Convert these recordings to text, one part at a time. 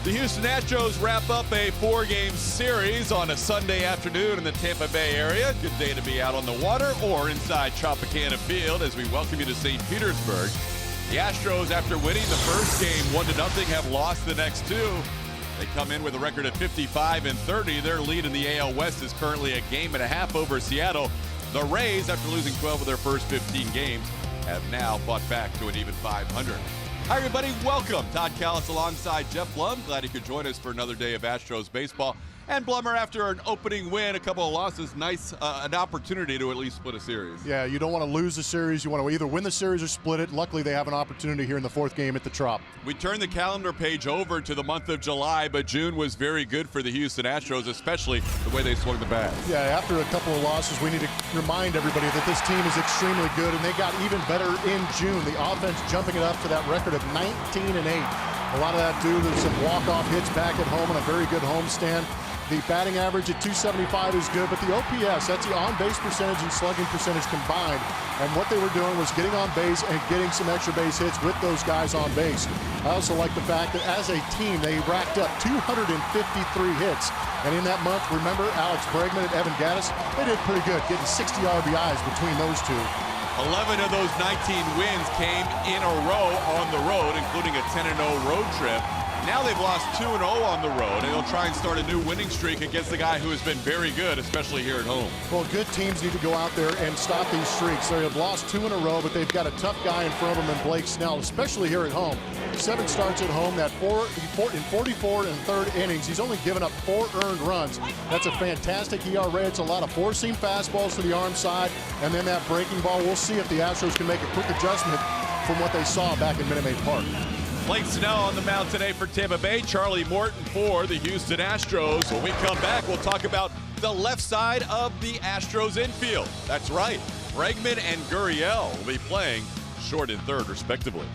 The Houston Astros wrap up a 4-game series on a Sunday afternoon in the Tampa Bay area. Good day to be out on the water or inside Tropicana Field as we welcome you to St. Petersburg. The Astros, after winning the first game 1-0, have lost the next two. They come in with a record of 55-30. Their lead in the AL West is currently a game and a half over Seattle. The Rays, after losing 12 of their first 15 games, have now fought back to an even 500. Hi, everybody. Welcome. Todd Callis alongside Jeff Blum. Glad you could join us for another day of Astros baseball. And Blummer, after an opening win, a couple of losses, nice an opportunity to at least split a series. Yeah, you don't want to lose the series. You want to either win the series or split it. Luckily, they have an opportunity here in the fourth game at the Trop. We turned the calendar page over to the month of July, but June was very good for the Houston Astros, especially the way they swung the bat. Yeah, after a couple of losses, we need to remind everybody that this team is extremely good, and they got even better in June. The offense jumping it up to that record of 19-8. A lot of that due to some walk-off hits back at home and a very good homestand. The batting average at 275 is good, but the OPS, that's the on-base percentage and slugging percentage combined. And what they were doing was getting on base and getting some extra base hits with those guys on base. I also like the fact that as a team, they racked up 253 hits. And in that month, remember Alex Bregman and Evan Gattis? They did pretty good, getting 60 RBIs between those two. 11 of those 19 wins came in a row on the road, including a 10-0 road trip. Now they've lost 2-0 on the road, and they'll try and start a new winning streak against the guy who has been very good, especially here at home. Well, good teams need to go out there and stop these streaks. They have lost 2 in a row, but they've got a tough guy in front of them in Blake Snell, especially here at home. 7 starts at home, that in 44 and third innings. He's only given up 4 earned runs. That's a fantastic ERA. It's a lot of four-seam fastballs to the arm side, and then that breaking ball. We'll see if the Astros can make a quick adjustment from what they saw back in Minute Maid Park. Blake Snell on the mound today for Tampa Bay. Charlie Morton for the Houston Astros. When we come back, we'll talk about the left side of the Astros infield. That's right. Bregman and Gurriel will be playing short and third, respectively.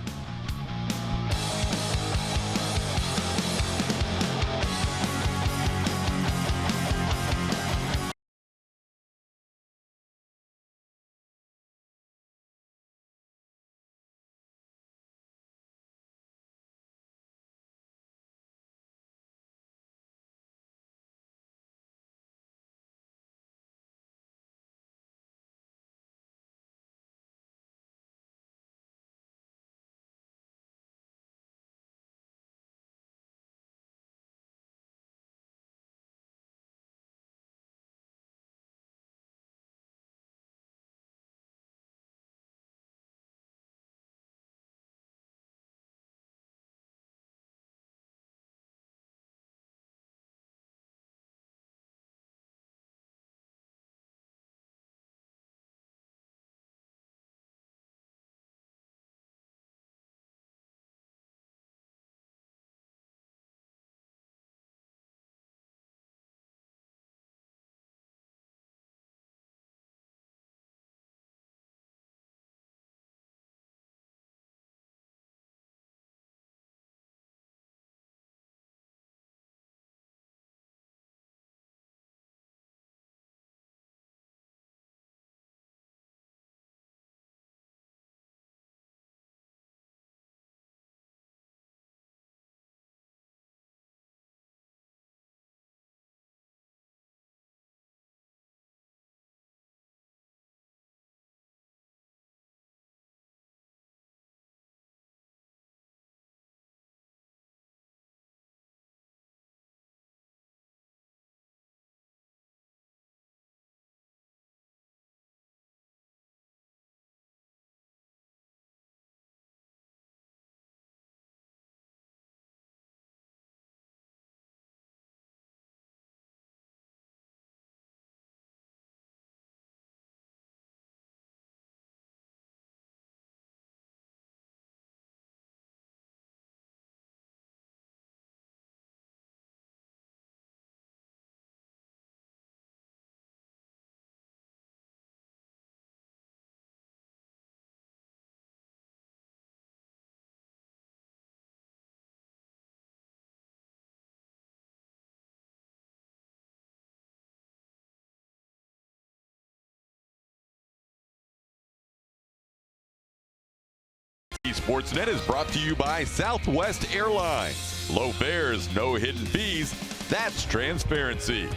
Sportsnet is brought to you by Southwest Airlines. Low fares, no hidden fees. That's transparency.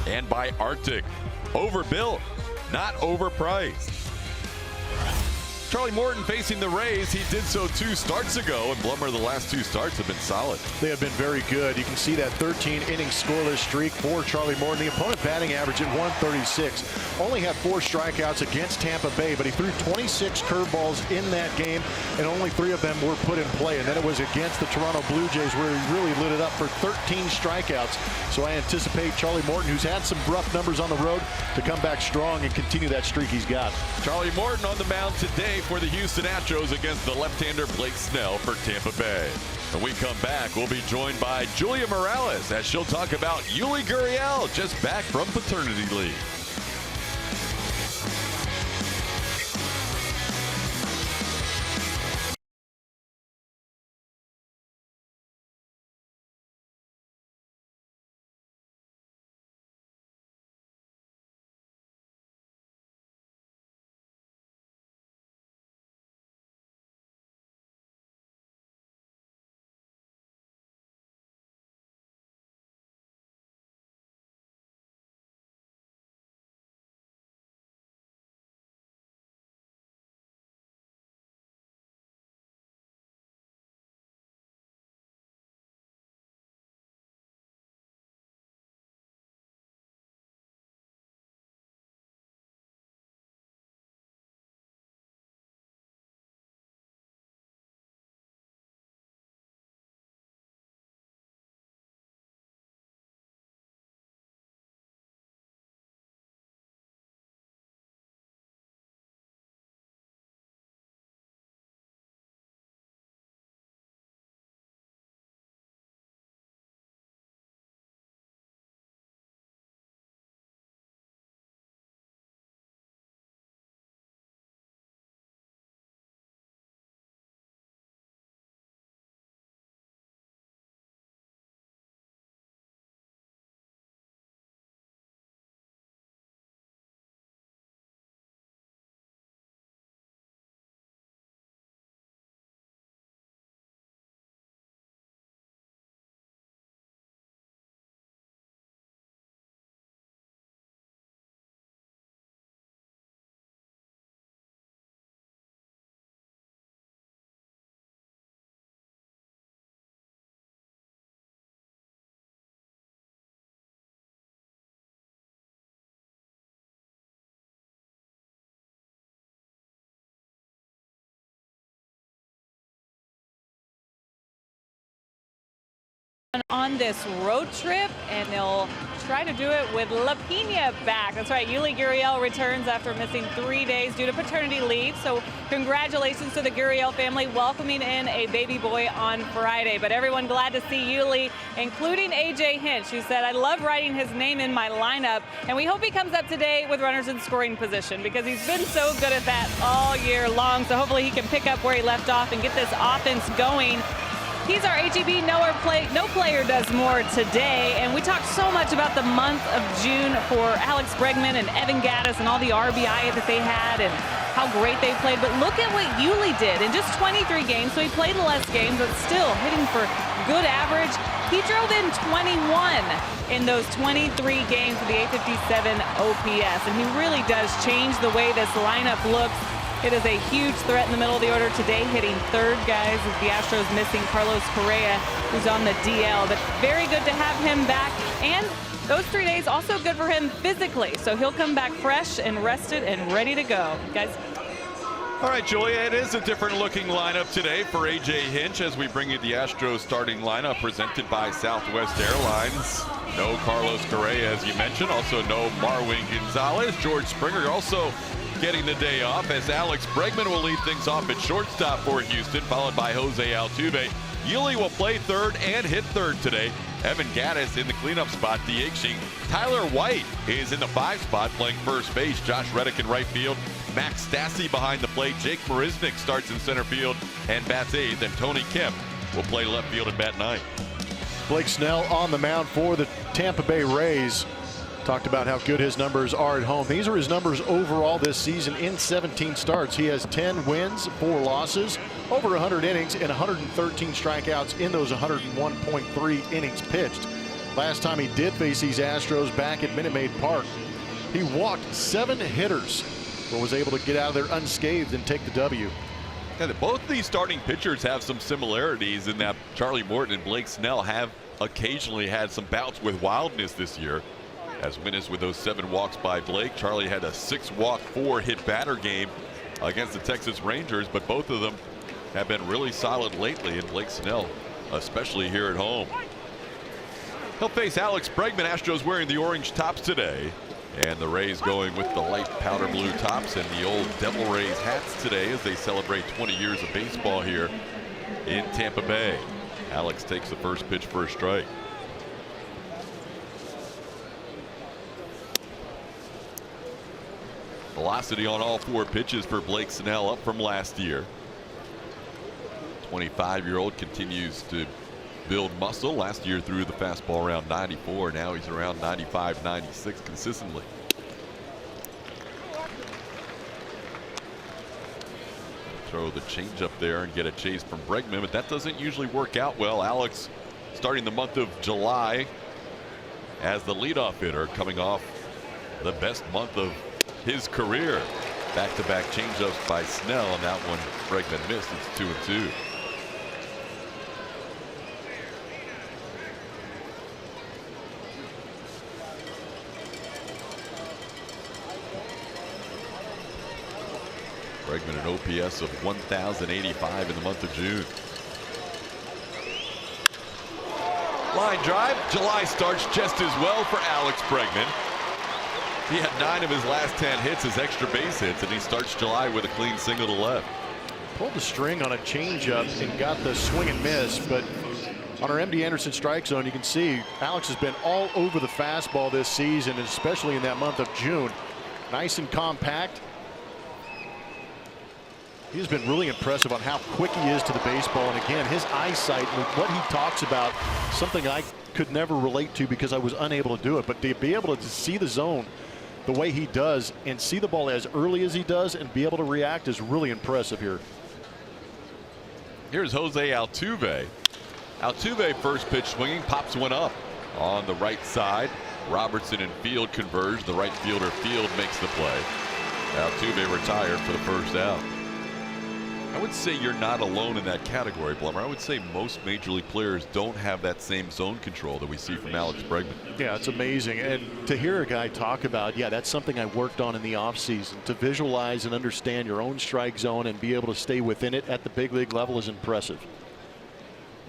And by Arctic. Overbuilt, not overpriced. Charlie Morton facing the Rays. He did so 2 starts ago, and Blummer, the last 2 starts have been solid. They have been very good. You can see that 13-inning scoreless streak for Charlie Morton. The opponent batting average at 136. Only had 4 strikeouts against Tampa Bay, but he threw 26 curveballs in that game, and only 3 of them were put in play. And then it was against the Toronto Blue Jays where he really lit it up for 13 strikeouts. So I anticipate Charlie Morton, who's had some rough numbers on the road, to come back strong and continue that streak he's got. Charlie Morton on the mound today for the Houston Astros against the left-hander Blake Snell for Tampa Bay. When we come back, we'll be joined by Julia Morales as she'll talk about Yuli Gurriel, just back from paternity leave. On this road trip, and they'll try to do it with La Pina back. That's right, Yuli Gurriel returns after missing 3 days due to paternity leave. So congratulations to the Gurriel family welcoming in a baby boy on Friday. But everyone glad to see Yuli, including AJ Hinch, who said, "I love writing his name in my lineup," and we hope he comes up today with runners in scoring position because he's been so good at that all year long. So hopefully he can pick up where he left off and get this offense going. He's our HEB No Player Does More today, and we talked so much about the month of June for Alex Bregman and Evan Gattis and all the RBI that they had and how great they played. But look at what Yuli did in just 23 games, so he played less games, but still hitting for good average. He drove in 21 in those 23 games with the 857 OPS, and he really does change the way this lineup looks. It is a huge threat in the middle of the order today, hitting third, guys, as the Astros missing Carlos Correa, who's on the DL. But very good to have him back, and those 3 days also good for him physically. So he'll come back fresh and rested and ready to go. Guys. All right, Julia, it is a different looking lineup today for AJ Hinch as we bring you the Astros starting lineup presented by Southwest Airlines. No Carlos Correa, as you mentioned. Also no Marwin Gonzalez. George Springer also getting the day off as Alex Bregman will lead things off at shortstop for Houston, followed by Jose Altuve. Yuli will play third and hit third today. Evan Gattis in the cleanup spot, DHing. Tyler White is in the 5 spot playing first base. Josh Reddick in right field. Max Stassi behind the plate. Jake Marisnick starts in center field and bats 8th. And Tony Kemp will play left field and bat 9th. Blake Snell on the mound for the Tampa Bay Rays. Talked about how good his numbers are at home. These are his numbers overall this season in 17 starts. He has 10 wins, 4 losses, over 100 innings, and 113 strikeouts in those 101.3 innings pitched. Last time he did face these Astros back at Minute Maid Park, he walked 7 hitters, but was able to get out of there unscathed and take the W. Yeah, both of these starting pitchers have some similarities in that Charlie Morton and Blake Snell have occasionally had some bouts with wildness this year. As witnessed with those 7 walks by Blake, Charlie had a 6-walk, 4-hit batter game against the Texas Rangers, but both of them have been really solid lately, and Blake Snell especially here at home. He'll face Alex Bregman. Astros wearing the orange tops today, and the Rays going with the light powder blue tops and the old Devil Rays hats today as they celebrate 20 years of baseball here in Tampa Bay. Alex takes the first pitch for a strike. Velocity on all 4 pitches for Blake Snell, up from last year. 25-year-old continues to build muscle. Last year threw the fastball around 94. Now he's around 95, 96 consistently. Throw the changeup there and get a chase from Bregman, but that doesn't usually work out well. Alex starting the month of July as the leadoff hitter, coming off the best month of his career. Back-to-back changeups by Snell, and that one Bregman missed. It's 2-2. Bregman an OPS of 1,085 in the month of June. Line drive. July starts just as well for Alex Bregman. He had 9 of his last 10 hits as extra base hits, and he starts July with a clean single to left. Pulled the string on a changeup and got the swing and miss, but on our MD Anderson strike zone, you can see Alex has been all over the fastball this season, and especially in that month of June. Nice and compact. He's been really impressive on how quick he is to the baseball, and again, his eyesight, what he talks about, something I could never relate to because I was unable to do it, but to be able to see the zone the way he does and see the ball as early as he does and be able to react is really impressive here. Here's Jose Altuve. Altuve first pitch swinging, pops one up on the right side. Robertson and Field converge. The right fielder Field makes the play. Altuve retired for the first out. I would say you're not alone in that category, Blummer. I would say most major league players don't have that same zone control that we see from Alex Bregman. Yeah, it's amazing. And to hear a guy talk about, yeah, that's something I worked on in the offseason. To visualize and understand your own strike zone and be able to stay within it at the big league level is impressive.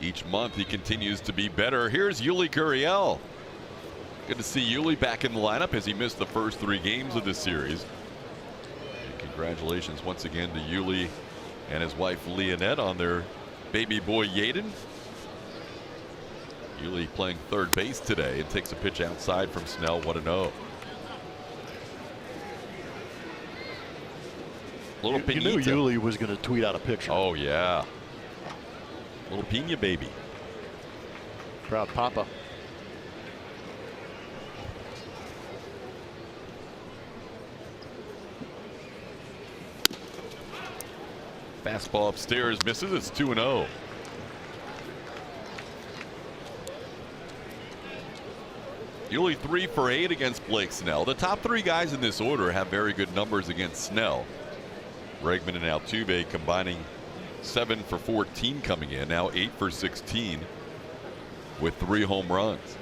Each month he continues to be better. Here's Yuli Gurriel. Good to see Yuli back in the lineup as he missed the first 3 games of this series. And congratulations once again to Yuli and his wife Leonette on their baby boy Yaden. Yuli playing third base today and takes a pitch outside from Snell. 1-0. Little You knew Yuli was going to tweet out a picture. Oh yeah. Little Pina baby. Proud papa. Fastball upstairs misses. It's 2-0. Yuli 3 for 8 against Blake Snell. The top 3 guys in this order have very good numbers against Snell. Bregman and Altuve combining 7 for 14 coming in. Now 8 for 16 with 3 home runs.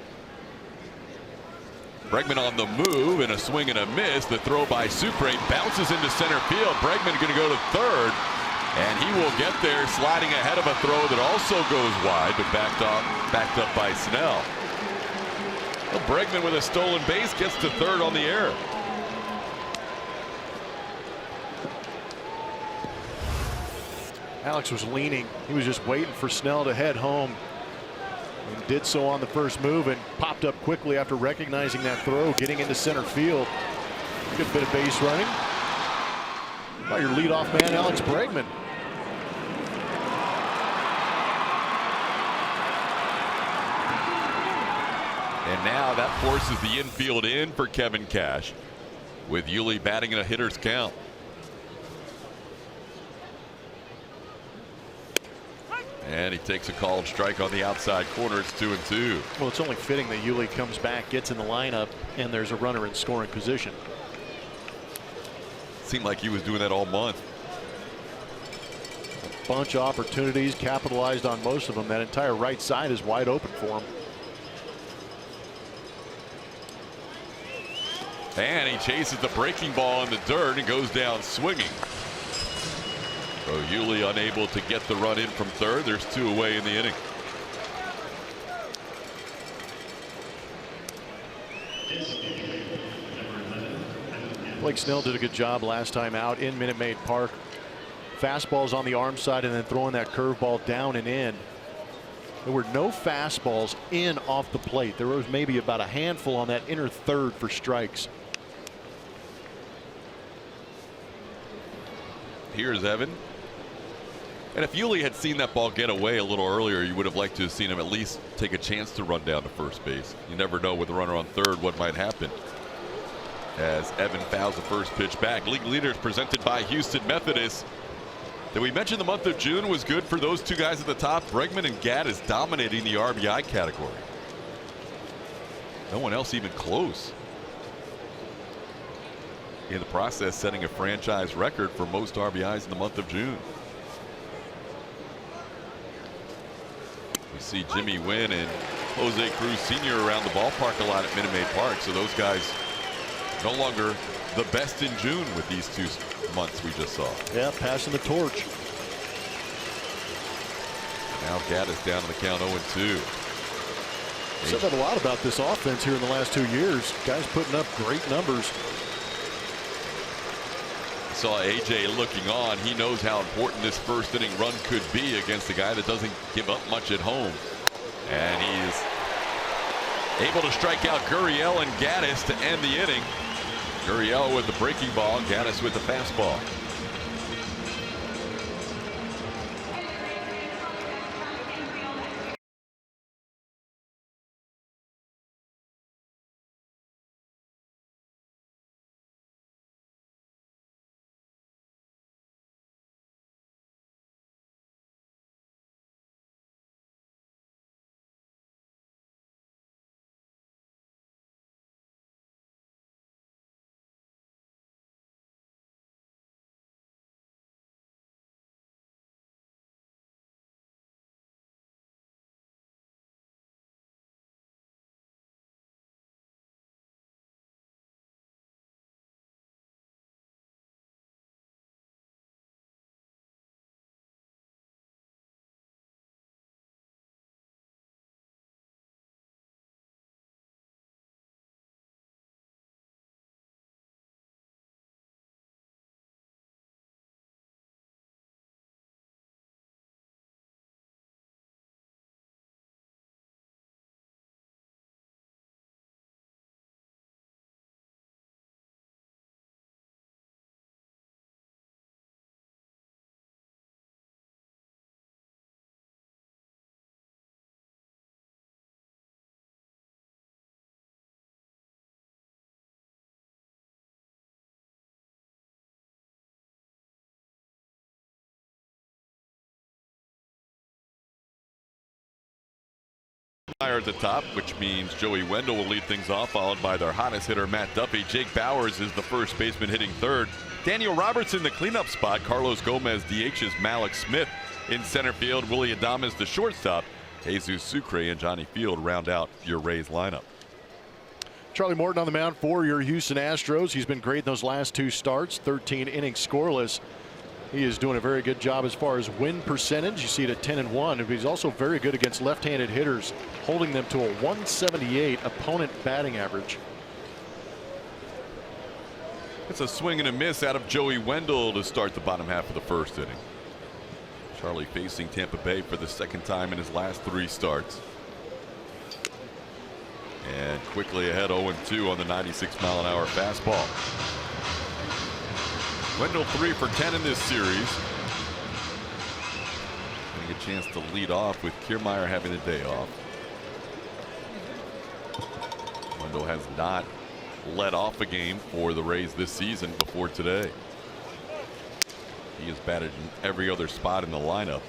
Bregman on the move and a swing and a miss. The throw by Sucre bounces into center field. Bregman going to go to third. And he will get there, sliding ahead of a throw that also goes wide, but backed up by Snell. Well, Bregman with a stolen base gets to third on the air. Alex was leaning. He was just waiting for Snell to head home. And did so on the first move and popped up quickly after recognizing that throw, getting into center field. Good bit of base running by your leadoff man, Alex Bregman. And now that forces the infield in for Kevin Cash, with Yuli batting in a hitter's count. And he takes a called strike on the outside corner. It's 2-2. Well, it's only fitting that Yuli comes back, gets in the lineup, and there's a runner in scoring position. Seemed like he was doing that all month. A bunch of opportunities, capitalized on most of them. That entire right side is wide open for him. And he chases the breaking ball in the dirt and goes down swinging. So Yuli unable to get the run in from third. There's 2 away in the inning. Blake Snell did a good job last time out in Minute Maid Park. Fastballs on the arm side and then throwing that curveball down and in. There were no fastballs in off the plate. There was maybe about a handful on that inner third for strikes. Here's Evan. And if Yuli had seen that ball get away a little earlier, you would have liked to have seen him at least take a chance to run down to first base. You never know with the runner on third what might happen. As Evan fouls the first pitch back. League leaders presented by Houston Methodist. Did we mention the month of June was good for those 2 guys at the top? Bregman and Gadd is dominating the RBI category. No one else even close. In the process, setting a franchise record for most RBIs in the month of June. We see Jimmy Wynn and Jose Cruz Sr. around the ballpark a lot at Minute Maid Park. So those guys no longer the best in June with these 2 months we just saw. Yeah, passing the torch. Now Gadd is down to the count 0-2. Said that a lot about this offense here in the last 2 years. Guys putting up great numbers. Saw AJ looking on. He knows how important this first inning run could be against a guy that doesn't give up much at home. And he's able to strike out Gurriel and Gaddis to end the inning. Gurriel with the breaking ball, Gaddis with the fastball. At the top, which means Joey Wendell will lead things off, followed by their hottest hitter, Matt Duffy. Jake Bowers is the first baseman hitting third. Daniel Robertson, the cleanup spot. Carlos Gomez DHs Malik Smith in center field. Willie Adames, the shortstop. Jesus Sucre and Johnny Field round out your Rays lineup. Charlie Morton on the mound for your Houston Astros. He's been great in those last 2 starts. 13 innings scoreless. He is doing a very good job as far as win percentage. You see it at 10-1, but he's also very good against left-handed hitters, holding them to a 178 opponent batting average. It's a swing and a miss out of Joey Wendell to start the bottom half of the first inning. Charlie facing Tampa Bay for the 2nd time in his last 3 starts. And quickly ahead 0-2 on the 96-mile-an-hour fastball. Wendell 3 for 10 in this series. Getting a chance to lead off with Kiermaier having a day off. Wendell has not led off a game for the Rays this season before today. He has batted in every other spot in the lineup.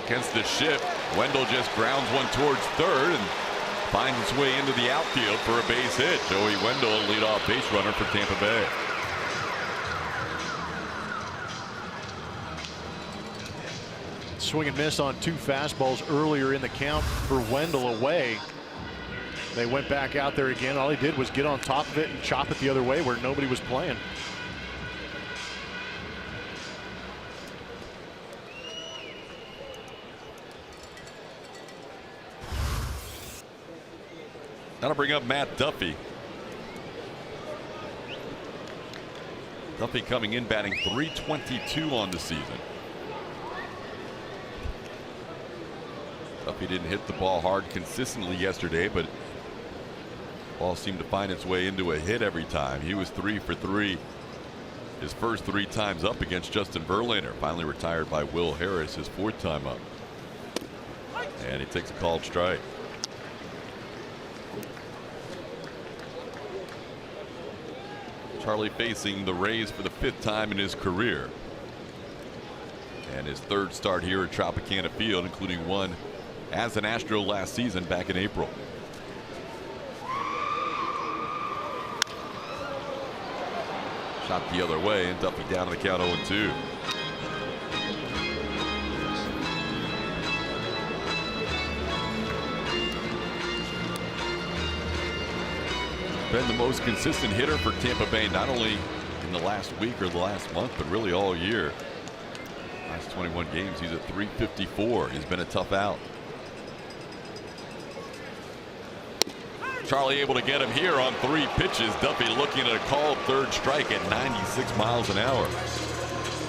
Against the shift, Wendell just grounds one towards third and finds its way into the outfield for a base hit. Joey Wendell, leadoff base runner for Tampa Bay. Swing and miss on 2 fastballs earlier in the count for Wendell away. They went back out there again. All he did was get on top of it and chop it the other way where nobody was playing. That'll bring up Matt Duffy. Duffy coming in batting .322 on the season. Duffy didn't hit the ball hard consistently yesterday, but ball seemed to find its way into a hit every time. He was 3 for 3 his first 3 times up against Justin Verlander. Finally retired by Will Harris his 4th time up. And he takes a called strike. Charlie facing the Rays for the 5th time in his career. And his 3rd start here at Tropicana Field, including one as an Astro last season back in April. Shot the other way, and Duffy down to the count 0-2. Been the most consistent hitter for Tampa Bay, not only in the last week or the last month, but really all year. Last 21 games, he's at .354. He's been a tough out. Charlie able to get him here on 3 pitches. Duffy looking at a called 3rd strike at 96 miles an hour.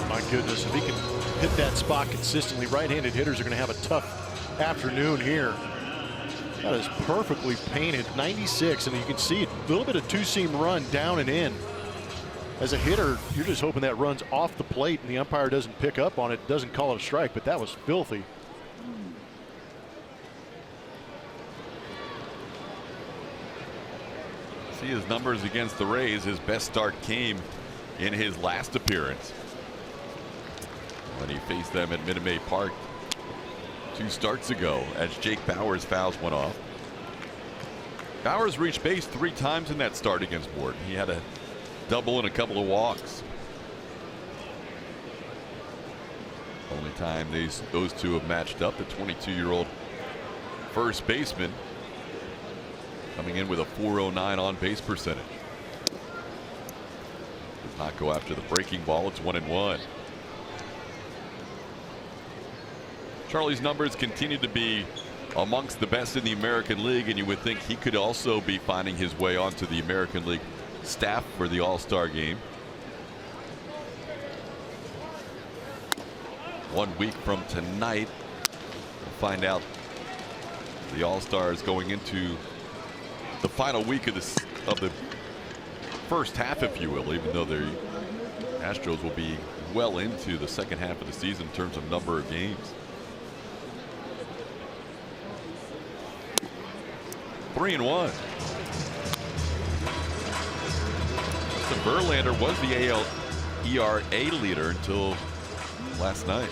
My goodness, if he can hit that spot consistently, right-handed hitters are going to have a tough afternoon here. That is perfectly painted, 96, and you can see a little bit of 2-seam run down and in. As a hitter, you're just hoping that runs off the plate and the umpire doesn't pick up on it, doesn't call it a strike, but that was filthy. See his numbers against the Rays. His best start came in his last appearance when he faced them at Minute Maid Park 2 starts ago, as Jake Bauers fouls one off. Bauers reached base 3 times in that start against Wharton. He had a double and a couple of walks. Only time those 2 have matched up. The 22-year-old first baseman coming in with a .409 on base percentage. Does not go after the breaking ball. It's 1-1. Charlie's numbers continue to be amongst the best in the American League, and you would think he could also be finding his way onto the American League staff for the All-Star game. 1 week from tonight, we'll find out the All-Stars going into the final week of the first half, if you will, even though the Astros will be well into the second half of the season in terms of number of games. 3-1. Justin Verlander was the AL ERA leader until last night.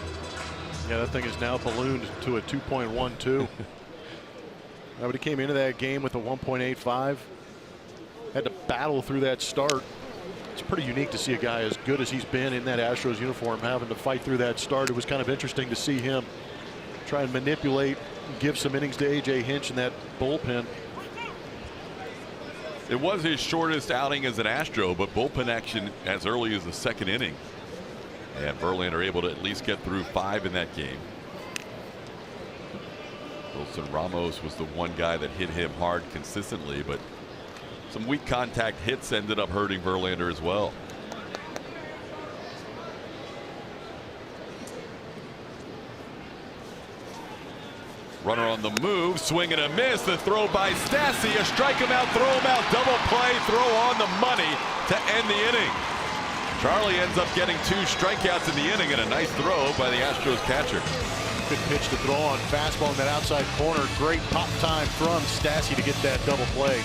Yeah, that thing is now ballooned to a 2.12. But he came into that game with a 1.85. Had to battle through that start. It's pretty unique to see a guy as good as he's been in that Astros uniform having to fight through that start. It was kind of interesting to see him try and manipulate and give some innings to A.J. Hinch in that bullpen. It was his shortest outing as an Astro, but bullpen action as early as the 2nd inning. And Verlander able to at least get through 5 in that game. Wilson Ramos was the one guy that hit him hard consistently, but some weak contact hits ended up hurting Verlander as well. Runner on the move, swing and a miss. The throw by Stassi. A strike him out, throw him out, double play, throw on the money to end the inning. Charlie ends up getting 2 strikeouts in the inning and a nice throw by the Astros catcher. Good pitch to throw on fastball in that outside corner. Great pop time from Stassi to get that double play.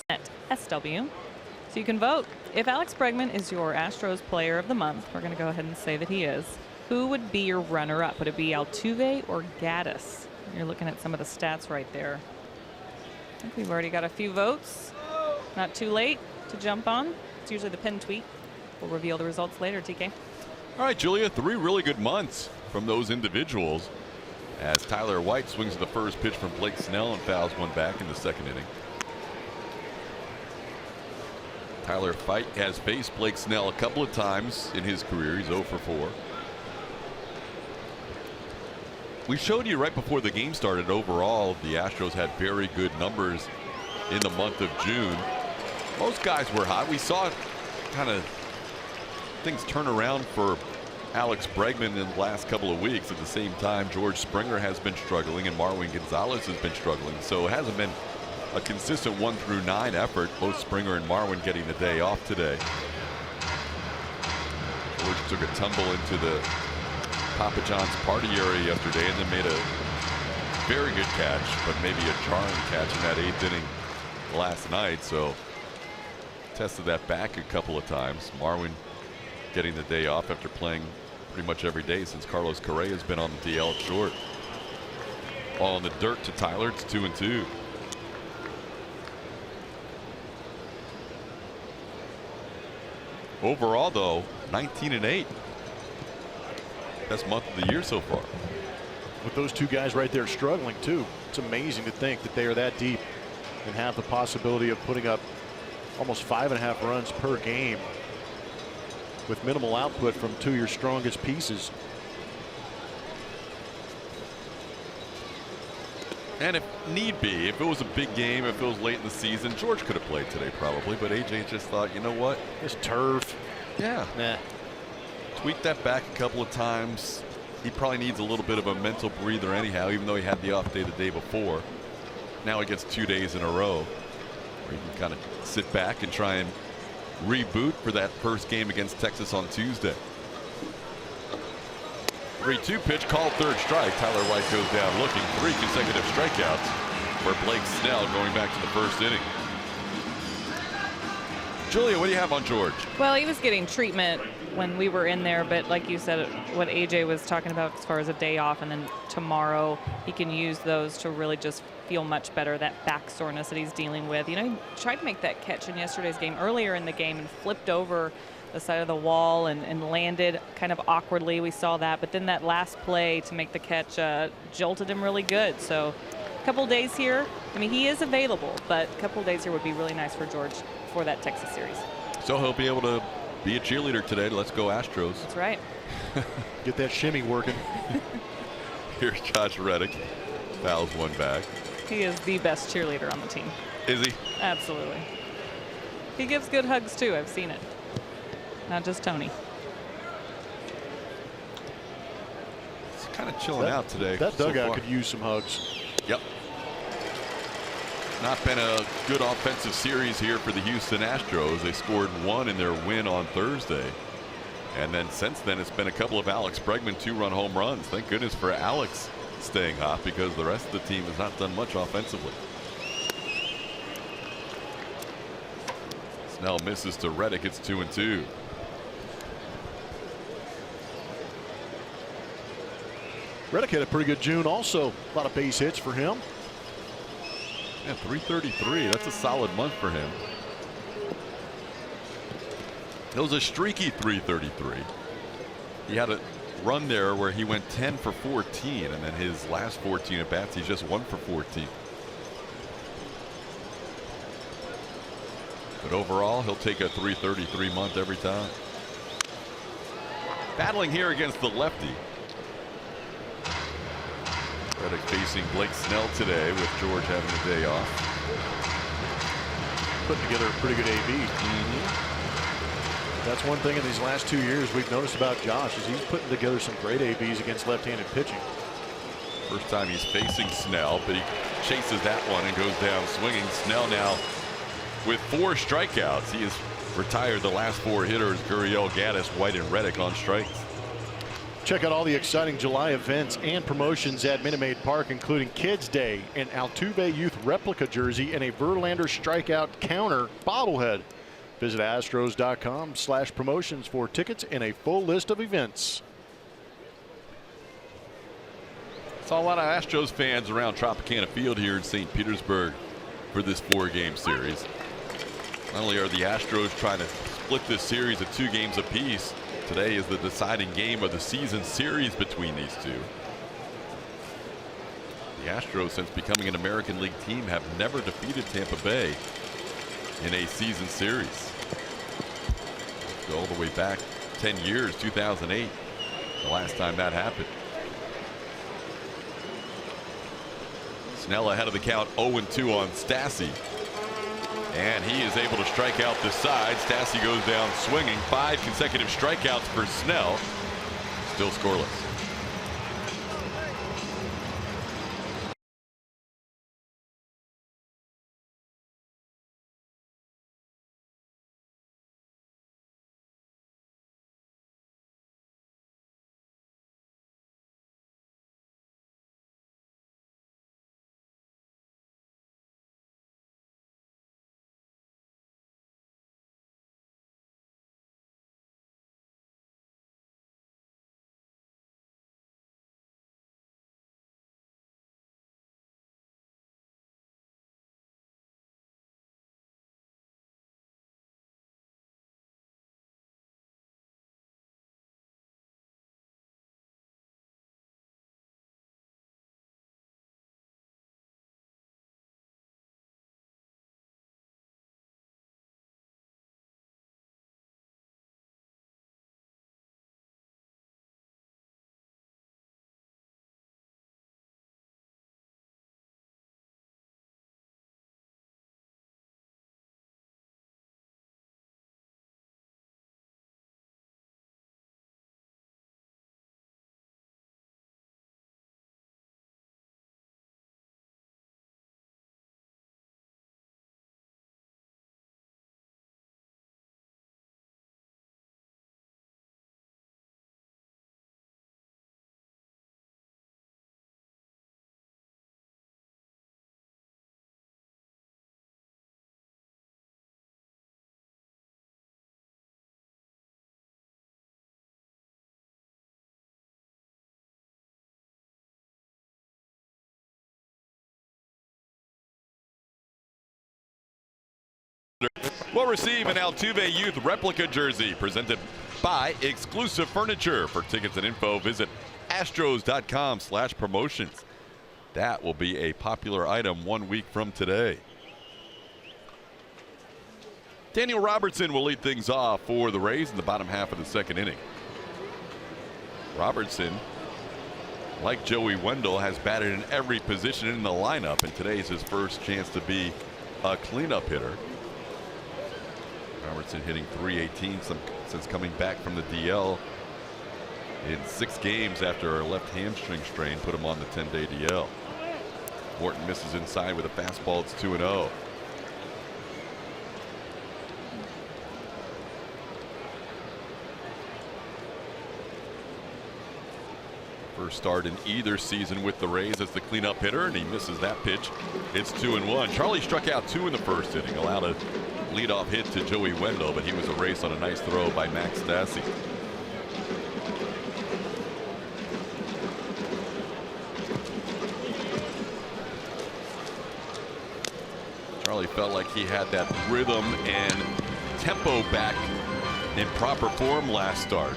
At SW. So you can vote. If Alex Bregman is your Astros Player of the Month, we're going to go ahead and say that he is. Who would be your runner-up? Would it be Altuve or Gaddis? You're looking at some of the stats right there. I think we've already got a few votes. Not too late to jump on. It's usually the pinned tweet. We'll reveal the results later, TK. All right, Julia, 3 really good months from those individuals as Tyler White swings at the first pitch from Blake Snell and fouls one back in the second inning. Tyler White has faced Blake Snell a couple of times in his career. He's 0 for 4. We showed you right before the game started, overall, the Astros had very good numbers in the month of June. Most guys were hot. We saw kind of things turn around for Alex Bregman in the last couple of weeks. At the same time, George Springer has been struggling and Marwin Gonzalez has been struggling. So it hasn't been a consistent 1 through 9 effort. Both Springer and Marwin getting the day off today. George took a tumble into the Papa John's party area yesterday and then made a very good catch, but maybe a jarring catch in that 8th inning last night. So tested that back a couple of times. Marwin getting the day off after playing pretty much every day since Carlos Correa has been on the DL at short. All in the dirt to Tyler. It's 2-2. Overall, though, 19-8. Best month of the year so far. With those 2 guys right there struggling too, it's amazing to think that they are that deep and have the possibility of putting up almost 5.5 runs per game with minimal output from 2 of your strongest pieces. And if need be, if it was a big game, if it was late in the season, George could have played today probably, but AJ just thought, you know what? It's turf. Yeah. Nah. Tweaked that back a couple of times. He probably needs a little bit of a mental breather anyhow, even though he had the off day the day before. Now he gets 2 days in a row where he can kind of sit back and try and reboot for that first game against Texas on Tuesday. 3-2 pitch, called third strike. Tyler White goes down looking. 3 consecutive strikeouts for Blake Snell going back to the first inning. Julia, what do you have on George? Well, he was getting treatment when we were in there, but like you said, what AJ was talking about as far as a day off, and then tomorrow he can use those to really just feel much better, that back soreness that he's dealing with. You know, he tried to make that catch in yesterday's game earlier in the game and flipped over the side of the wall and landed kind of awkwardly. We saw that, but then that last play to make the catch jolted him really good. So couple days here. I mean, he is available, but a couple days here would be really nice for George for that Texas series. So he'll be able to be a cheerleader today. Let's go Astros. That's right. Get that shimmy working. Here's Josh Reddick. Fouls one back. He is the best cheerleader on the team. Is he? Absolutely. He gives good hugs too. I've seen it. Not just Tony. He's kind of chilling out today. That so dugout far. could use some hugs. Yep. Not been a good offensive series here for the Houston Astros. They scored one in their win on Thursday. And then since then, it's been a couple of Alex Bregman 2-run home runs. Thank goodness for Alex staying hot, because the rest of the team has not done much offensively. Snell misses to Reddick. It's 2-2. Reddick had a pretty good June also. A lot of base hits for him. Yeah, 333. That's a solid month for him. It was a streaky 333. He had a run there where he went 10 for 14, and then his last 14 at bats, he's just 1 for 14. But overall, he'll take a 333 month every time. Battling here against the lefty. Reddick facing Blake Snell today with George having a day off. Putting together a pretty good AB. That's one thing in these last 2 years we've noticed about Josh, is he's putting together some great ABs against left-handed pitching. First time he's facing Snell, but he chases that one and goes down swinging. Snell now with 4 strikeouts. He has retired the last 4 hitters, Gurriel, Gaddis, White, and Reddick on strikes. Check out all the exciting July events and promotions at Minute Maid Park, including Kids Day, an Altuve Youth replica jersey, and a Verlander strikeout counter bobblehead. Visit astros.com/promotions for tickets and a full list of events. Saw a lot of Astros fans around Tropicana Field here in St. Petersburg for this 4-game series. Not only are the Astros trying to split this series at 2 games apiece, today is the deciding game of the season series between these two. The Astros, since becoming an American League team, have never defeated Tampa Bay in a season series. Go all the way back 10 years, 2008, the last time that happened. Snell ahead of the count, 0-2 on Stassi. And he is able to strike out the side. Stassi goes down swinging. 5 consecutive strikeouts for Snell. Still scoreless. Will receive an Altuve Youth replica jersey presented by Exclusive Furniture. For tickets and info, visit astros.com/promotions. That will be a popular item 1 week from today. Daniel Robertson will lead things off for the Rays in the bottom half of the second inning. Robertson, like Joey Wendell, has batted in every position in the lineup, and today is his first chance to be a cleanup hitter. Robertson hitting .318 since coming back from the DL in 6 games after a left hamstring strain put him on the 10-day DL. Morton misses inside with a fastball. It's 2-0. First start in either season with the Rays as the cleanup hitter, and he misses that pitch. It's 2-1. Charlie struck out 2 in the first inning, allowed a leadoff hit to Joey Wendell, but he was erased on a nice throw by Max Stassi. Charlie felt like he had that rhythm and tempo back in proper form last start,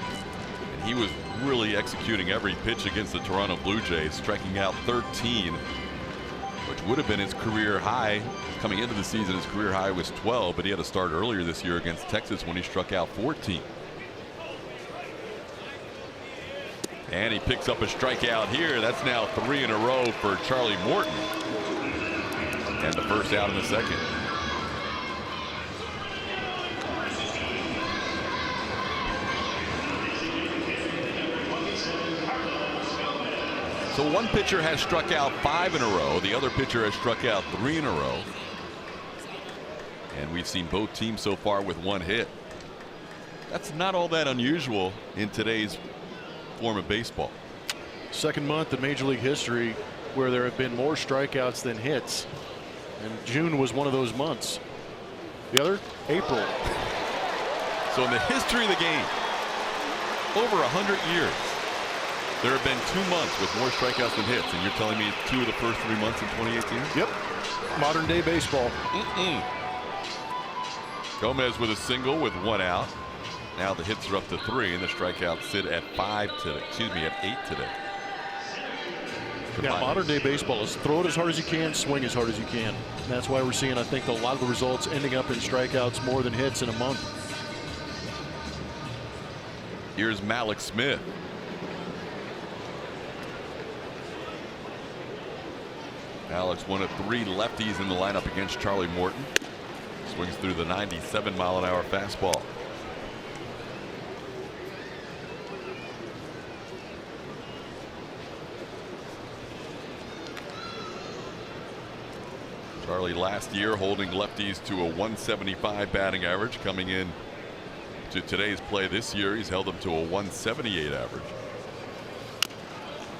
and he was really executing every pitch against the Toronto Blue Jays, striking out 13, which would have been his career high. Coming into the season, his career high was 12, but he had a start earlier this year against Texas when he struck out 14. And he picks up a strikeout here. That's now 3 in a row for Charlie Morton. And the first out in the second. So one pitcher has struck out 5 in a row. The other pitcher has struck out 3 in a row. And we've seen both teams so far with 1 hit. That's not all that unusual in today's form of baseball. Second month in Major League history where there have been more strikeouts than hits. And June was one of those months. The other, April. So in the history of the game, over 100 years, there have been 2 months with more strikeouts than hits, and you're telling me 2 of the first 3 months in 2018? Yep. Modern day baseball. Gomez with a single with 1 out. Now the hits are up to 3, and the strikeouts sit at 8 today. Yeah, modern day baseball is throw it as hard as you can, swing as hard as you can. And that's why we're seeing, I think, a lot of the results ending up in strikeouts more than hits in a month. Here's Malik Smith. Alex, one of 3 lefties in the lineup against Charlie Morton. Swings through the 97-mile-an-hour fastball. Charlie last year holding lefties to a 175 batting average. Coming in to today's play this year, he's held them to a 178 average.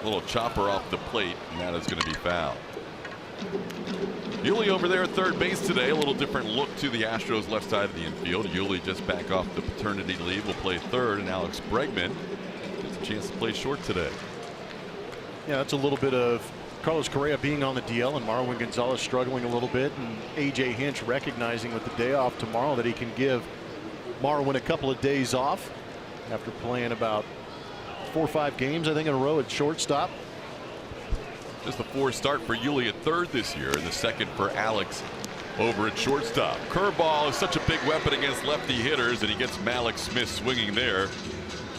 A little chopper off the plate, and that is going to be foul. Yuli over there at third base today. A little different look to the Astros left side of the infield. Yuli just back off the paternity leave, will play third, and Alex Bregman gets a chance to play short today. Yeah, that's a little bit of Carlos Correa being on the DL and Marwin Gonzalez struggling a little bit, and AJ Hinch recognizing with the day off tomorrow that he can give Marwin a couple of days off after playing about 4 or 5 games, I think, in a row at shortstop. Just the 4th start for Yuli at third this year, and the 2nd for Alex over at shortstop. Curveball is such a big weapon against lefty hitters, and he gets Malik Smith swinging there.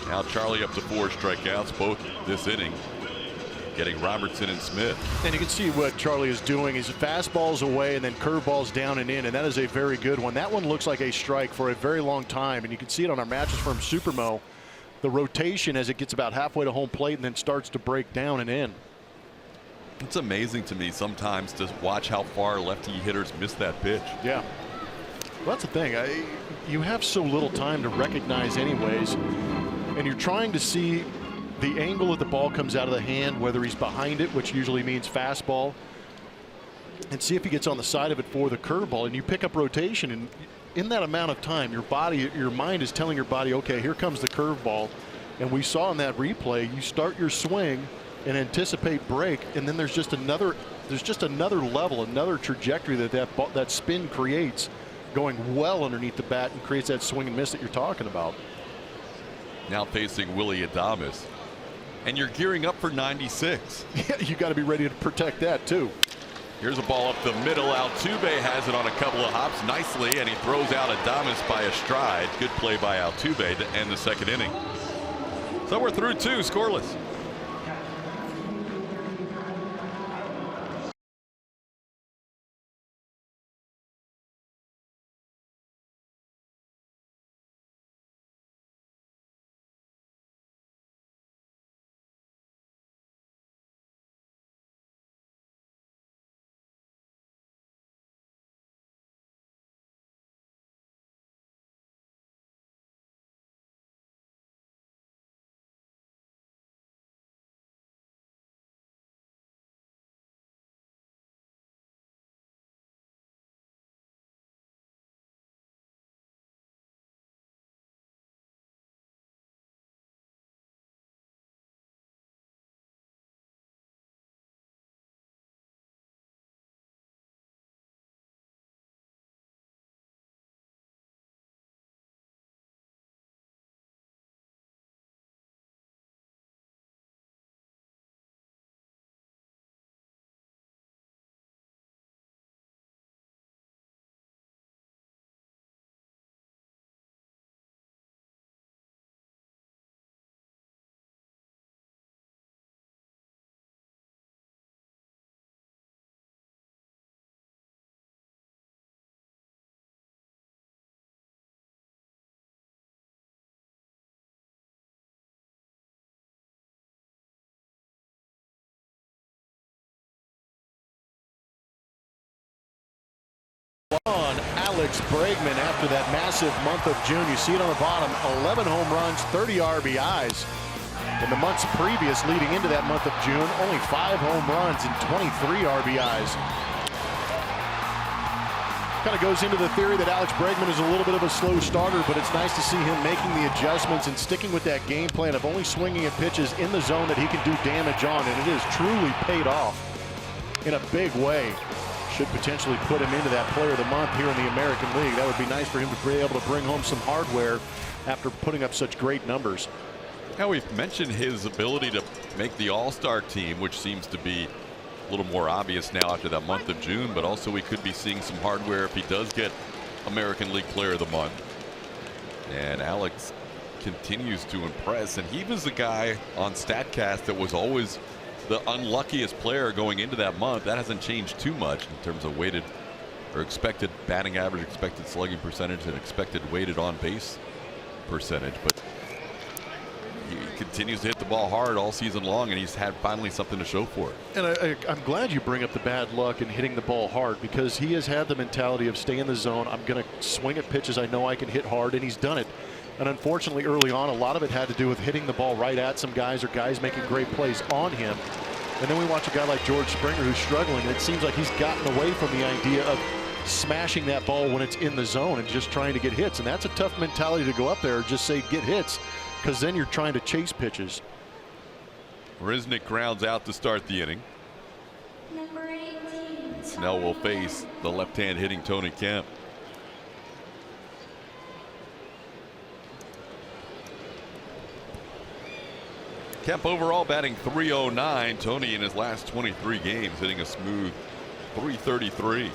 Now Charlie up to 4 strikeouts, both this inning, getting Robertson and Smith. And you can see what Charlie is doing. His fastballs away and then curveballs down and in, and that is a very good one. That one looks like a strike for a very long time, and you can see it on our Mattress Firm Supermo. The rotation as it gets about halfway to home plate and then starts to break down and in. It's amazing to me sometimes to watch how far lefty hitters miss that pitch. Yeah. Well, that's the thing. You have so little time to recognize anyways, and you're trying to see the angle that the ball comes out of the hand, whether he's behind it, which usually means fastball, and see if he gets on the side of it for the curveball, and you pick up rotation, and in that amount of time your mind is telling your body, okay, here comes the curveball. And we saw in that replay, you start your swing and anticipate break, and then there's just another level, another trajectory that spin creates, going well underneath the bat and creates that swing and miss that you're talking about. Now facing Willy Adames. and you're gearing up for 96. Yeah, you got to be ready to protect that too. Here's a ball up the middle. Altuve has it on a couple of hops nicely, and he throws out Adames by a stride. Good play by Altuve to end the second inning. So we're through 2, scoreless. On Alex Bregman after that massive month of June. You see it on the bottom, 11 home runs, 30 RBIs. In the months previous leading into that month of June, only 5 home runs and 23 RBIs. Kind of goes into the theory that Alex Bregman is a little bit of a slow starter, but it's nice to see him making the adjustments and sticking with that game plan of only swinging at pitches in the zone that he can do damage on, and it has truly paid off in a big way. Should potentially put him into that Player of the Month here in the American League. That would be nice for him to be able to bring home some hardware after putting up such great numbers. Now, we've mentioned his ability to make the All-Star team, which seems to be a little more obvious now after that month of June, but also we could be seeing some hardware if he does get American League Player of the Month. And Alex continues to impress, and he was the guy on StatCast that was always the unluckiest player going into that month. That hasn't changed too much in terms of weighted or expected batting average, expected slugging percentage, and expected weighted on base percentage. But he continues to hit the ball hard all season long, and he's had finally something to show for it. And I'm glad you bring up the bad luck in hitting the ball hard, because he has had the mentality of stay in the zone. I'm going to swing at pitches I know I can hit hard, and he's done it. And unfortunately, early on, a lot of it had to do with hitting the ball right at some guys or guys making great plays on him. And then we watch a guy like George Springer who's struggling, and it seems like he's gotten away from the idea of smashing that ball when it's in the zone and just trying to get hits. And that's a tough mentality to go up there and just say get hits, because then you're trying to chase pitches. Risnick grounds out to start the inning. Snell will face the left-hand hitting Tony Kemp. Kemp overall batting .309. Tony in his last 23 games hitting a smooth .333.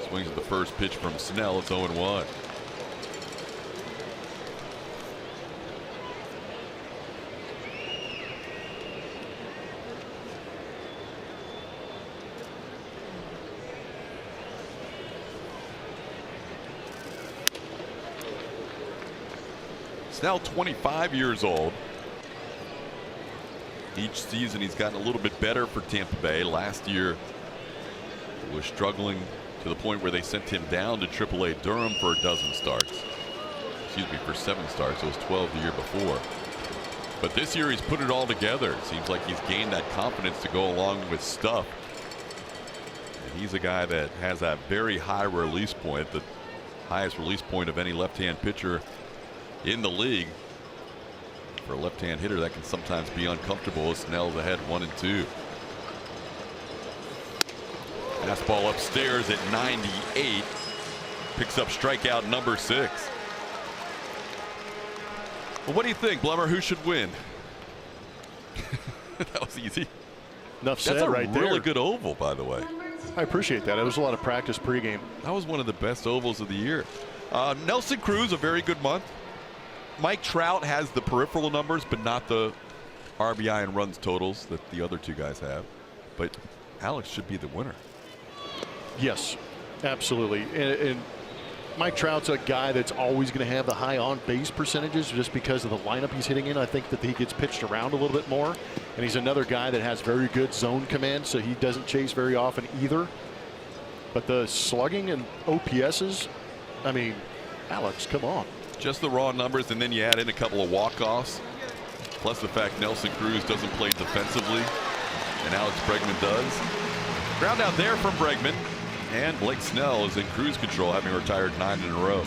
Swings at the first pitch from Snell. It's 0-1. Snell 25 years old. Each season he's gotten a little bit better for Tampa Bay. Last year he was struggling to the point where they sent him down to AAA Durham for a dozen starts. Excuse me, for 7 starts. It was 12 the year before. But this year he's put it all together. It seems like he's gained that confidence to go along with stuff. And he's a guy that has a very high release point, the highest release point of any left-hand pitcher in the league. For a left-hand hitter, that can sometimes be uncomfortable. Snell's ahead 1-2. Fastball upstairs at 98. Picks up strikeout number 6. Well, what do you think, Blummer? Who should win? That was easy. Enough said That's a right there. really good oval, by the way. I appreciate that. It was a lot of practice pregame. That was one of the best ovals of the year. Nelson Cruz, a very good month. Mike Trout has the peripheral numbers, but not the RBI and runs totals that the other two guys have. But Alex should be the winner. Yes, absolutely. And Mike Trout's a guy that's always going to have the high on-base percentages just because of the lineup he's hitting in. I think that he gets pitched around a little bit more. And he's another guy that has very good zone command, so he doesn't chase very often either. But the slugging and OPSs, I mean, Alex, come on. Just the raw numbers, and then you add in a couple of walk-offs, plus the fact Nelson Cruz doesn't play defensively, and Alex Bregman does. Ground out there from Bregman, and Blake Snell is in cruise control, having retired 9 in a row.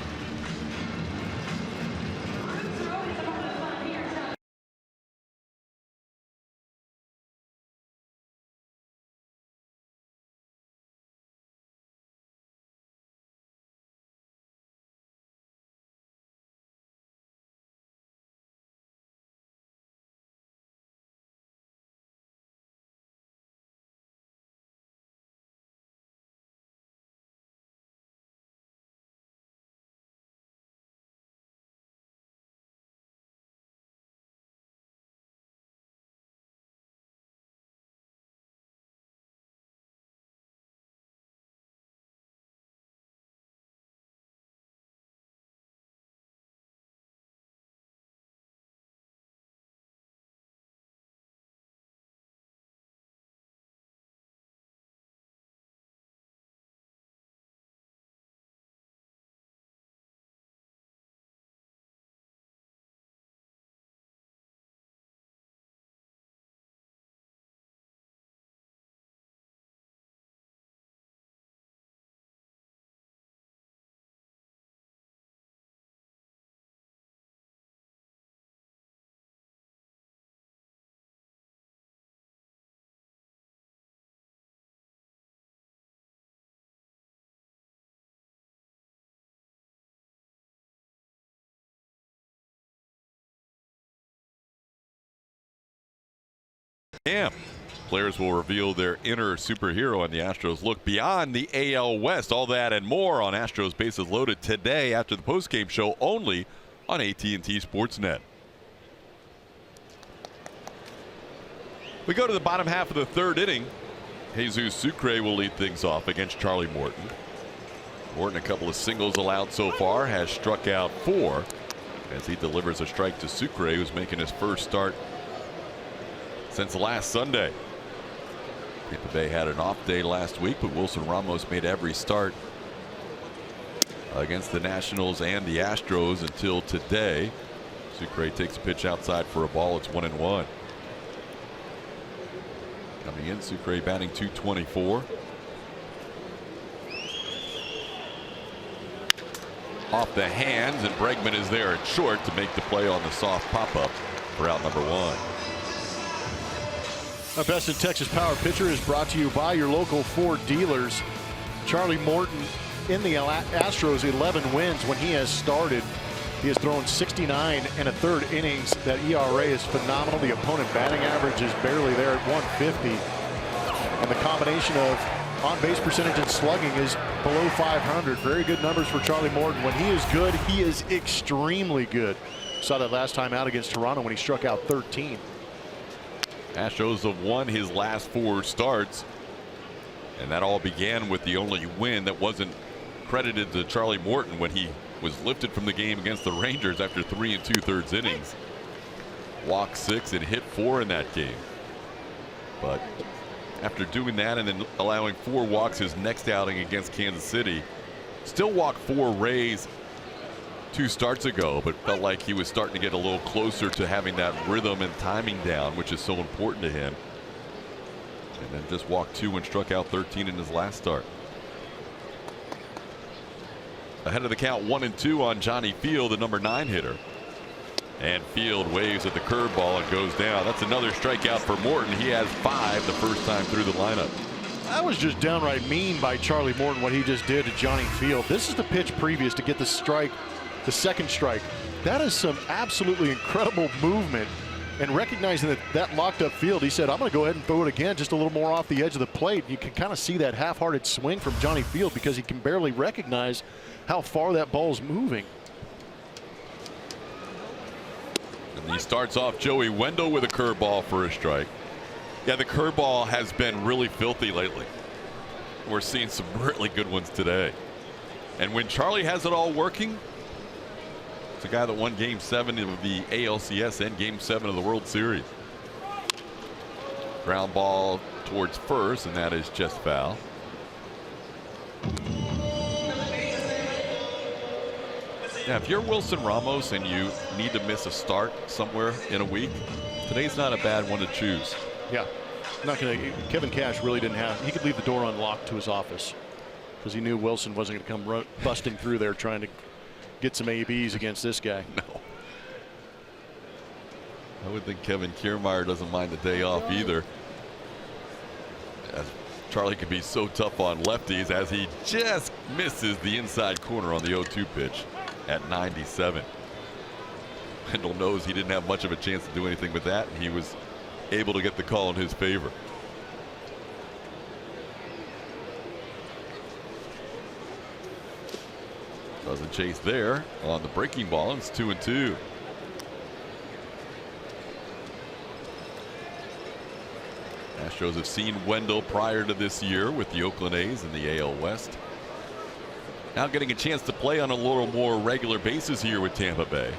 Yeah. Players will reveal their inner superhero, and the Astros look beyond the AL West. All that and more on Astros Bases Loaded today after the postgame show only on AT&T Sportsnet. We go to the bottom half of the third inning. Jesus Sucre will lead things off against Charlie Morton. Morton, a couple of singles allowed so far, has struck out 4 as he delivers a strike to Sucre, who's making his first start since last Sunday. Tampa Bay had an off day last week, but Wilson Ramos made every start against the Nationals and the Astros until today. Sucre takes a pitch outside for a ball. It's 1-1. Coming in, Sucre batting .224. Off the hands, and Bregman is there at short to make the play on the soft pop-up for out number 1. Our Best in Texas Power Pitcher is brought to you by your local Ford dealers. Charlie Morton in the Astros 11 wins when he has started. He has thrown 69 and a third innings. That ERA is phenomenal. The opponent batting average is barely there at 150. And the combination of on-base percentage and slugging is below 500. Very good numbers for Charlie Morton. When he is good, he is extremely good. Saw that last time out against Toronto when he struck out 13. Astros have won his last 4 starts, and that all began with the only win that wasn't credited to Charlie Morton when he was lifted from the game against the Rangers after 3 2/3 innings. Walked 6 and hit 4 in that game. But after doing that and then allowing 4 walks his next outing against Kansas City, still walked 4 Rays 2 starts ago, but felt like he was starting to get a little closer to having that rhythm and timing down, which is so important to him. And then just walked 2 and struck out 13 in his last start. Ahead of the count 1-2 on Johnny Field, the number 9 hitter. And Field waves at the curveball and goes down. That's another strikeout for Morton. He has 5 the first time through the lineup. That was just downright mean by Charlie Morton, what he just did to Johnny Field. This is the pitch previous to get the strike the second strike. That is some absolutely incredible movement. And recognizing that locked up field, he said, I'm going to go ahead and throw it again just a little more off the edge of the plate. You can kind of see that half-hearted swing from Johnny Field because he can barely recognize how far that ball's moving. And he starts off Joey Wendell with a curveball for a strike. Yeah, the curveball has been really filthy lately. We're seeing some really good ones today. And when Charlie has it all working, it's a guy that won Game 7 of the ALCS and Game 7 of the World Series. Ground ball towards first, and that is just foul. Now, if you're Wilson Ramos and you need to miss a start somewhere in a week, today's not a bad one to choose. Yeah, not going to. Kevin Cash really didn't have. He could leave the door unlocked to his office because he knew Wilson wasn't going to come busting through there trying to get some ABs against this guy. No. I would think Kevin Kiermaier doesn't mind the day off either. As Charlie could be so tough on lefties as he just misses the inside corner on the 0-2 pitch at 97. Wendell knows he didn't have much of a chance to do anything with that, and he was able to get the call in his favor. Doesn't chase there on the breaking ball. It's 2-2. Astros have seen Wendell prior to this year with the Oakland A's in the AL West. Now getting a chance to play on a little more regular basis here with Tampa Bay.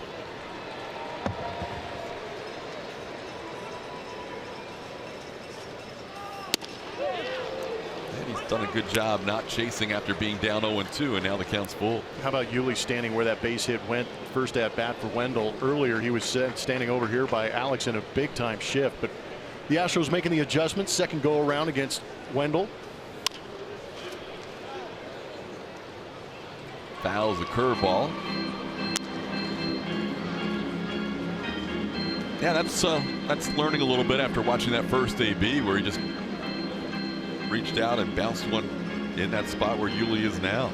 Done a good job not chasing after being down 0-2, and now the count's full. How about Yuli standing where that base hit went first at bat for Wendell? Earlier he was standing over here by Alex in a big time shift, but the Astros making the adjustments. Second go around against Wendell. Fouls the curveball. Yeah, that's learning a little bit after watching that first AB where he just reached out and bounced one in that spot where Yuli is now.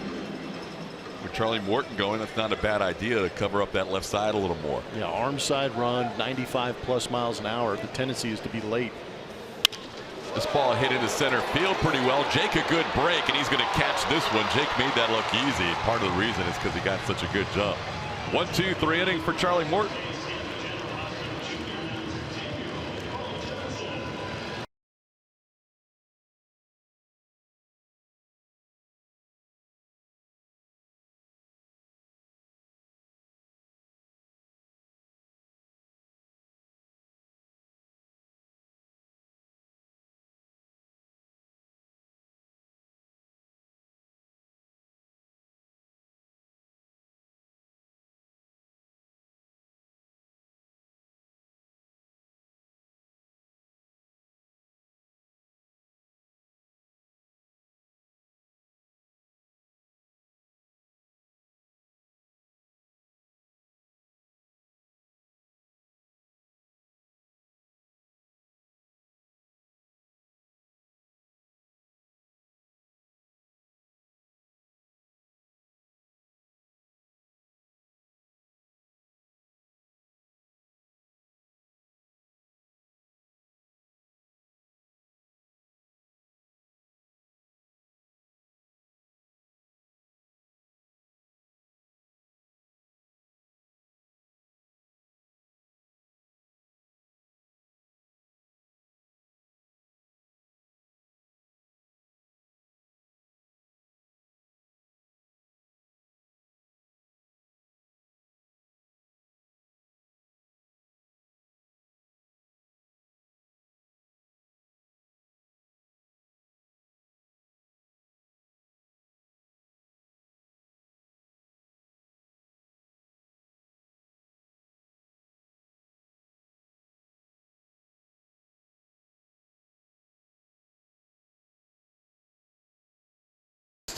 With Charlie Morton going, that's not a bad idea to cover up that left side a little more. Yeah, arm side run, 95+ miles an hour. The tendency is to be late. This ball hit into center field pretty well. Jake a good break, and he's going to catch this one. Jake made that look easy. Part of the reason is because he got such a good jump. 1-2-3 inning for Charlie Morton.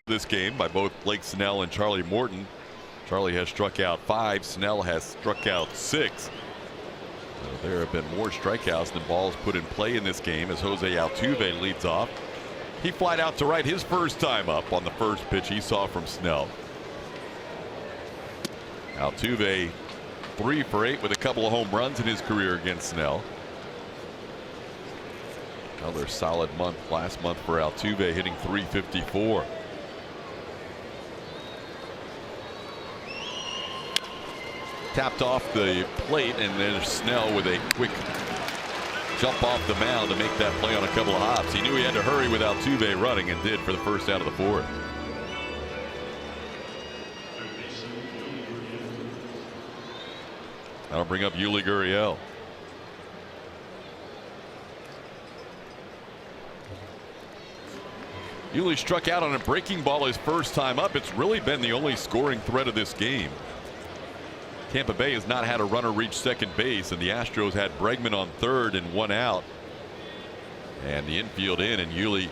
This game by both Blake Snell and Charlie Morton. Charlie has struck out 5. Snell has struck out 6. There have been more strikeouts than balls put in play in this game as Jose Altuve leads off. He flied out to right his first time up on the first pitch he saw from Snell. Altuve 3 for 8 with a couple of home runs in his career against Snell. Another solid month last month for Altuve, hitting .354. Tapped off the plate, and there's Snell with a quick jump off the mound to make that play on a couple of hops. He knew he had to hurry with Altuve running, and did for the first out of the fourth. That'll bring up Yuli Gurriel. Yuli struck out on a breaking ball his first time up. It's really been the only scoring threat of this game. Tampa Bay has not had a runner reach second base, and the Astros had Bregman on third and 1 out. And the infield in, and Yuli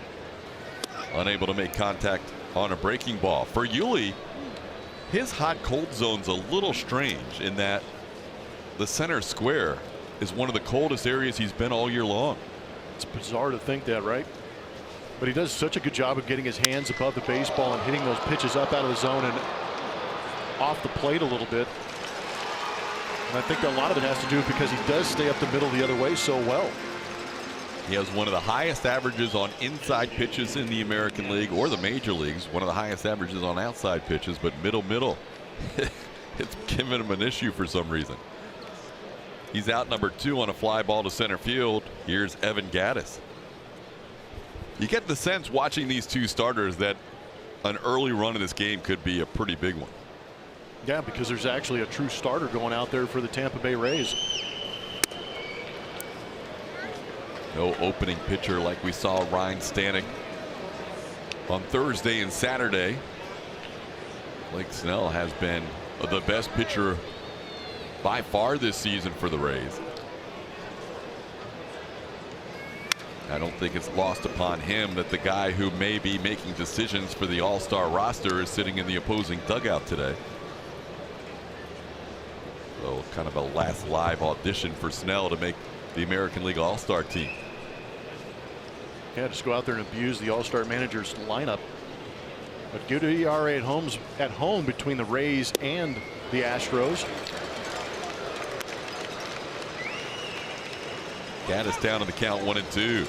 unable to make contact on a breaking ball. For Yuli, his hot cold zone's a little strange in that the center square is one of the coldest areas he's been all year long. It's bizarre to think that, right? But he does such a good job of getting his hands above the baseball and hitting those pitches up out of the zone and off the plate a little bit. And I think a lot of it has to do because he does stay up the middle the other way so well. He has one of the highest averages on inside pitches in the American League or the major leagues. One of the highest averages on outside pitches, but middle. It's given him an issue for some reason. He's out number 2 on a fly ball to center field. Here's Evan Gattis. You get the sense watching these two starters that an early run in this game could be a pretty big one. Yeah, because there's actually a true starter going out there for the Tampa Bay Rays. No opening pitcher like we saw Ryan Stanek on Thursday and Saturday. Blake Snell has been the best pitcher by far this season for the Rays. I don't think it's lost upon him that the guy who may be making decisions for the All-Star roster is sitting in the opposing dugout today. So kind of a last live audition for Snell to make the American League All-Star team. Yeah, just go out there and abuse the All-Star manager's lineup. But good ERA at home between the Rays and the Astros. Gattis down on the count 1-2.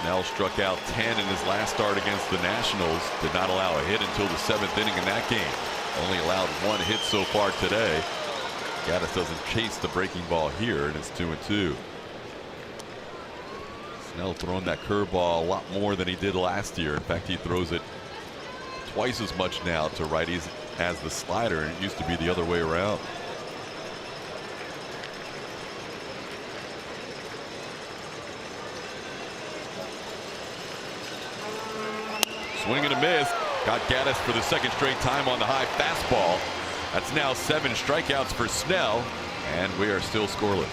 Snell struck out 10 in his last start against the Nationals. Did not allow a hit until the 7th inning in that game. Only allowed 1 hit so far today. Gattis doesn't chase the breaking ball here, and it's 2-2. Snell throwing that curveball a lot more than he did last year. In fact, he throws it twice as much now to righties as the slider, and it used to be the other way around. Swing and a miss. Got Gattis for the second straight time on the high fastball. That's now 7 strikeouts for Snell, and we are still scoreless.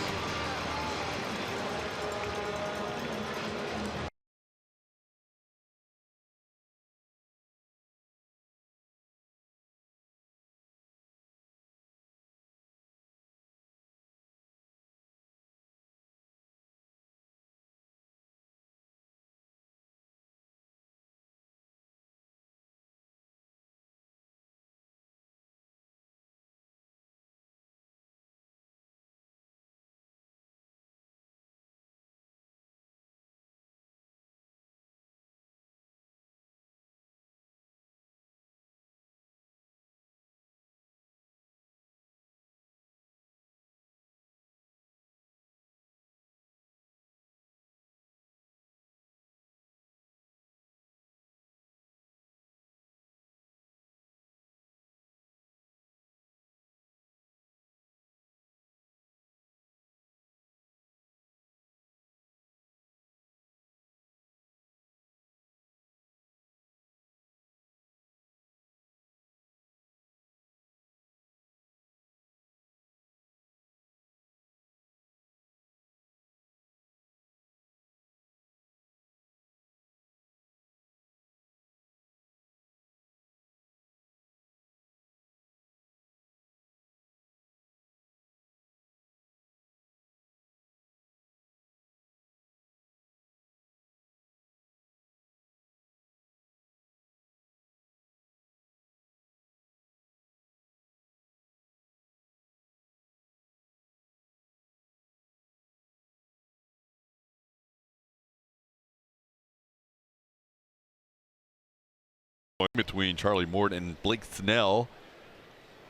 between Charlie Morton and Blake Snell.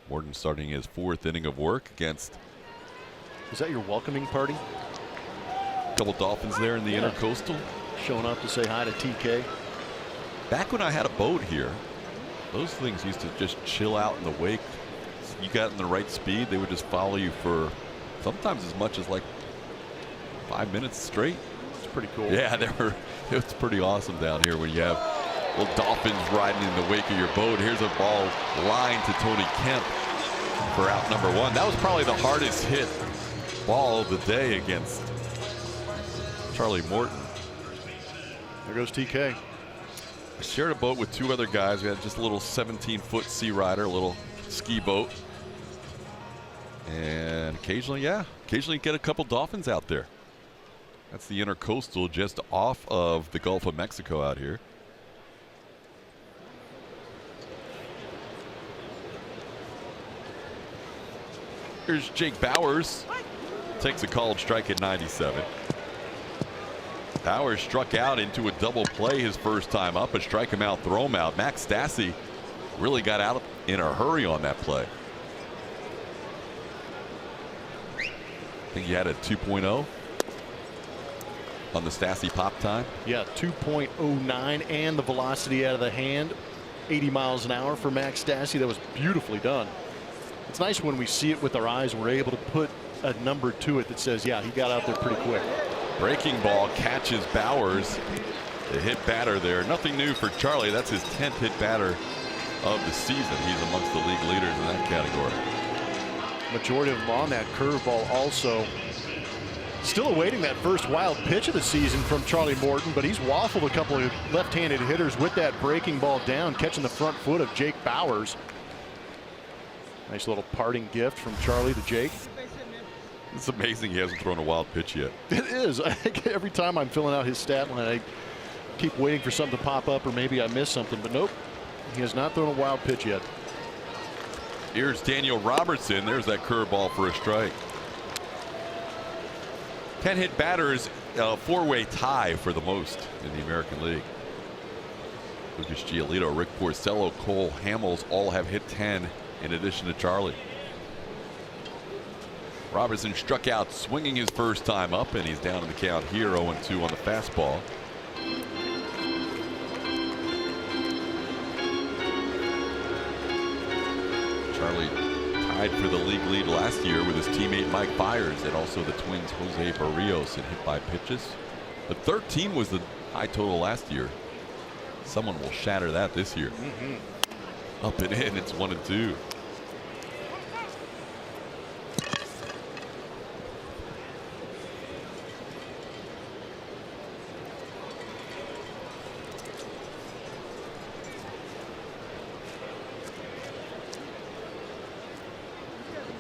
Morton starting his 4th inning of work against. Is that your welcoming party? Couple Dolphins there in the Intercoastal. Showing up to say hi to TK. Back when I had a boat here, those things used to just chill out in the wake. You got in the right speed, they would just follow you for sometimes as much as like 5 minutes straight. It's pretty cool. Yeah, it's pretty awesome down here when you have little dolphins riding in the wake of your boat. Here's a ball line to Tony Kemp for out number 1. That was probably the hardest hit ball of the day against Charlie Morton. There goes TK. I shared a boat with 2 other guys. We had just a little 17-foot Sea Rider, a little ski boat. And occasionally get a couple dolphins out there. That's the Intercoastal just off of the Gulf of Mexico out here. Here's Jake Bowers. Takes a called strike at 97. Bowers struck out into a double play his first time up. A strike him out, throw him out. Max Stassi really got out in a hurry on that play. I think he had a 2.0 on the Stassi pop time. Yeah, 2.09 and the velocity out of the hand. 80 miles an hour for Max Stassi. That was beautifully done. It's nice when we see it with our eyes and we're able to put a number to it that says, yeah, he got out there pretty quick. Breaking ball catches Bowers. The hit batter there. Nothing new for Charlie. That's his 10th hit batter of the season. He's amongst the league leaders in that category. Majority of them on that curveball also. Still awaiting that first wild pitch of the season from Charlie Morton, but he's waffled a couple of left-handed hitters with that breaking ball down, catching the front foot of Jake Bowers. Nice little parting gift from Charlie to Jake. It's amazing he hasn't thrown a wild pitch yet. It is. I think every time I'm filling out his stat line, I keep waiting for something to pop up or maybe I missed something, but nope. He has not thrown a wild pitch yet. Here's Daniel Robertson. There's that curveball for a strike. 10 hit batters, a 4-way tie for the most in the American League. Lucas Giolito, Rick Porcello, Cole Hamels all have hit 10 in addition to Charlie. Robertson struck out swinging his first time up, and he's down in the count here, 0-2 on the fastball. Charlie tied for the league lead last year with his teammate Mike Byers, and also the Twins' Jose Barrios in hit by pitches. But 13 was the high total last year. Someone will shatter that this year. Up and in, it's 1-2.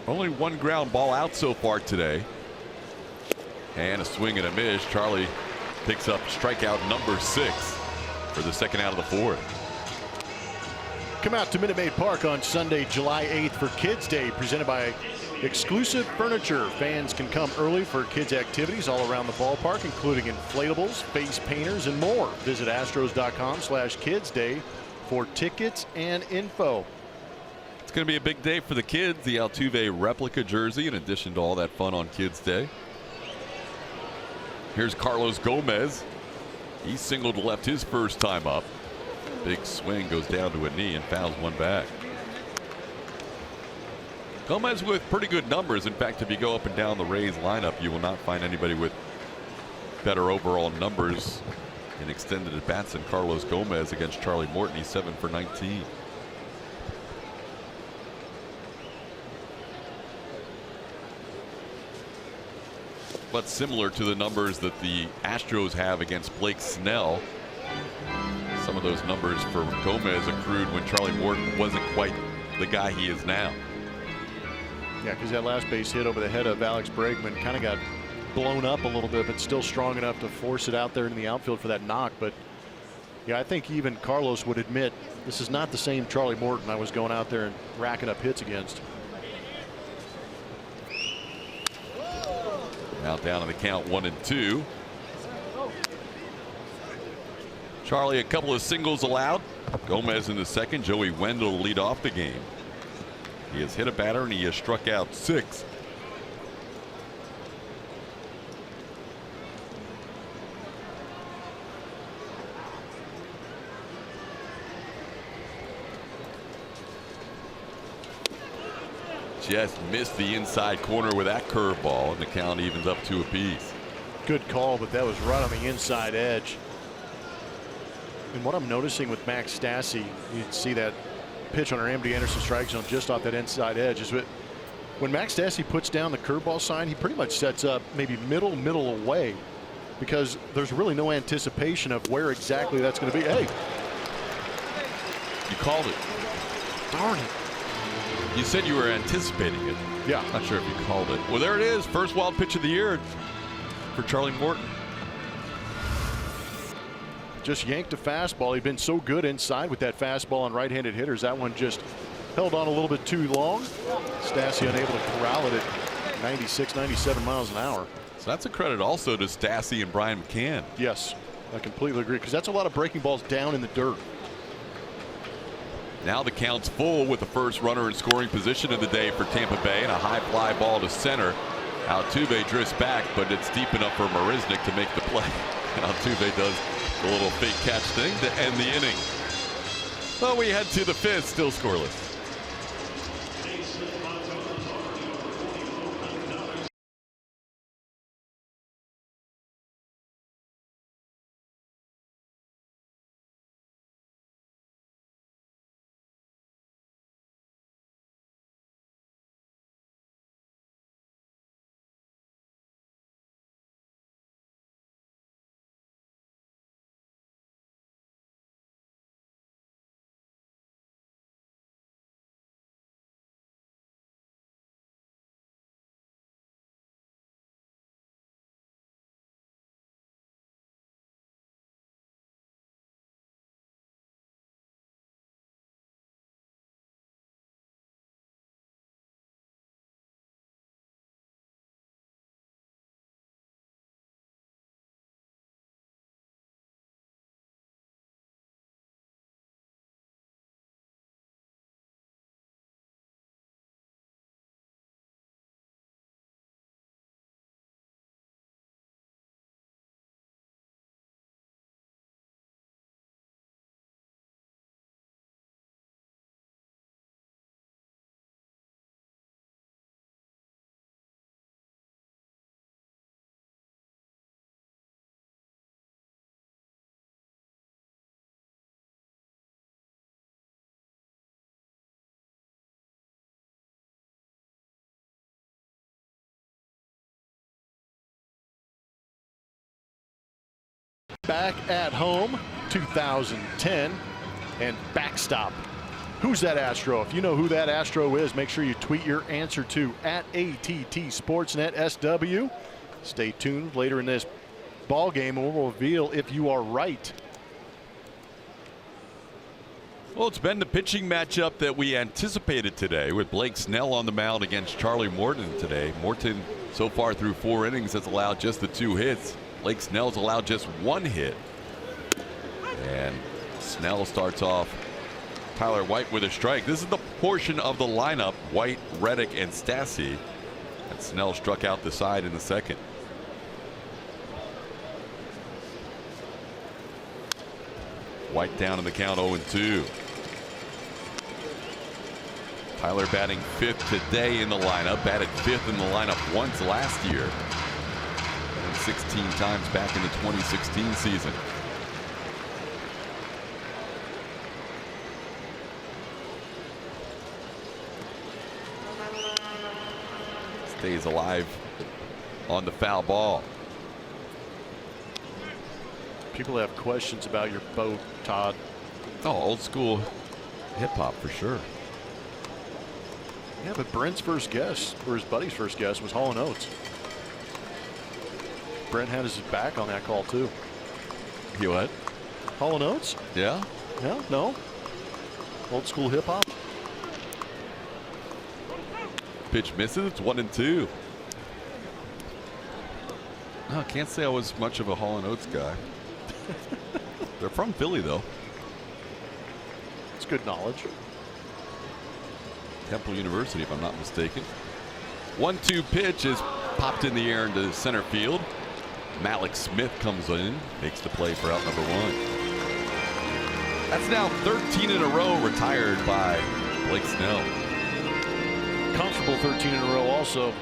Only one ground ball out so far today. And a swing and a miss. Charlie picks up strikeout number 6 for the second out of the 4th. Come out to Minute Maid Park on Sunday, July 8th for Kids Day, presented by Exclusive Furniture. Fans can come early for kids' activities all around the ballpark, including inflatables, face painters, and more. Visit astros.com/kidsday for tickets and info. It's going to be a big day for the kids. The Altuve replica jersey in addition to all that fun on Kids Day. Here's Carlos Gomez. He singled left his first time up. Big swing goes down to a knee and fouls one back. Gomez with pretty good numbers. In fact, if you go up and down the Rays lineup, you will not find anybody with better overall numbers in extended at bats than Carlos Gomez against Charlie Morton. He's 7 for 19. But similar to the numbers that the Astros have against Blake Snell. Some of those numbers for Gomez accrued when Charlie Morton wasn't quite the guy he is now. Yeah, because that last base hit over the head of Alex Bregman kind of got blown up a little bit, but still strong enough to force it out there in the outfield for that knock. But yeah, I think even Carlos would admit this is not the same Charlie Morton I was going out there and racking up hits against. Now down in the count 1-2. Charlie, a couple of singles allowed. Gomez in the second. Joey Wendell lead off the game. He has hit a batter and he has struck out 6. Just missed the inside corner with that curveball, and the count evens up 2 apiece. Good call, but that was right on the inside edge. And what I'm noticing with Max Stassi, you can see that pitch on our MD Anderson strike zone just off that inside edge, is when Max Stassi puts down the curveball sign, he pretty much sets up maybe middle away, because there's really no anticipation of where exactly that's going to be. Hey, you called it. Darn it. You said you were anticipating it. Yeah. Not sure if you called it. Well, there it is. First wild pitch of the year for Charlie Morton. Just yanked a fastball. He'd been so good inside with that fastball on right-handed hitters. That one just held on a little bit too long. Stassi unable to corral it at 96, 97 miles an hour. So that's a credit also to Stassi and Brian McCann. Yes, I completely agree, because that's a lot of breaking balls down in the dirt. Now the count's full with the first runner in scoring position of the day for Tampa Bay, and a high fly ball to center. Altuve drifts back, but it's deep enough for Marisnik to make the play. Altuve does the little fake catch thing to end the inning. Well, we head to the 5th, still scoreless. Back at home, 2010, and backstop. Who's that Astro? If you know who that Astro is, make sure you tweet your answer to @ATT Sportsnet SW. Stay tuned later in this ball game, and we'll reveal if you are right. Well, it's been the pitching matchup that we anticipated today, with Blake Snell on the mound against Charlie Morton today. Morton, so far through 4 innings, has allowed just the 2 hits. Blake Snell's allowed just 1 hit. And Snell starts off Tyler White with a strike. This is the portion of the lineup, White, Reddick, and Stassi. And Snell struck out the side in the second. White down in the count, 0-2. Tyler batting 5th today in the lineup. Batted 5th in the lineup once last year. And 16 times back in the 2016 season. Stays alive on the foul ball. People have questions about your boat, Todd. Oh, old school hip hop for sure. Yeah, but Brent's first guess, or his buddy's first guess, was Hall & Oates. Brent had his back on that call too. You what? Hall & Oates? Yeah? Yeah, no. Old school hip hop. Pitch misses. It's 1-2. No, I can't say I was much of a Hall & Oates guy. They're from Philly, though. It's good knowledge. Temple University, if I'm not mistaken. 1-2 pitch is popped in the air into center field. Malik Smith comes in, makes the play for out number 1. That's now 13 in a row retired by Blake Snell. Comfortable 13 in a row also.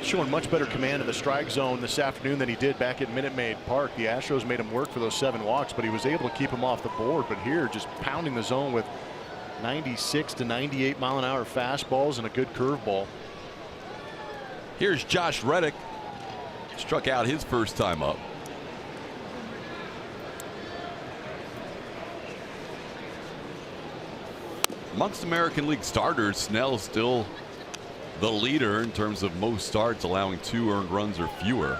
Showing much better command of the strike zone this afternoon than he did back at Minute Maid Park. The Astros made him work for those 7 walks, but he was able to keep him off the board. But here, just pounding the zone with 96 to 98 mile-an-hour fastballs and a good curveball. Here's Josh Reddick. Struck out his first time up. Amongst American League starters, Snell still the leader in terms of most starts, allowing 2 earned runs or fewer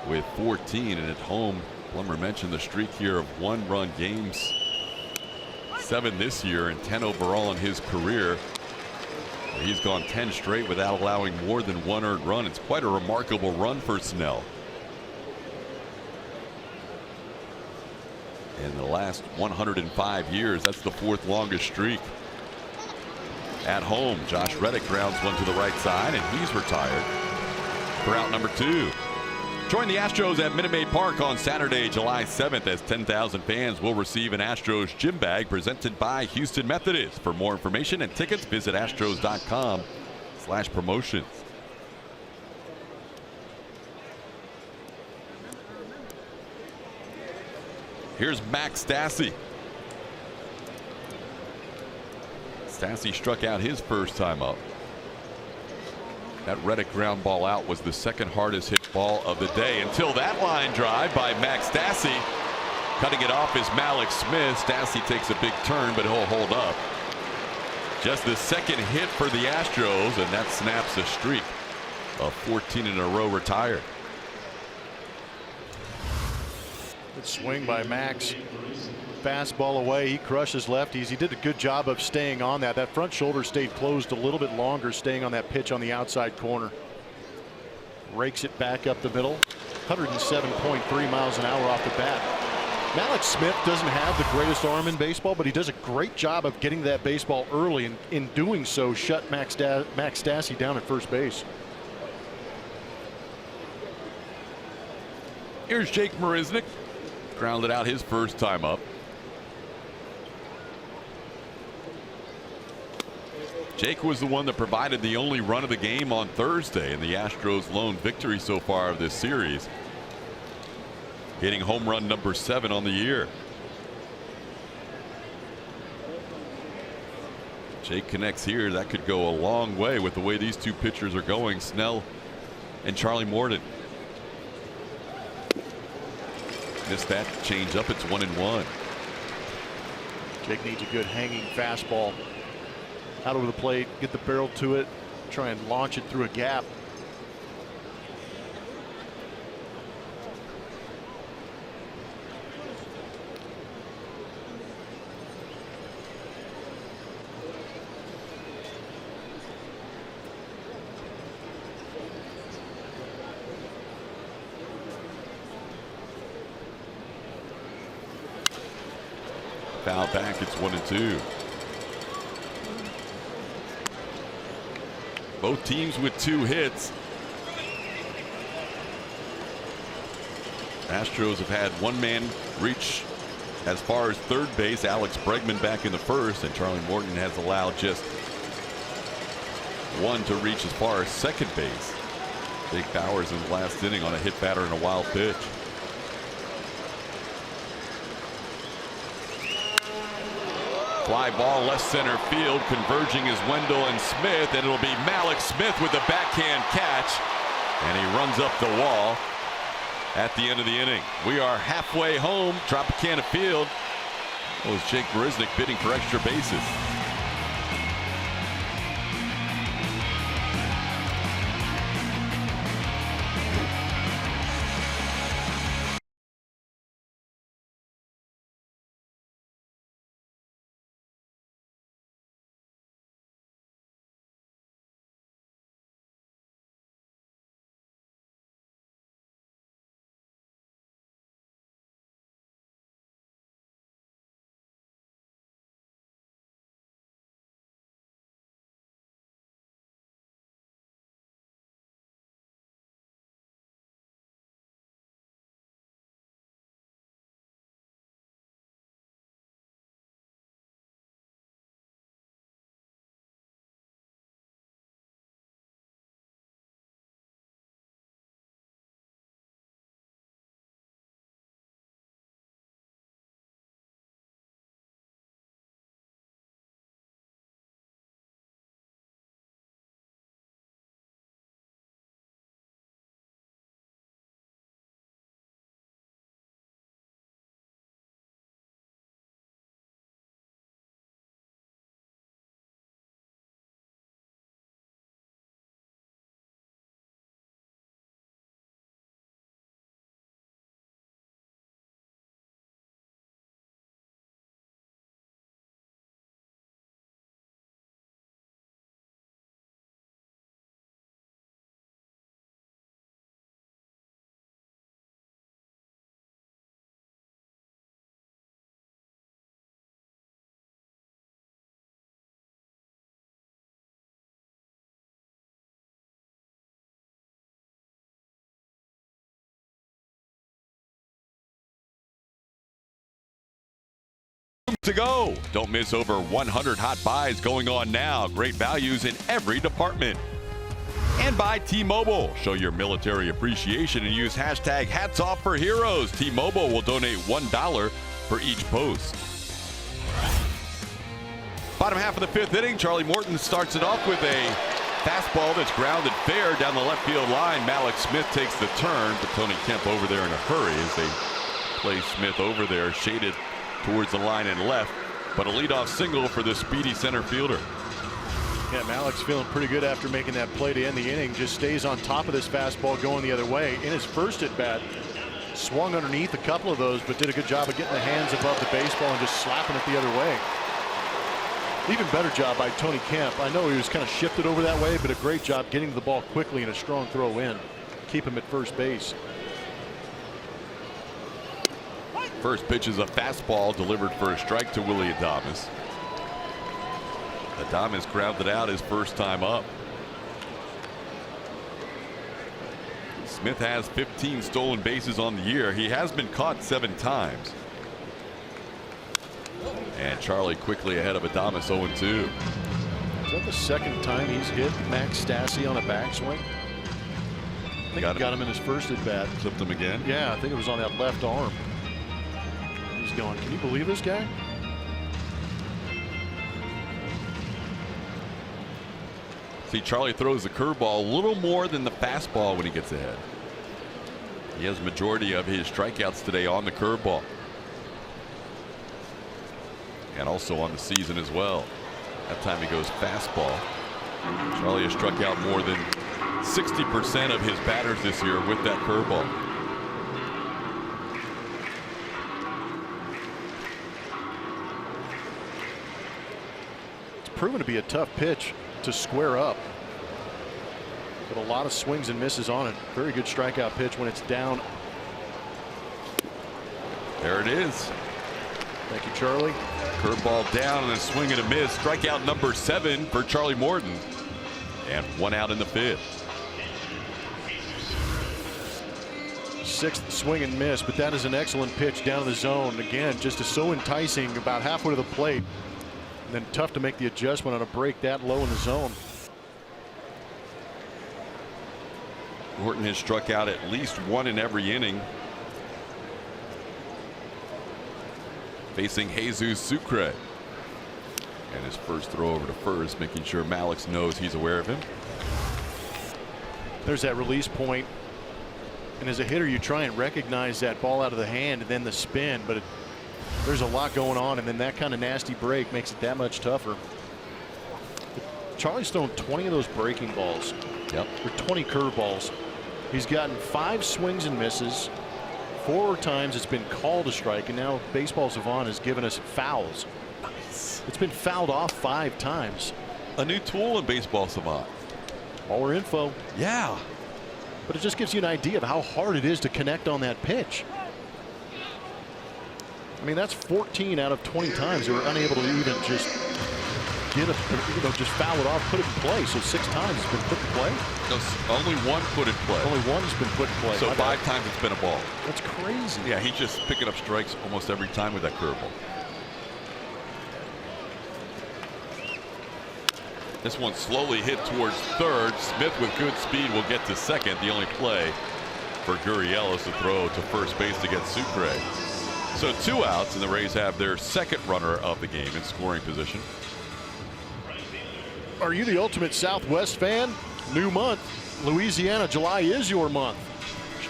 with 14. And at home, Plummer mentioned the streak here of 1-run games, 7 this year and 10 overall in his career. He's gone 10 straight without allowing more than 1 earned run. It's quite a remarkable run for Snell. In the last 105 years, that's the 4th longest streak. At home, Josh Reddick grounds one to the right side, and he's retired for out number 2. Join the Astros at Minute Maid Park on Saturday, July 7th, as 10,000 fans will receive an Astros gym bag presented by Houston Methodist. For more information and tickets, visit astros.com/promotions. Here's Max Stassi. Stassi struck out his first time up. That Reddick ground ball out was the 2nd hardest hit ball of the day until that line drive by Max Stassi. Cutting it off is Malik Smith. Stassi takes a big turn, but he'll hold up. Just the 2nd hit for the Astros, and that snaps a streak of 14 in a row retired. Good swing by Max. Fastball away. He crushes lefties. He did a good job of staying on that. That front shoulder stayed closed a little bit longer, staying on that pitch on the outside corner. Rakes it back up the middle. 107.3 miles an hour off the bat. Malik Smith doesn't have the greatest arm in baseball, but he does a great job of getting that baseball early, and in doing so shut Max Stassi down at first base. Here's Jake Marisnick. Grounded out his first time up. Jake was the one that provided the only run of the game on Thursday in the Astros' lone victory so far of this series, hitting home run number 7 on the year. Jake connects here. That could go a long way with the way these 2 pitchers are going, Snell and Charlie Morton. Missed that change up. It's 1-1. Jake needs a good hanging fastball out over the plate, get the barrel to it, try and launch it through a gap. Foul back. It's 1-2. Both teams with 2 hits. Astros have had 1 man reach as far as third base, Alex Bregman back in the first, and Charlie Morton has allowed just 1 to reach as far as second base. Big Bowers in the last inning on a hit batter and a wild pitch. Fly ball left center field. Converging is Wendell and Smith, and it'll be Malik Smith with the backhand catch, and he runs up the wall at the end of the inning. We are halfway home, Tropicana Field. That was Jake Marisnick bidding for extra bases. to go. Don't miss over 100 hot buys going on now. Great values in every department. And by T-Mobile. Show your military appreciation and use hashtag #HatsOffForHeroes. T-Mobile will donate $1 for each post. Bottom half of the fifth inning, Charlie Morton starts it off with a fastball that's grounded fair down the left field line. Malik Smith takes the turn, but Tony Kemp over there in a hurry as they play Smith over there, shaded towards the line and left, but a leadoff single for the speedy center fielder. Yeah, Malik's feeling pretty good after making that play to end the inning. Just stays on top of this fastball going the other way. In his first at bat, swung underneath a couple of those, but did a good job of getting the hands above the baseball and just slapping it the other way. Even better job by Tony Kemp. I know he was kind of shifted over that way, but a great job getting to the ball quickly and a strong throw in. Keep him at first base. First pitch is a fastball delivered for a strike to Willie Adames. Adames grounded out his first time up. Smith has 15 stolen bases on the year. He has been caught 7 times. And Charlie quickly ahead of Adames 0-2. Is that the second time he's hit Max Stassi on a backswing? I think he got him in his first at bat. Clipped him again? Yeah, I think it was on that left arm. He's going, can you believe this guy? See, Charlie throws the curveball a little more than the fastball when he gets ahead. He has majority of his strikeouts today on the curveball. And also on the season as well. That time he goes fastball. Charlie has struck out more than 60% of his batters this year with that curveball. It's proven to be a tough pitch to square up. But a lot of swings and misses on it. Very good strikeout pitch when it's down. There it is. Thank you, Charlie. Curveball down and a swing and a miss. Strikeout number 7 for Charlie Morton. And 1 out in the 5th. 6th swing and miss, but that is an excellent pitch down in the zone. Again, just is so enticing about halfway to the plate. And then tough to make the adjustment on a break that low in the zone. Morton has struck out at least 1 in every inning. Facing Jesus Sucre. And his first throw over to first, making sure Malik knows he's aware of him. There's that release point. And as a hitter, you try and recognize that ball out of the hand and then the spin, but there's a lot going on, and then that kind of nasty break makes it that much tougher. Charlie's thrown 20 of those breaking balls. Yep. Or 20 curveballs. He's gotten 5 swings and misses. 4 times it's been called a strike, and now Baseball Savant has given us fouls. Nice. It's been fouled off 5 times. A new tool in Baseball Savant. Baller info. Yeah. But it just gives you an idea of how hard it is to connect on that pitch. I mean, that's 14 out of 20 times they were unable to even just get it, just foul it off, put it in play. So 6 times it's been put in play. No, only 1 put in play. Only 1's been put in play. So 5 times it's been a ball. That's crazy. Yeah, he's just picking up strikes almost every time with that curveball. This one slowly hit towards third. Smith with good speed will get to second. The only play for Gurriel is to throw to first base to get Sucre. So 2 outs, and the Rays have their second runner of the game in scoring position. Are you the ultimate Southwest fan? New month. Louisiana, July is your month.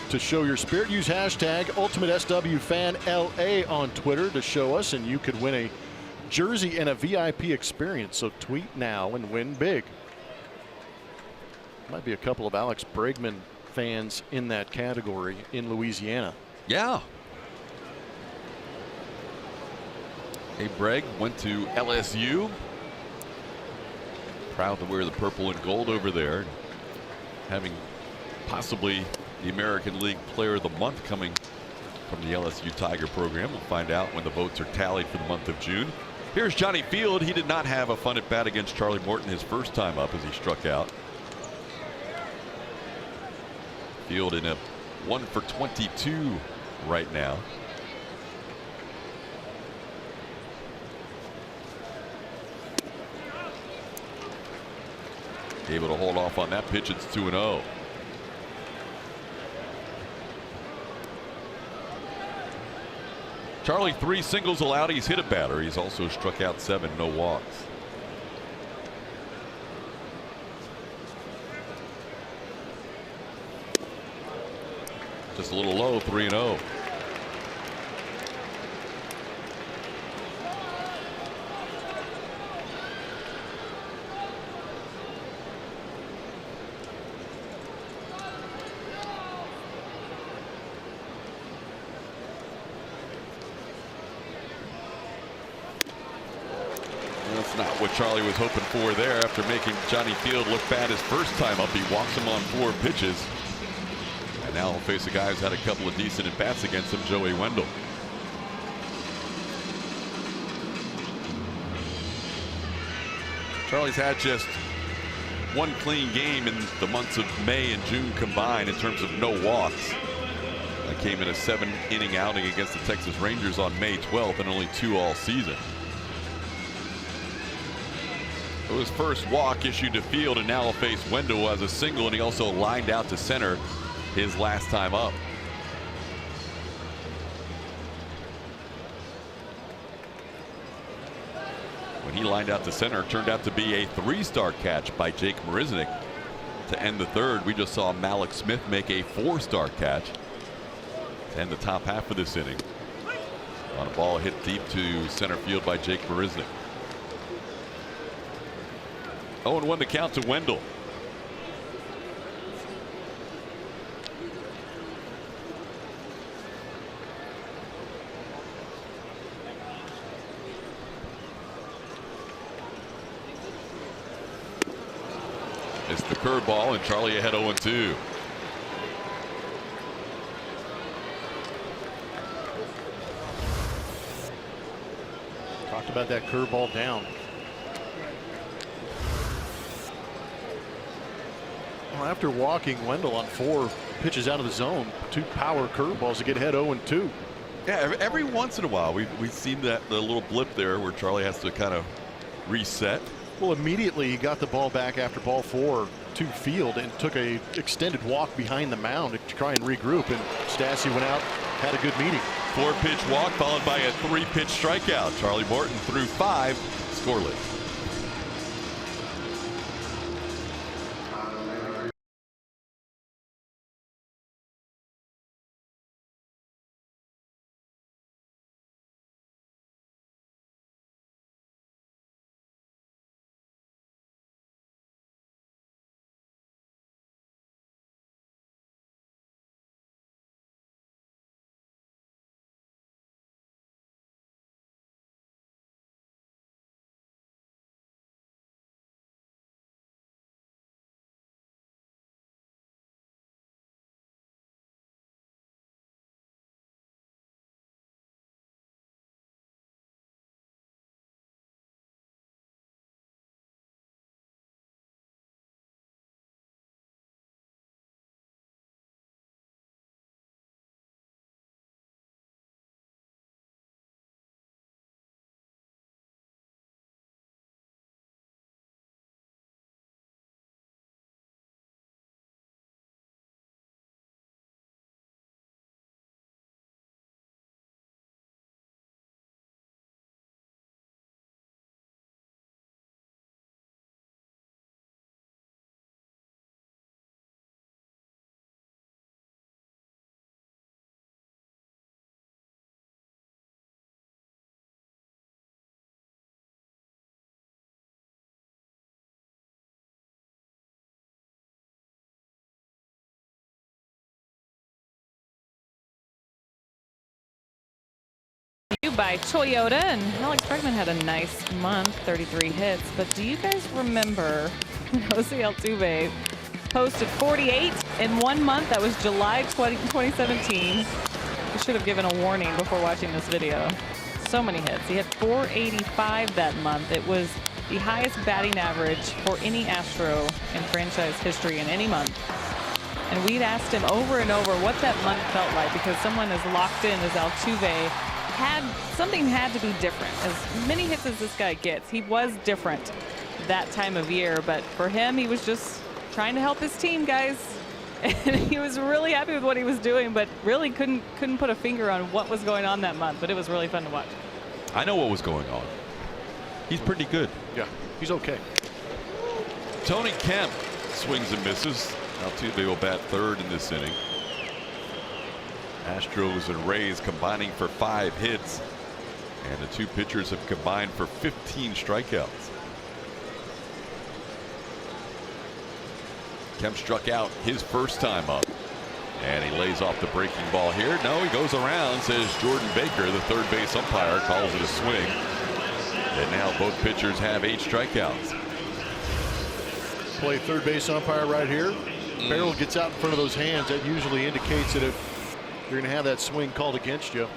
To show your spirit, use hashtag UltimateSWFanLA on Twitter to show us, and you could win a jersey and a VIP experience. So tweet now and win big. Might be a couple of Alex Bregman fans in that category in Louisiana. Yeah. Hey, Breg went to LSU. Proud to wear the purple and gold over there. Having possibly the American League Player of the Month coming from the LSU Tiger program. We'll find out when the votes are tallied for the month of June. Here's Johnny Field. He did not have a fun at bat against Charlie Morton his first time up as he struck out. Field in a 1 for 22 right now. Able to hold off on that pitch. It's 2-0. Charlie, 3 singles allowed. He's hit a batter. He's also struck out 7, no walks. Just a little low, 3-0. That's not what Charlie was hoping for there. After making Johnny Field look bad his first time up, he walks him on 4 pitches. And now he'll face a guy who's had a couple of decent at-bats against him, Joey Wendell. Charlie's had just 1 clean game in the months of May and June combined in terms of no walks. That came in a 7-inning outing against the Texas Rangers on May 12th, and only 2 all season. His first walk issued to Field, and now he'll face Wendell as a single, and he also lined out to center his last time up. When he lined out to center, it turned out to be a 3-star catch by Jake Marisnick to end the 3rd. We just saw Malik Smith make a 4-star catch to end the top half of this inning on a ball hit deep to center field by Jake Marisnick. 0-1 the count to Wendell. Missed the curveball, and Charlie ahead 0-2. Talked about that curveball down. Well, after walking Wendell on 4 pitches out of the zone, 2 power curveballs to get ahead 0-2. Yeah, every once in a while we've seen the little blip there where Charlie has to kind of reset. Well, immediately he got the ball back after ball 4 to Field and took a extended walk behind the mound to try and regroup, and Stassi went out, had a good meeting. 4-pitch walk followed by a 3-pitch strikeout. Charlie Morton threw 5, scoreless. By Toyota, and Alex Bregman had a nice month, 33 hits. But do you guys remember when HOU AT TBA posted 48 in 1 month? That was July 2017. You should have given a warning before watching this video. So many hits. He had 485 that month. It was the highest batting average for any Astro in franchise history in any month. And we'd asked him over and over what that month felt like, because someone as locked in as Altuve something had to be different. As many hits as this guy gets, he was different that time of year. But for him, he was just trying to help his team, guys. And he was really happy with what he was doing, but really couldn't put a finger on what was going on that month. But it was really fun to watch. I know what was going on. He's pretty good. Yeah, he's okay. Tony Kemp swings and misses. Altuve will bat third in this inning. Astros and Rays combining for 5 hits, and the two pitchers have combined for 15 strikeouts. Kemp struck out his first time up, and he lays off the breaking ball here. No, he goes around, says Jordan Baker, the third base umpire, calls it a swing. And now both pitchers have 8 strikeouts. Play third base umpire right here. Barrel gets out in front of those hands. That usually indicates that if you're going to have that swing called against you.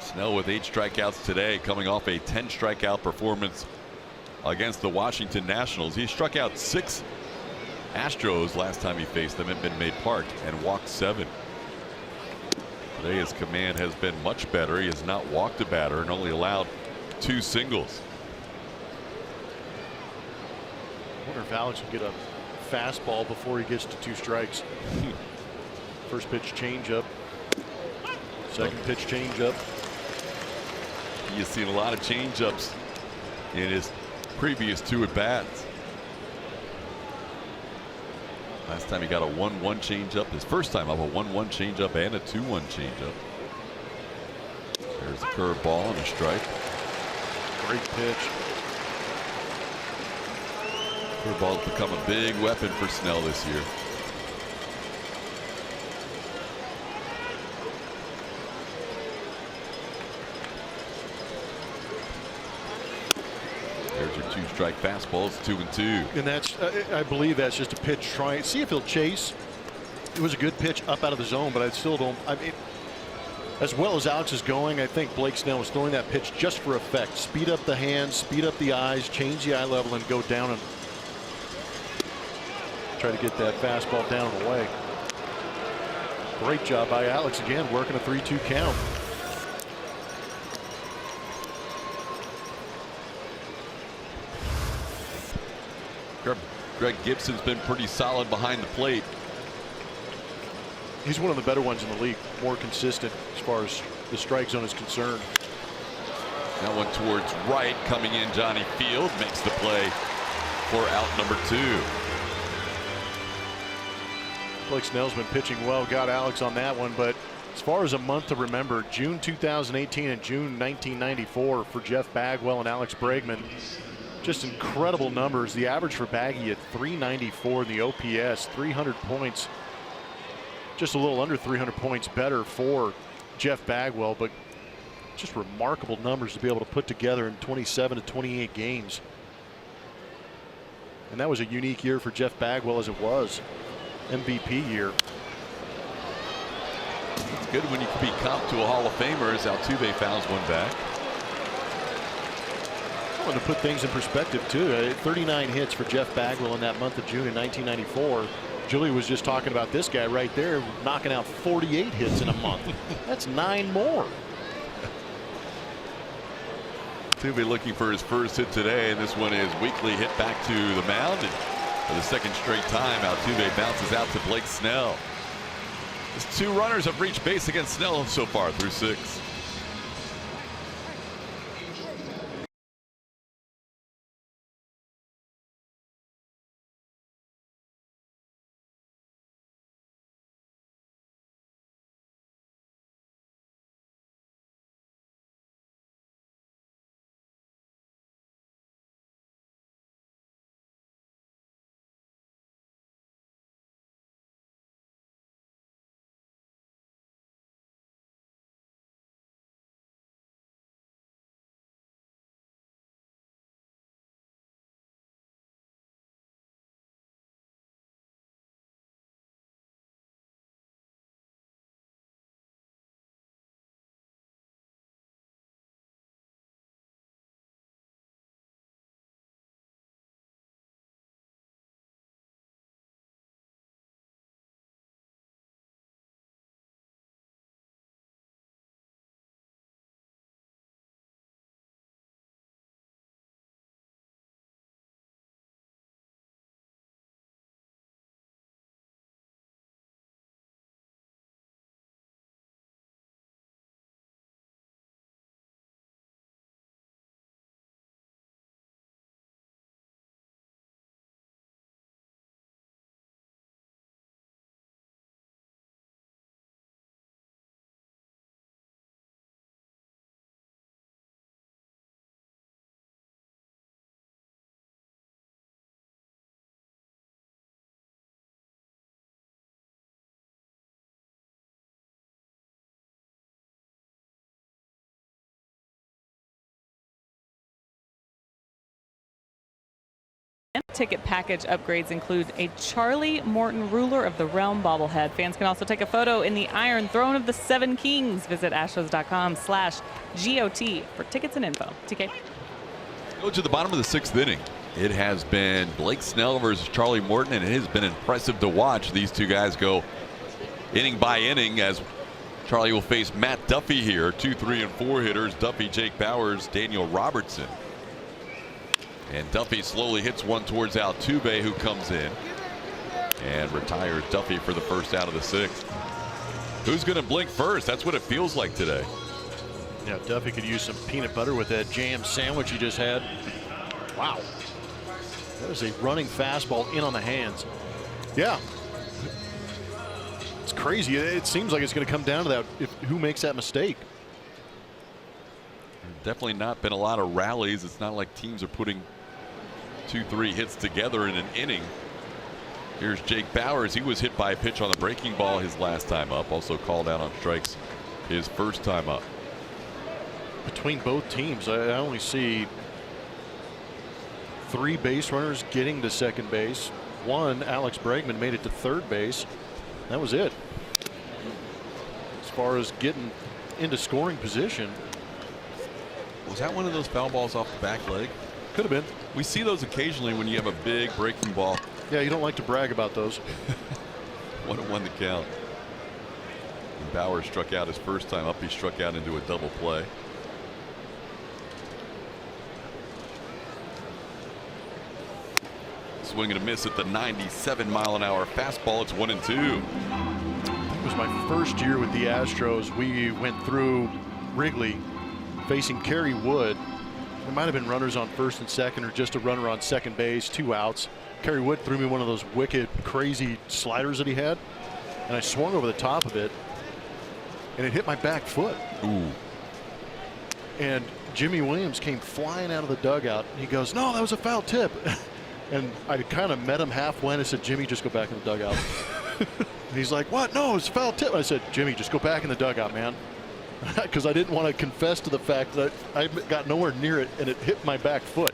Snell with 8 strikeouts today, coming off a 10 strikeout performance against the Washington Nationals. He struck out 6 Astros last time he faced them at Minute Maid Park and walked 7. Today his command has been much better. He has not walked a batter and only allowed 2 singles. I wonder if Alex will get a fastball before he gets to 2 strikes. First pitch changeup. Second pitch changeup. He has seen a lot of changeups in his previous 2 at bats. Last time he got a 1-1 changeup. His first time up, a 1-1 changeup and a 2-1 changeup. There's a curveball and a strike. Great pitch. Curveball's become a big weapon for Snell this year. There's your 2-strike fastballs, 2-2. And that's, I believe that's just a pitch trying. See if he'll chase. It was a good pitch up out of the zone, but I still don't. I mean, as well as Alex is going, I think Blake Snell was throwing that pitch just for effect. Speed up the hands, speed up the eyes, change the eye level, and go down and try to get that fastball down and away. Great job by Alex again, working a 3-2 count. Greg Gibson's been pretty solid behind the plate. He's one of the better ones in the league, more consistent as far as the strike zone is concerned. That one towards right, coming in. Johnny Field makes the play for out number 2. Blake Snell's been pitching well, got Alex on that one, but as far as a month to remember, June 2018 and June 1994 for Jeff Bagwell and Alex Bregman. Just incredible numbers. The average for Baggy at 394 in the OPS, 300 points, just a little under 300 points better for Jeff Bagwell, but just remarkable numbers to be able to put together in 27 to 28 games. And that was a unique year for Jeff Bagwell, as it was MVP year. It's good when you can be comped to a Hall of Famer, as Altuve fouls one back. To put things in perspective too, 39 hits for Jeff Bagwell in that month of June in 1994. Julie was just talking about this guy right there knocking out 48 hits in a month. That's 9 more. Altuve looking for his first hit today, and this one is weakly hit back to the mound, and for the second straight time Altuve bounces out to Blake Snell. His 2 runners have reached base against Snell so far through 6. Ticket package upgrades include a Charlie Morton Ruler of the Realm bobblehead. Fans can also take a photo in the Iron Throne of the Seven Kings. Visit Astros.com/GOT for tickets and info. TK. Go to the bottom of the 6th inning. It has been Blake Snell versus Charlie Morton, and it has been impressive to watch these two guys go inning by inning as Charlie will face Matt Duffy here. 2, 3, and 4 hitters. Duffy, Jake Bauers, Daniel Robertson. And Duffy slowly hits one towards Altuve, who comes in and retires Duffy for the first out of the 6th. Who's going to blink first? That's what it feels like today. Yeah, Duffy could use some peanut butter with that jam sandwich he just had. Wow. That is a running fastball in on the hands. Yeah. It's crazy. It seems like it's going to come down to that, who makes that mistake. Definitely not been a lot of rallies. It's not like teams are putting 2, 3 hits together in an inning. Here's Jake Bauers. He was hit by a pitch on the breaking ball his last time up. Also called out on strikes his first time up. Between both teams, I only see 3 base runners getting to second base. One, Alex Bregman, made it to third base. That was it. As far as getting into scoring position. Was that one of those foul balls off the back leg? Could have been. We see those occasionally when you have a big breaking ball. Yeah, you don't like to brag about those. 1-1 the count. And Bauer struck out his first time up. He struck out into a double play. Swing and a miss at the 97-mile-an-hour fastball. It's 1-2. It was my first year with the Astros. We went through Wrigley facing Kerry Wood. There might have been runners on first and second, or just a runner on second base, 2 outs. Kerry Wood threw me one of those wicked, crazy sliders that he had, and I swung over the top of it, and it hit my back foot. Ooh. And Jimmy Williams came flying out of the dugout. And he goes, "No, that was a foul tip." And I kind of met him halfway, and I said, "Jimmy, just go back in the dugout." And he's like, "What? No, it's a foul tip." And I said, "Jimmy, just go back in the dugout, man." Because I didn't want to confess to the fact that I got nowhere near it and it hit my back foot.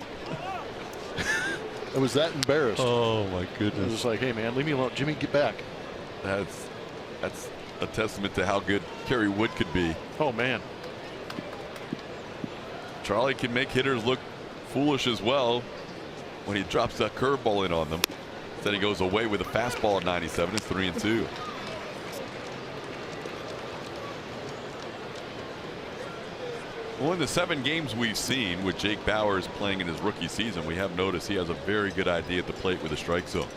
I was that embarrassed. Oh my I was goodness. just like, "Hey man, leave me alone. Jimmy, get back." That's a testament to how good Kerry Wood could be. Oh man. Charlie can make hitters look foolish as well when he drops that curveball in on them. Instead he goes away with a fastball at 97. It's 3-2. Well, in the 7 games we've seen with Jake Bauers playing in his rookie season, we have noticed he has a very good idea at the plate with the strike zone.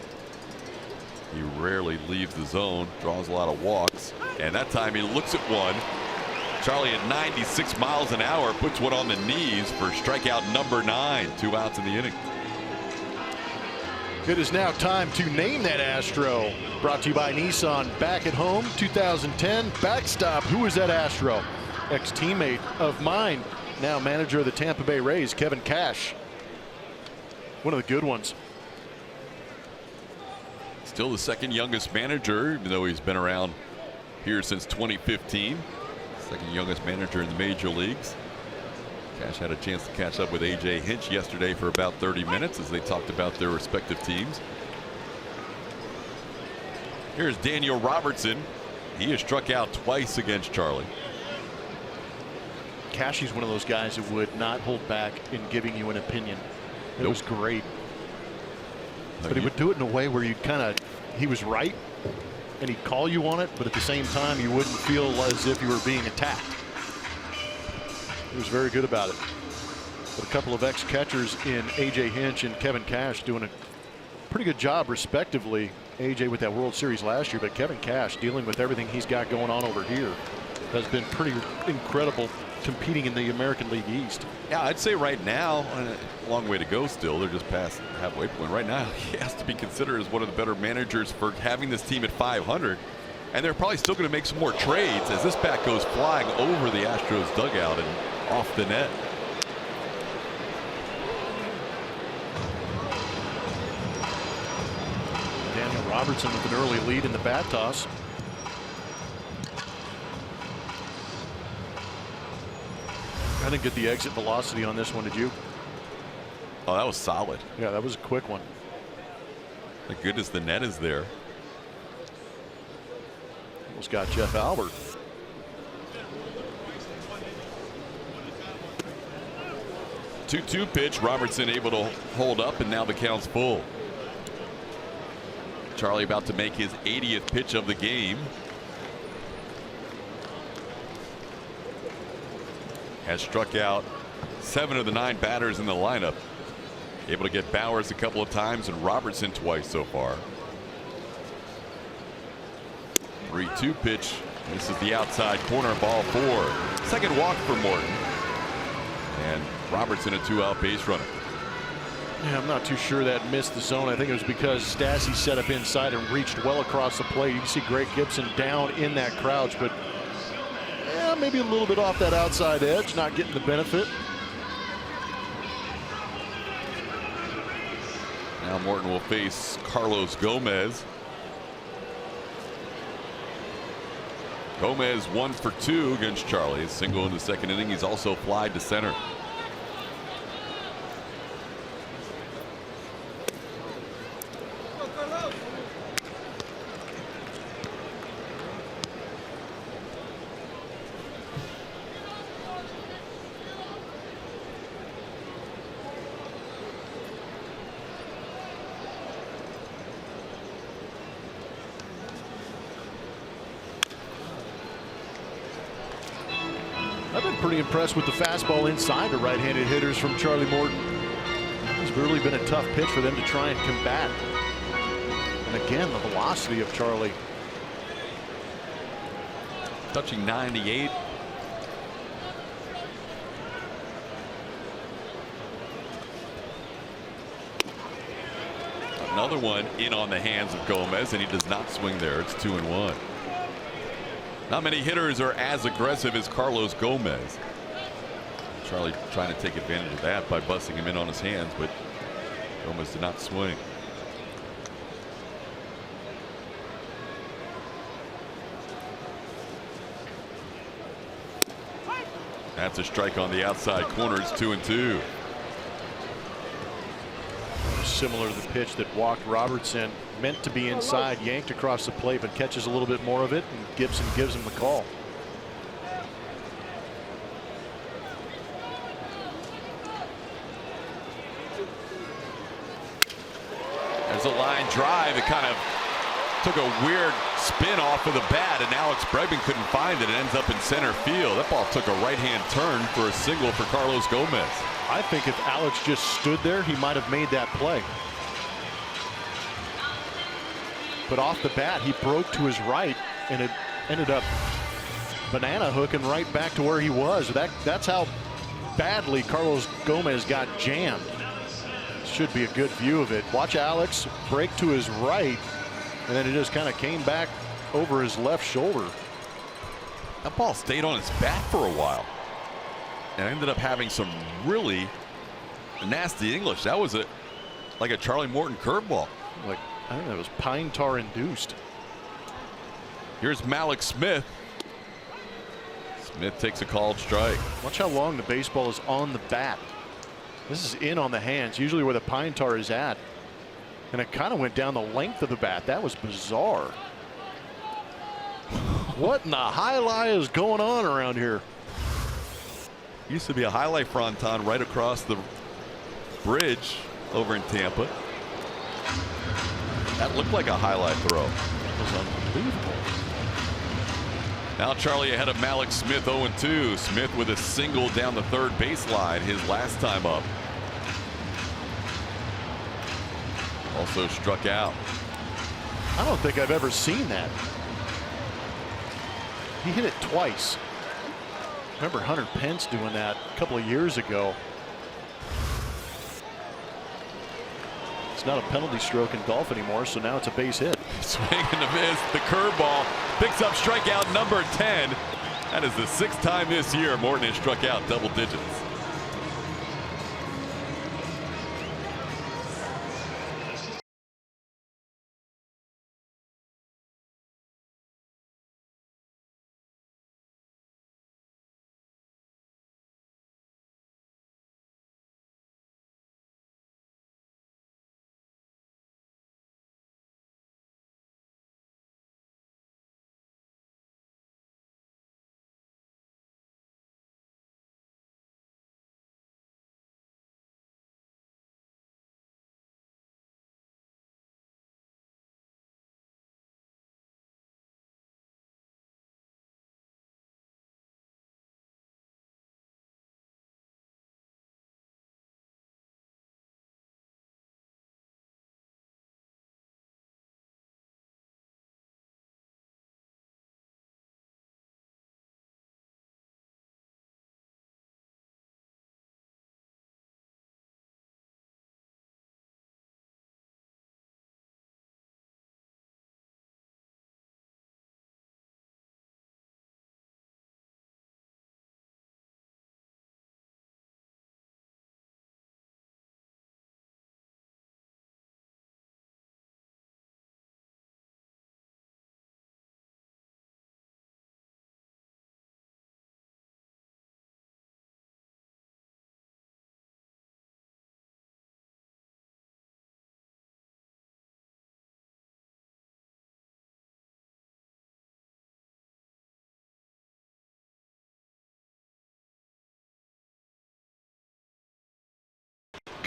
He rarely leaves the zone, draws a lot of walks, and that time he looks at one. Charlie at 96 miles an hour puts one on the knees for strikeout number 9. 2 outs in the inning. It is now time to name that Astro. Brought to you by Nissan. Back at home, 2010 backstop. Who is that Astro? Ex-teammate of mine, now manager of the Tampa Bay Rays, Kevin Cash. One of the good ones. Still the 2nd youngest manager, even though he's been around here since 2015. 2nd youngest manager in the major leagues. Cash had a chance to catch up with A.J. Hinch yesterday for about 30 minutes as they talked about their respective teams. Here's Daniel Robertson. He has struck out twice against Charlie. Cashy's one of those guys who would not hold back in giving you an opinion. It was great. But he would do it in a way where he was right and he'd call you on it, but at the same time you wouldn't feel as if you were being attacked. He was very good about it. But a couple of ex-catchers in A.J. Hinch and Kevin Cash doing a pretty good job respectively. A.J. with that World Series last year, but Kevin Cash dealing with everything he's got going on over here has been pretty incredible, competing in the American League East. Yeah, I'd say right now, a long way to go still. They're just past halfway point. Right now, he has to be considered as one of the better managers for having this team at 500. And they're probably still going to make some more trades as this bat goes flying over the Astros dugout and off the net. Daniel Robertson with an early lead in the bat toss. I didn't get the exit velocity on this one, did you? Oh, that was solid. Yeah, that was a quick one. Thank goodness the net is there. Almost got Jeff Albert. Two-two pitch. Robertson able to hold up, and now the count's full. Charlie about to make his 80th pitch of the game. Has struck out 7 of the 9 batters in the lineup. Able to get Bowers a couple of times and Robertson twice so far. 3-2 pitch. This is the outside corner, ball 4. Second walk for Morton. And Robertson a 2-out base runner. Yeah, I'm not too sure that missed the zone. I think it was because Stassi set up inside and reached well across the plate. You can see Greg Gibson down in that crouch, but yeah, maybe a little bit off that outside edge, not getting the benefit. Now Morton will face Carlos Gomez. Gomez 1 for 2 against Charlie. A single in the second inning. He's also flied to center. I've been pretty impressed with the fastball inside the right-handed hitters from Charlie Morton. It's really been a tough pitch for them to try and combat. And again, the velocity of Charlie. Touching 98. Another one in on the hands of Gomez, and he does not swing there. It's 2-1. Not many hitters are as aggressive as Carlos Gomez. Charlie trying to take advantage of that by busting him in on his hands, but Gomez did not swing. That's a strike on the outside corner. It's 2-2. Similar to the pitch that walked Robertson, meant to be inside, yanked across the plate, but catches a little bit more of it, and Gibson gives him the call. There's a line drive. It kind of took a weird spin off of the bat, and Alex Bregman couldn't find it. It ends up in center field. That ball took a right-hand turn for a single for Carlos Gomez. I think if Alex just stood there, he might have made that play. But off the bat, he broke to his right, and it ended up banana hooking right back to where he was. That's how badly Carlos Gomez got jammed. Should be a good view of it. Watch Alex break to his right, and then it just kind of came back over his left shoulder. That ball stayed on his bat for a while and ended up having some really nasty English. That was like a Charlie Morton curveball. Like, I think that was pine tar induced. Here's Malik Smith. Smith takes a called strike. Watch how long the baseball is on the bat. This is in on the hands, usually where the pine tar is at. And it kind of went down the length of the bat. That was bizarre. What in the highlight is going on around here? Used to be a highlight fronton right across the bridge over in Tampa. That looked like a highlight throw. It was unbelievable. Now Charlie ahead of Malik Smith 0-2. Smith with a single down the third baseline his last time up. Also struck out. I don't think I've ever seen that. He hit it twice. Remember Hunter Pence doing that a couple of years ago. It's not a penalty stroke in golf anymore, so now it's a base hit. Swing and a miss. The curveball picks up strikeout number 10. That is the 6th time this year Morton has struck out double digits.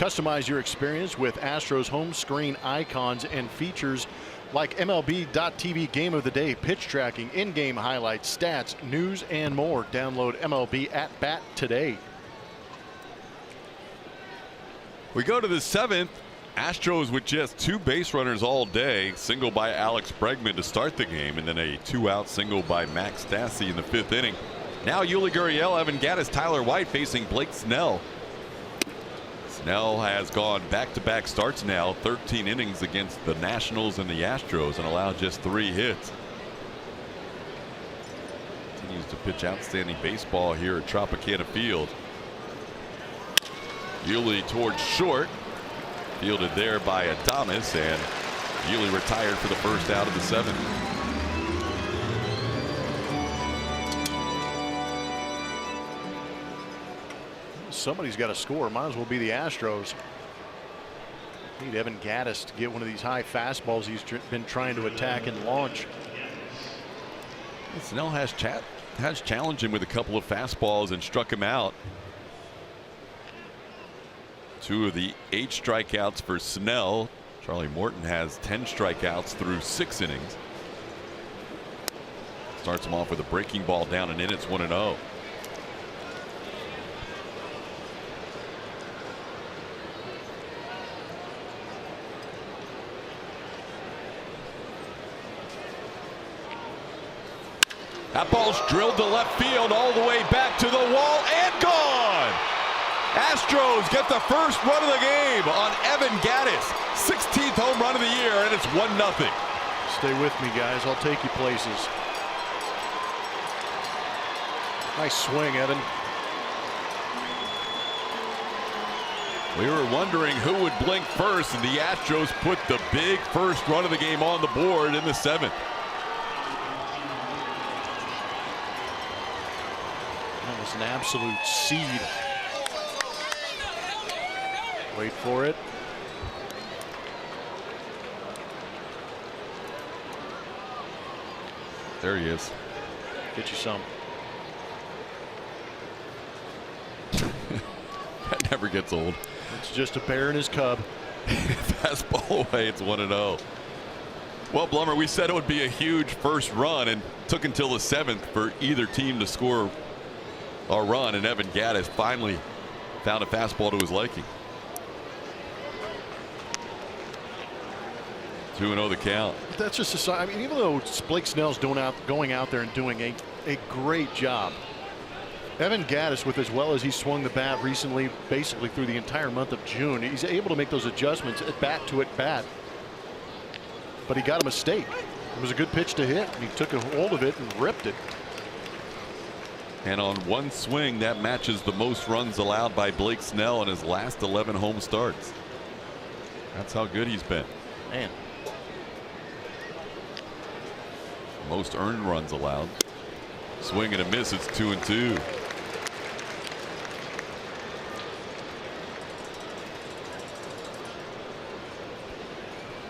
Customize your experience with Astros home screen icons and features like MLB.TV Game of the Day, pitch tracking, in-game highlights, stats, news, and more. Download MLB at Bat today. We go to the 7th. Astros with just 2 base runners all day. Single by Alex Bregman to start the game, and then a 2-out single by Max Stassi in the 5th inning. Now Yuli Gurriel, Evan Gattis, Tyler White facing Blake Snell. Snell has gone back-to-back starts now, 13 innings against the Nationals and the Astros, and allowed just 3 hits. Continues to pitch outstanding baseball here at Tropicana Field. Yuli towards short. Fielded there by Adames, and Yuli retired for the first out of the 7th. Somebody's got to score. Might as well be the Astros. Need Evan Gattis to get one of these high fastballs he's been trying to attack and launch. Snell has challenged him with a couple of fastballs and struck him out. 2 of the 8 strikeouts for Snell. Charlie Morton has 10 strikeouts through 6 innings. Starts him off with a breaking ball down and in. It's 1-0. That ball's drilled to left field all the way back to the wall and gone. Astros get the first run of the game on Evan Gattis. 16th home run of the year, and it's 1-0. Stay with me, guys. I'll take you places. Nice swing, Evan. We were wondering who would blink first, and the Astros put the big first run of the game on the board in the 7th. That was an absolute seed. Wait for it. There he is. Get you some. That never gets old. It's just a bear and his cub. Fastball away. It's 1-0. Well, Blummer, we said it would be a huge first run, and took until the 7th for either team to score a run, and Evan Gattis finally found a fastball to his liking. 2-0 the count. That's just a sign. I mean, even though Blake Snell's going out there and doing a great job, Evan Gattis, with as well as he swung the bat recently, basically through the entire month of June, he's able to make those adjustments at bat to at bat. But he got a mistake. It was a good pitch to hit, and he took a hold of it and ripped it. And on one swing, that matches the most runs allowed by Blake Snell in his last 11 home starts. That's how good he's been. Man. Most earned runs allowed. Swing and a miss. It's 2-2.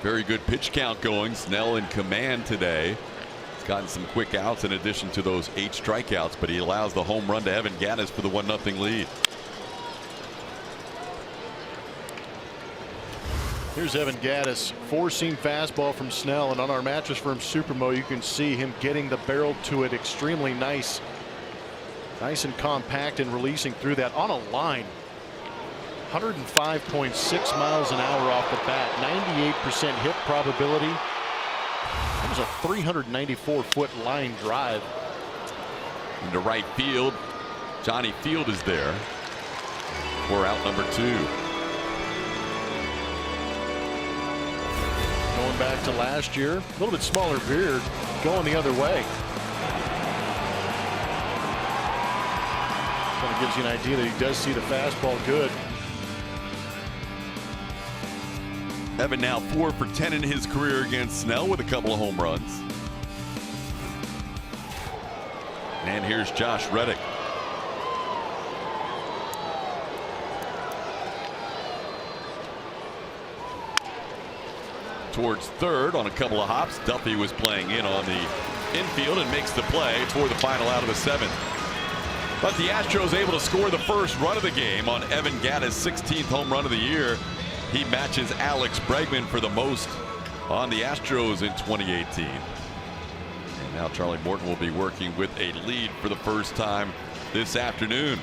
Very good pitch count going. Snell in command today. He's gotten some quick outs in addition to those 8 strikeouts, but he allows the home run to Evan Gattis for the 1-0 lead. Here's Evan Gattis, 4-seam fastball from Snell, and on our Mattress Firm Supermo, you can see him getting the barrel to it extremely nice and compact, and releasing through that on a line. 105.6 miles an hour off the bat, 98% hit probability. That was a 394-foot line drive. Into right field. Johnny Field is there for out number 2. Going back to last year, a little bit smaller beard, going the other way. Kind of gives you an idea that he does see the fastball good. Evan now 4 for 10 in his career against Snell with a couple of home runs. And here's Josh Reddick. Towards third on a couple of hops. Duffy was playing in on the infield and makes the play for the final out of the 7th. But the Astros able to score the first run of the game on Evan Gattis' 16th home run of the year. He matches Alex Bregman for the most on the Astros in 2018. And now Charlie Morton will be working with a lead for the first time this afternoon.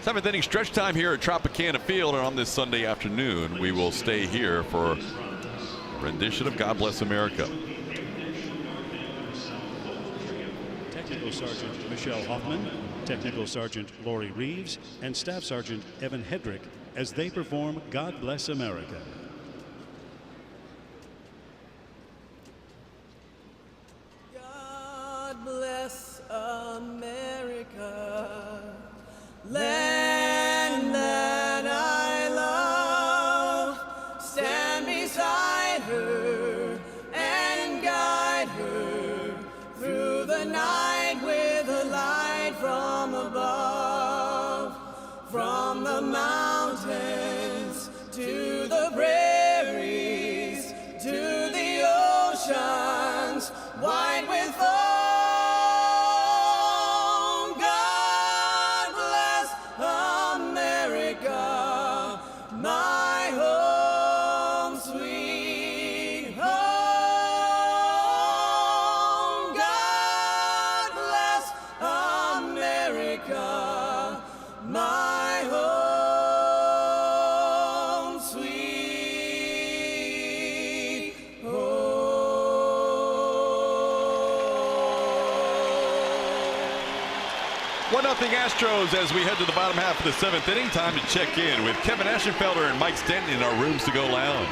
7th inning stretch time here at Tropicana Field, and on this Sunday afternoon we will stay here for a rendition of God Bless America. Technical Sergeant Michelle Hoffman, Technical Sergeant Lori Reeves, and Staff Sergeant Evan Hedrick as they perform God Bless America. God bless America, land that I love. Stand beside her and guide her through the night with a light from above. From the mountains to the prairies to the oceans white with foam. God bless America, my home sweet home. God bless America, my home sweet home. 1-0 Astros as we head to the bottom half of the 7th inning. Time to check in with Kevin Aschenfelder and Mike Stanton in our Rooms to Go lounge.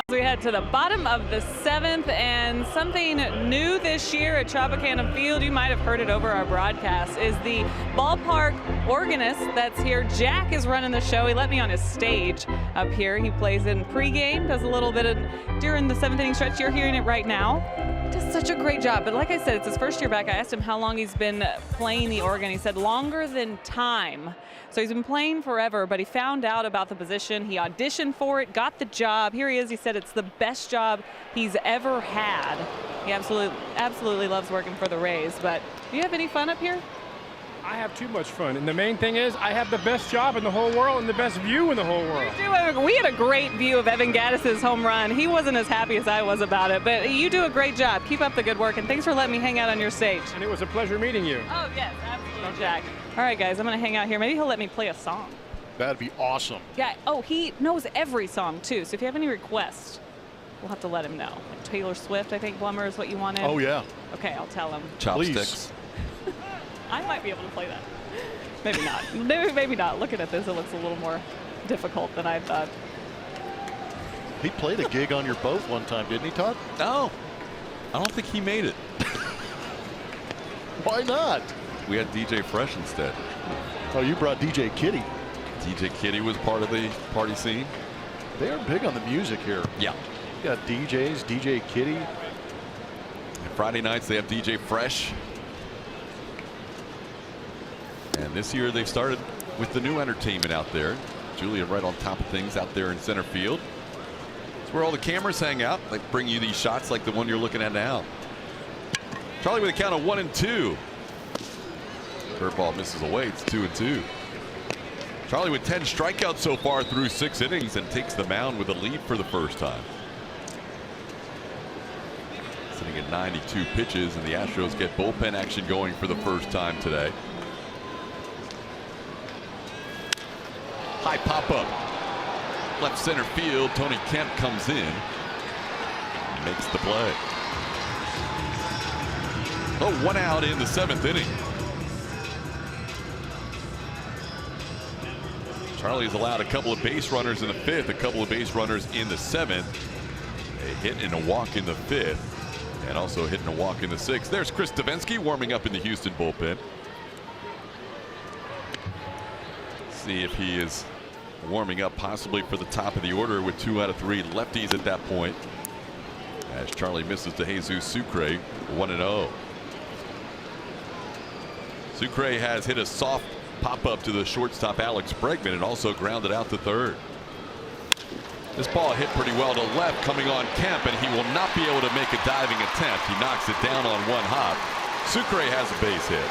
We head to the bottom of the 7th, and something new this year at Tropicana Field, you might have heard it over our broadcast, is the ballpark organist that's here. Jack is running the show. He let me on his stage up here. He plays in pregame, does a little bit of during the 7th inning stretch. You're hearing it right now. Does such a great job. But like I said, it's his first year back. I asked him how long he's been playing the organ. He said longer than time. So he's been playing forever, but he found out about the position. He auditioned for it, got the job. Here he is. He said it's the best job he's ever had. He absolutely loves working for the Rays. But do you have any fun up here? I have too much fun. And the main thing is I have the best job in the whole world and the best view in the whole world. We had a great view of Evan Gattis' home run. He wasn't as happy as I was about it, but you do a great job. Keep up the good work, and thanks for letting me hang out on your stage. And it was a pleasure meeting you. Oh, yes, absolutely, Jack. All right, guys, I'm going to hang out here. Maybe he'll let me play a song. That'd be awesome. Yeah. Oh, he knows every song, too, so if you have any requests, we'll have to let him know. Like Taylor Swift, I think, Blummer is what you wanted. Oh, yeah. Okay, I'll tell him. Chopsticks. I might be able to play that. Maybe not. Maybe not. Looking at this, it looks a little more difficult than I thought. He played a gig on your boat one time, didn't he, Todd? No, I don't think he made it. Why not? We had DJ Fresh instead. Oh, you brought DJ Kitty. DJ Kitty was part of the party scene. They are big on the music here. Yeah. You got DJs, DJ Kitty. Friday nights they have DJ Fresh. And this year they've started with the new entertainment out there. Julia right on top of things out there in center field. It's where all the cameras hang out. They bring you these shots like the one you're looking at now. Charlie with a count of 1-2. Curveball misses away. It's 2-2. Charlie with 10 strikeouts so far through 6 innings and takes the mound with a lead for the first time. Sitting at 92 pitches, and the Astros get bullpen action going for the first time today. High pop-up. Left center field. Tony Kemp comes in. Makes the play. Oh, 1 out in the 7th inning. Charlie has allowed a couple of base runners in the 5th, a couple of base runners in the 7th. A hit and a walk in the 5th, and also a hit and a walk in the 6th. There's Chris Davinsky warming up in the Houston bullpen. See if he is warming up possibly for the top of the order with 2 out of 3 lefties at that point. As Charlie misses to Jesus Sucre, 1-0. Sucre has hit a soft pop-up to the shortstop Alex Bregman and also grounded out to third. This ball hit pretty well to left coming on Kemp, and he will not be able to make a diving attempt. He knocks it down on 1 hop. Sucre has a base hit.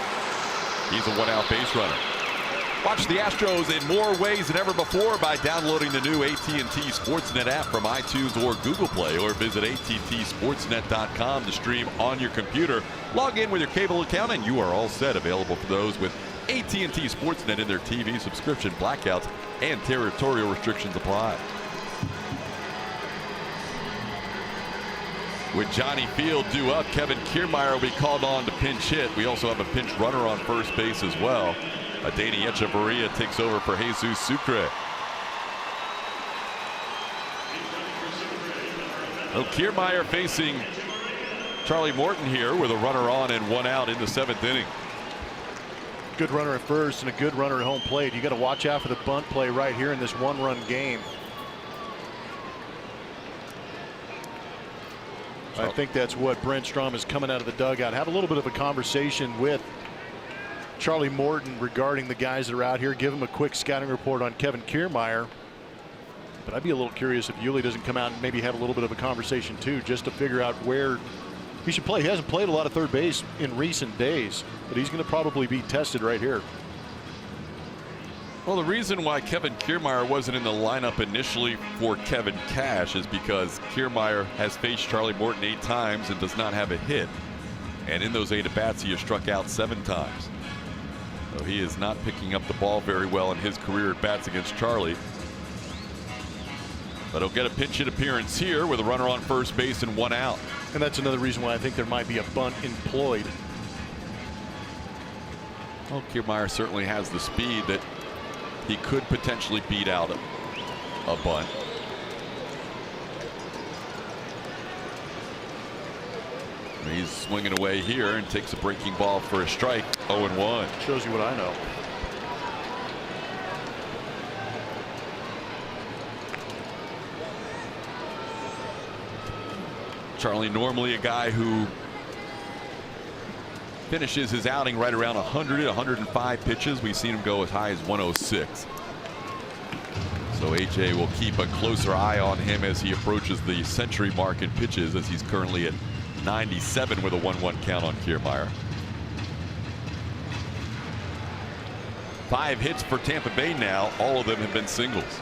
He's a 1-out base runner. Watch the Astros in more ways than ever before by downloading the new AT&T Sportsnet app from iTunes or Google Play, or visit attsportsnet.com to stream on your computer. Log in with your cable account and you are all set. Available for those with AT&T Sportsnet in their TV subscription. Blackouts and territorial restrictions apply. With Johnny Field due up, Kevin Kiermaier will be called on to pinch hit. We also have a pinch runner on first base as well. Adeiny Echeverria takes over for Jesus Sucre. Oh, Kiermaier facing Charlie Morton here with a runner on and 1 out in the 7th inning. Good runner at first and a good runner at home plate. You got to watch out for the bunt play right here in this 1-run game. I think that's what Brent Strom is coming out of the dugout. Have a little bit of a conversation with Charlie Morton regarding the guys that are out here. Give him a quick scouting report on Kevin Kiermaier. But I'd be a little curious if Yuli doesn't come out and maybe have a little bit of a conversation too, just to figure out where he should play. He hasn't played a lot of third base in recent days, but he's going to probably be tested right here. Well, the reason why Kevin Kiermaier wasn't in the lineup initially for Kevin Cash is because Kiermaier has faced Charlie Morton 8 times and does not have a hit. And in those 8 at-bats, he has struck out 7 times. So he is not picking up the ball very well in his career at bats against Charlie. But he'll get a pinch hit appearance here with a runner on first base and 1 out. And that's another reason why I think there might be a bunt employed. Well, Kiermaier certainly has the speed that he could potentially beat out a bunt. He's swinging away here and takes a breaking ball for a strike. 0-1. Shows you what I know. Charlie, normally a guy who finishes his outing right around 100, 105 pitches. We've seen him go as high as 106. So AJ will keep a closer eye on him as he approaches the century mark in pitches, as he's currently at 97 with a 1-1 count on Kiermaier. 5 hits for Tampa Bay now. All of them have been singles.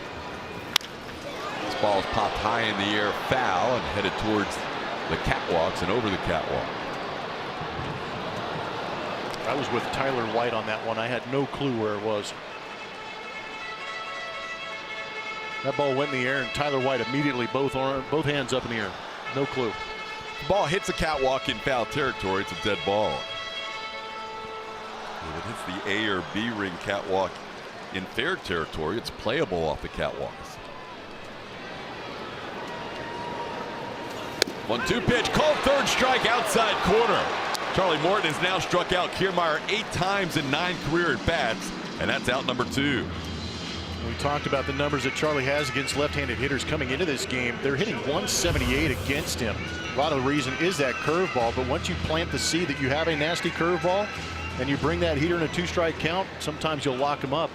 This ball is popped high in the air, foul, and headed towards the catwalks and over the catwalk. I was with Tyler White on that one. I had no clue where it was. That ball went in the air, and Tyler White immediately both hands up in the air. No clue. The ball hits the catwalk in foul territory. It's a dead ball. If it hits the A or B ring catwalk in fair territory, it's playable off the catwalks. 1-2 pitch, called third strike, outside corner. Charlie Morton has now struck out Kiermaier 8 times in 9 career at bats, and that's out number 2. We talked about the numbers that Charlie has against left-handed hitters coming into this game. They're hitting 178 against him. A lot of the reason is that curveball, but once you plant the seed that you have a nasty curveball and you bring that heater in a 2-strike count, sometimes you'll lock him up.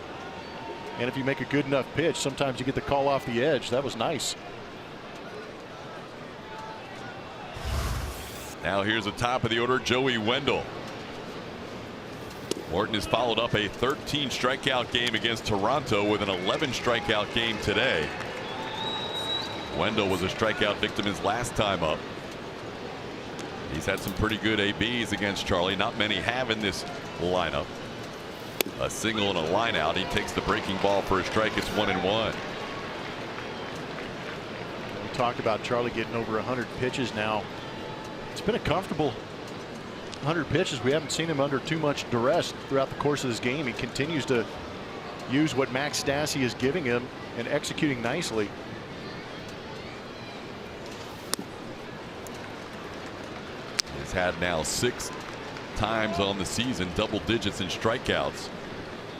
And if you make a good enough pitch, sometimes you get the call off the edge. That was nice. Now here's the top of the order, Joey Wendell. Morton has followed up a 13 strikeout game against Toronto with an 11 strikeout game today. Wendell was a strikeout victim his last time up. He's had some pretty good ABs against Charlie. Not many have in this lineup. A single and a line out. He takes the breaking ball for a strike. It's 1-1. We talked about Charlie getting over 100 pitches now. It's been a comfortable 100 pitches. We haven't seen him under too much duress throughout the course of this game. He continues to use what Max Stassi is giving him and executing nicely. He's had now 6 times on the season double digits in strikeouts.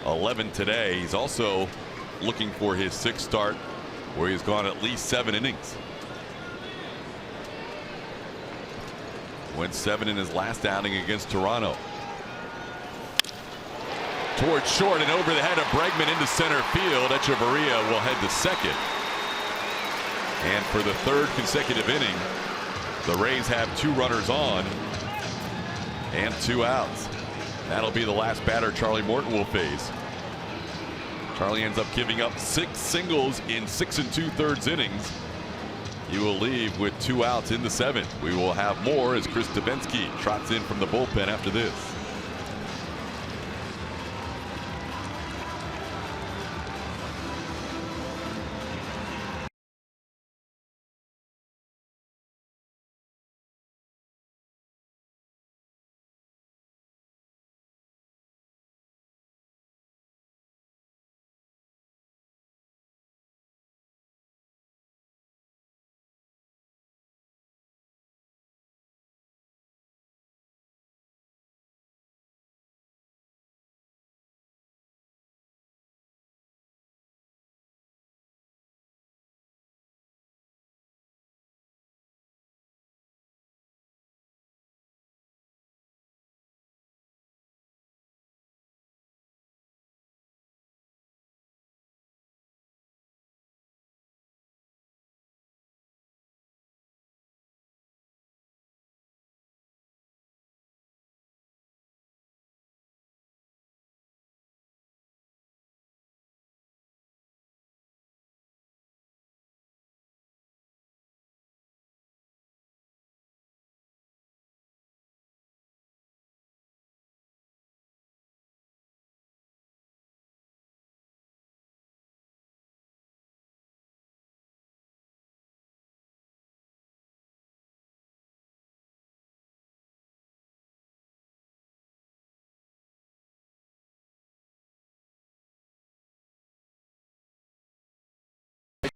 11 today. He's also looking for his 6th start where he's gone at least 7 innings. Went 7 in his last outing against Toronto. Towards short and over the head of Bregman into center field. Echeverria will head to second. And for the 3rd consecutive inning, the Rays have 2 runners on and 2 outs. That'll be the last batter Charlie Morton will face. Charlie ends up giving up 6 singles in 6 2/3 innings. He will leave with 2 outs in the 7th. We will have more as Chris Davinsky trots in from the bullpen after this.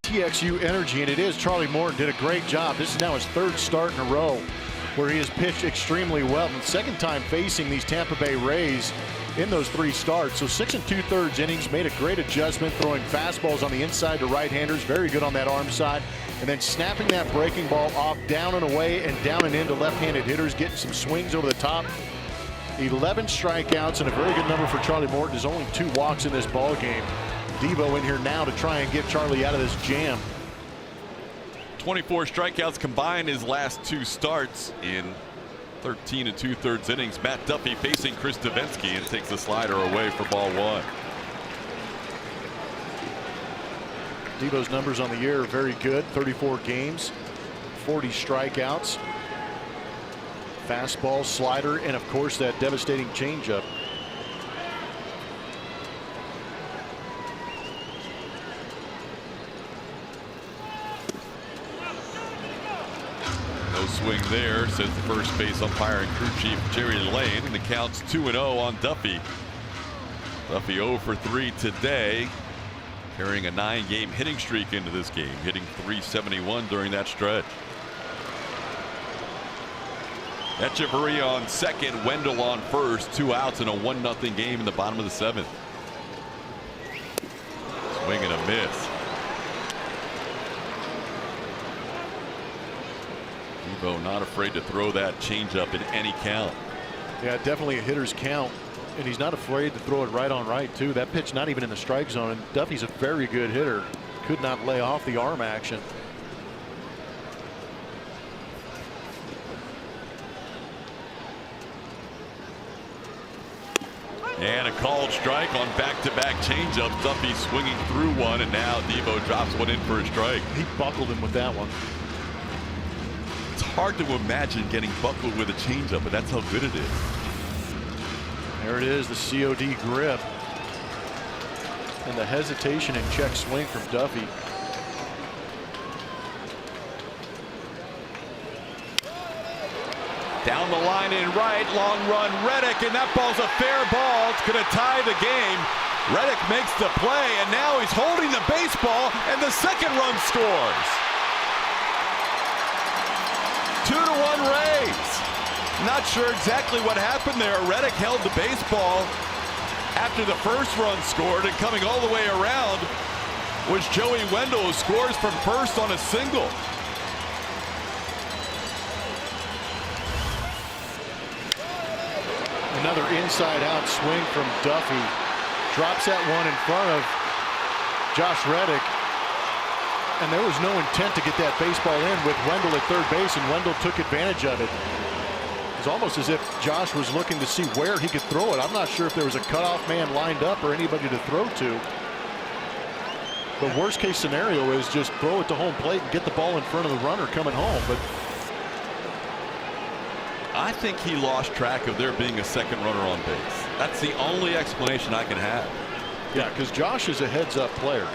TXU energy, and it is. Charlie Morton did a great job. This is now his 3rd start in a row where he has pitched extremely well. And 2nd time facing these Tampa Bay Rays in those 3 starts. So 6 2/3 innings, made a great adjustment, throwing fastballs on the inside to right-handers. Very good on that arm side. And then snapping that breaking ball off down and away and down and into left-handed hitters, getting some swings over the top. 11 strikeouts and a very good number for Charlie Morton. There's only 2 walks in this ball game. Devo in here now to try and get Charlie out of this jam. 24 strikeouts combined his last 2 starts in 13 2/3 innings. Matt Duffy facing Chris Davinsky and takes the slider away for ball 1. Devo's numbers on the year are very good. 34 games, 40 strikeouts, fastball, slider, and of course that devastating changeup. No swing there, says the first base umpire and crew chief Jerry Lane, and the count's 2-0 on Duffy. Duffy 0 for 3 today, carrying a 9-game hitting streak into this game, hitting .371 during that stretch. Echeverria on second, Wendell on first, 2 outs in a 1-0 game in the bottom of the 7th. Swing and miss. Devo not afraid to throw that changeup in any count. Yeah, definitely a hitter's count. And he's not afraid to throw it right on right, too. That pitch not even in the strike zone. And Duffy's a very good hitter. Could not lay off the arm action. And a called strike on back-to-back changeups. Duffy swinging through one, and now Devo drops one in for a strike. He buckled him with that one. It's hard to imagine getting buckled with a changeup, but that's how good it is. There it is, the COD grip. And the hesitation and check swing from Duffy. Down the line in right, long run, Reddick, and that ball's a fair ball. It's going to tie the game. Reddick makes the play, and now he's holding the baseball, and the second run scores. 2-1 Rays. Not sure exactly what happened there. Reddick held the baseball after the first run scored, and coming all the way around was Joey Wendell, who scores from first on a single. Another inside out swing from Duffy. Drops that one in front of Josh Reddick. And there was no intent to get that baseball in with Wendell at third base, and Wendell took advantage of it. It's almost as if Josh was looking to see where he could throw it. I'm not sure if there was a cutoff man lined up or anybody to throw to. The worst case scenario is just throw it to home plate and get the ball in front of the runner coming home. But I think he lost track of there being a second runner on base. That's the only explanation I can have. Yeah, because Josh is a heads-up player.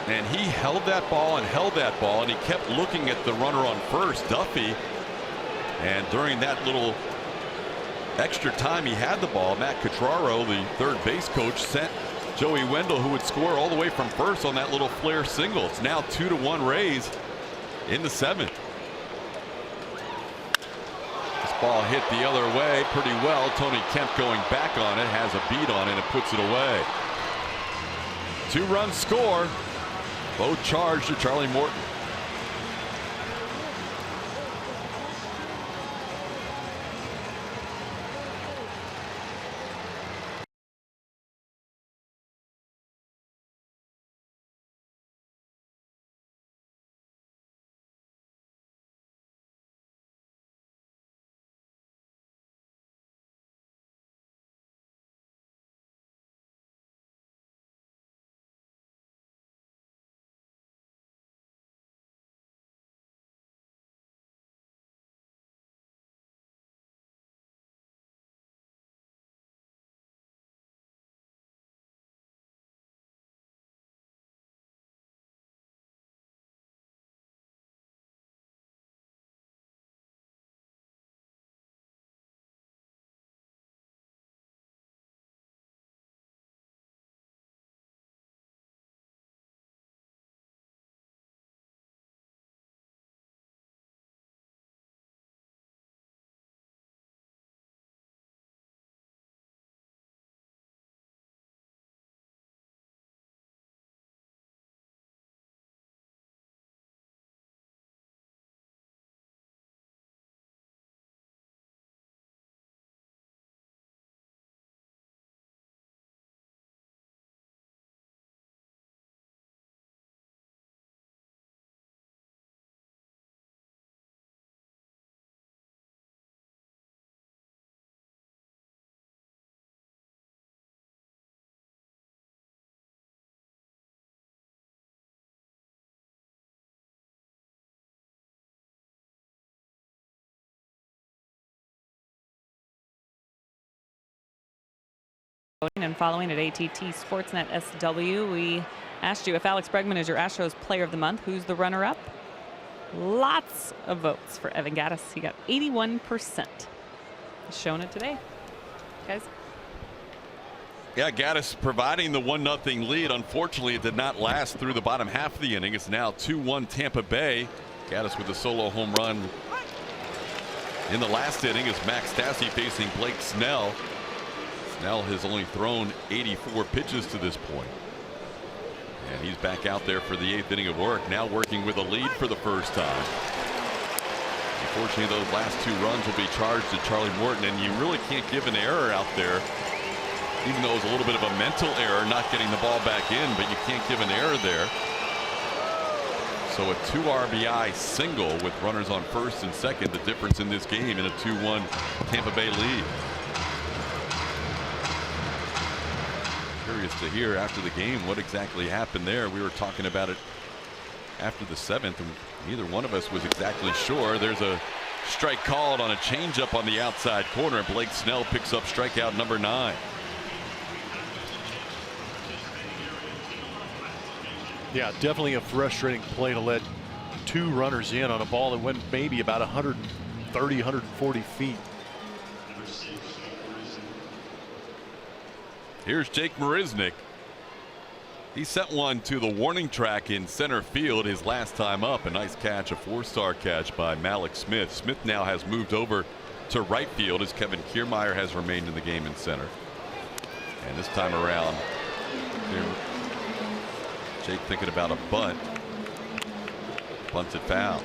And he held that ball and held that ball, and he kept looking at the runner on first, Duffy. And during that little extra time he had the ball, Matt Catraro, the third base coach, sent Joey Wendell, who would score all the way from first on that little flare single. It's now 2-1 Rays in the seventh. Ball hit the other way pretty well. Tony Kemp going back on it, has a beat on it, and puts it away. 2-run score. Both charged to Charlie Morton. And following at ATT Sportsnet SW, we asked you if Alex Bregman is your Astros Player of the Month. Who's the runner-up? Lots of votes for Evan Gattis. He got 81%. Showing it today, guys. Yeah, Gattis providing the 1-0 lead. Unfortunately, it did not last through the bottom half of the inning. It's now 2-1 Tampa Bay. Gattis with a solo home run in the last inning as Max Stassi facing Blake Snell. Snell has only thrown 84 pitches to this point. And he's back out there for the 8th inning of work, now working with a lead for the first time. Unfortunately, those last 2 runs will be charged to Charlie Morton, and you really can't give an error out there, even though it was a little bit of a mental error not getting the ball back in, but you can't give an error there. So a 2 RBI single with runners on first and second, the difference in this game in a 2-1 Tampa Bay lead. Curious to hear after the game what exactly happened there. We were talking about it after the 7th, and neither one of us was exactly sure. There's a strike called on a changeup on the outside corner, and Blake Snell picks up strikeout number 9. Yeah, definitely a frustrating play to let 2 runners in on a ball that went maybe about 130, 140 feet. Here's Jake Marisnick. He sent one to the warning track in center field his last time up. A nice catch, a 4-star catch by Malik Smith. Smith now has moved over to right field as Kevin Kiermaier has remained in the game in center. And this time around, Jake thinking about a bunt. Bunts it foul.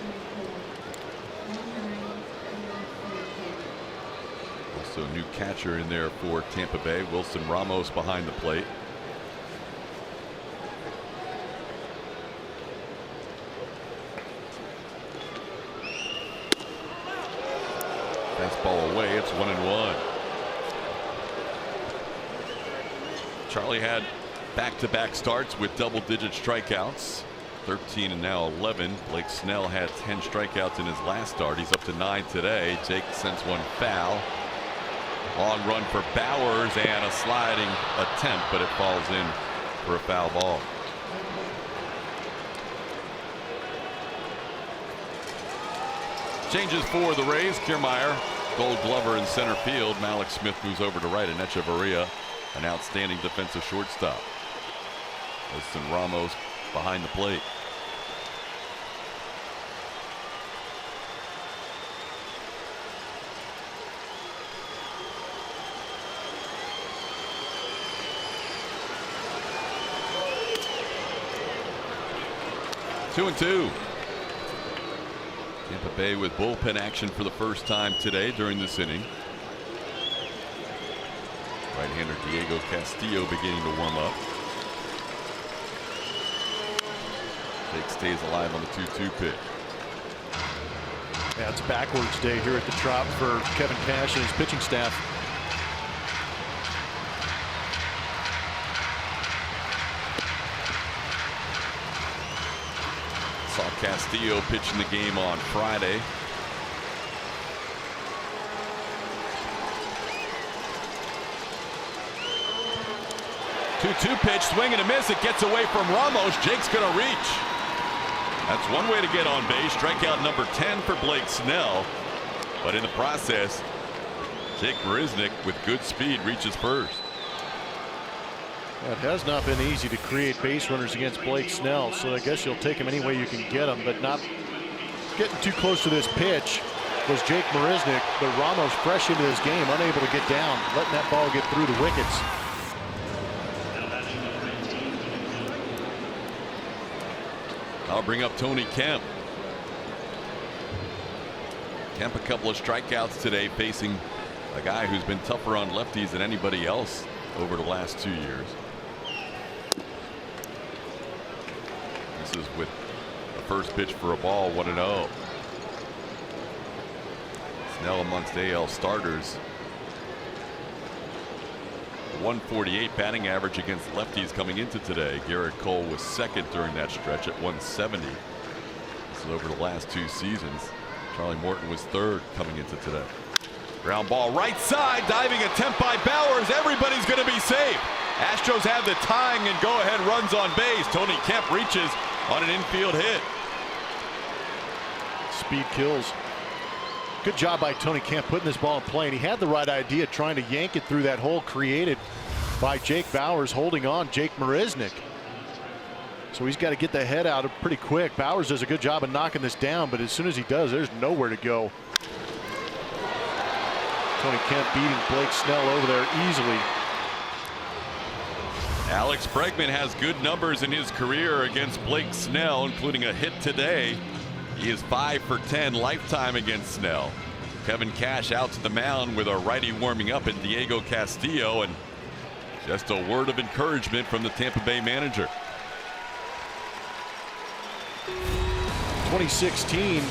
Also a new catcher in there for Tampa Bay, Wilson Ramos behind the plate. Fastball away, it's 1-1. Charlie had back-to-back starts with double-digit strikeouts, 13 and now 11. Blake Snell had 10 strikeouts in his last start. He's up to 9 today. Jake sends one foul. Long run for Bowers and a sliding attempt, but it falls in for a foul ball. Changes for the Rays. Kiermaier, Gold Glover in center field. Malik Smith moves over to right, and Echeverria, an outstanding defensive shortstop. Wilson Ramos behind the plate. Two and two. Tampa Bay with bullpen action for the first time today during this inning. Right-hander Diego Castillo beginning to warm up. Jake stays alive on the 2-2 pitch. Yeah, it's backwards day here at the Trop for Kevin Cash and his pitching staff. Saw Castillo pitching the game on Friday. Two pitch, swing and a miss. It gets away from Ramos. Jake's going to reach. That's one way to get on base. Strikeout number 10 for Blake Snell. But in the process, Jake Marisnick with good speed reaches first. It has not been easy to create base runners against Blake Snell, so I guess you'll take him any way you can get him, but not getting too close to this pitch was Jake Marisnick, but Ramos fresh into this game, unable to get down, letting that ball get through the wickets. I'll bring up Tony Kemp. Kemp a couple of strikeouts today, facing a guy who's been tougher on lefties than anybody else over the last 2 years. This is with the first pitch for a ball, 1-0. Snell amongst AL starters. 148 batting average against lefties coming into today. Garrett Cole was second during that stretch at 170. This is over the last 2 seasons. Charlie Morton was third coming into today. Ground ball right side, diving attempt by Bowers. Everybody's going to be safe. Astros have the tying and go-ahead runs on base. Tony Kemp reaches on an infield hit. Speed kills. Good job by Tony Kemp putting this ball in play, and he had the right idea, trying to yank it through that hole created by Jake Bowers, holding on Jake Marisnick. So he's got to get the head out of pretty quick. Bowers does a good job of knocking this down, but as soon as he does, there's nowhere to go. Tony Kemp beating Blake Snell over there easily. Alex Bregman has good numbers in his career against Blake Snell, including a hit today. He is 5 for 10 lifetime against Snell. Kevin Cash out to the mound with a righty warming up in Diego Castillo, and just a word of encouragement from the Tampa Bay manager. 2016,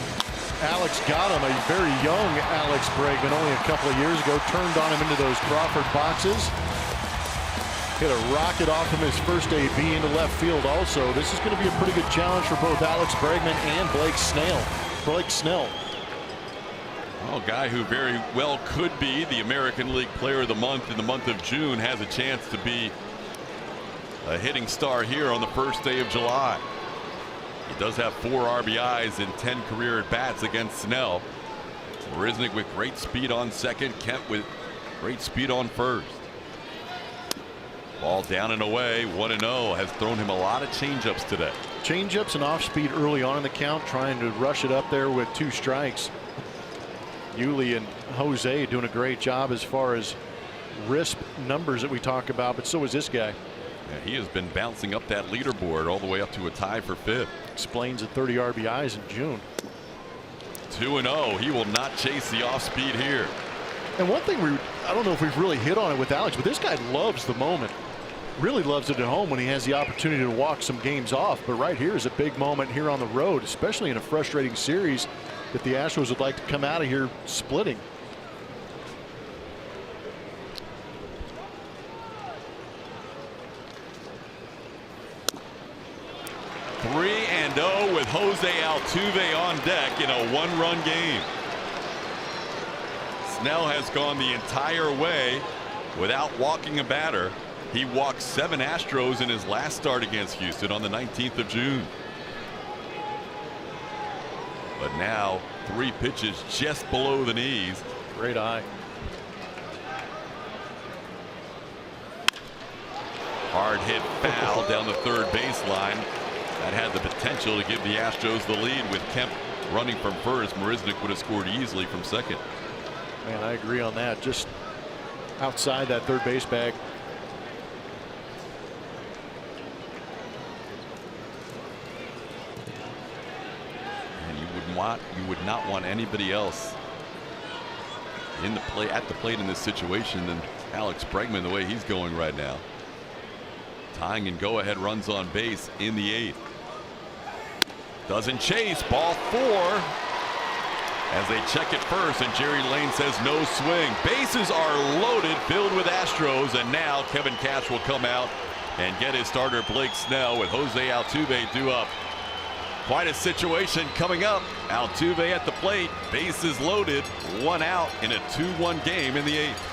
Alex got him, a very young Alex Bregman, only a couple of years ago, turned on him into those Crawford boxes. Hit a rocket off from his first AB into left field also. This is going to be a pretty good challenge for both Alex Bregman and Blake Snell. A guy who very well could be the American League Player of the Month in the month of June has a chance to be a hitting star here on the first day of July. He does have 4 RBIs in 10 career at-bats against Snell. Marisnick with great speed on second. Kemp with great speed on first. Ball down and away. 1-0 has thrown him a lot of changeups today. Changeups and off speed early on in the count, trying to rush it up there with 2 strikes. Yuli and Jose doing a great job as far as RISP numbers that we talk about, but so is this guy. Yeah, he has been bouncing up that leaderboard all the way up to a tie for 5th. Explains the 30 RBIs in June. 2-0. He will not chase the off speed here. And one thing I don't know if we've really hit on it with Alex, but this guy loves the moment. Really loves it at home when he has the opportunity to walk some games off. But right here is a big moment here on the road, especially in a frustrating series that the Astros would like to come out of here splitting. Three and 0 with Jose Altuve on deck in a 1-run game. Snell has gone the entire way without walking a batter. He walked 7 Astros in his last start against Houston on the 19th of June. But now 3 pitches just below the knees. Great eye. Hard hit foul down the third baseline. That had the potential to give the Astros the lead with Kemp running from first. Marisnick would have scored easily from second. Man, I agree on that. Just outside that third base bag. You would not want anybody else in the play at the plate in this situation than Alex Bregman, the way he's going right now. Tying and go ahead runs on base in the 8th. Doesn't chase. Ball 4 as they check it first, and Jerry Lane says no swing. Bases are loaded, filled with Astros, and now Kevin Cash will come out and get his starter Blake Snell with Jose Altuve due up. Quite a situation coming up. Altuve at the plate, bases loaded, 1 out in a 2-1 game in the 8th.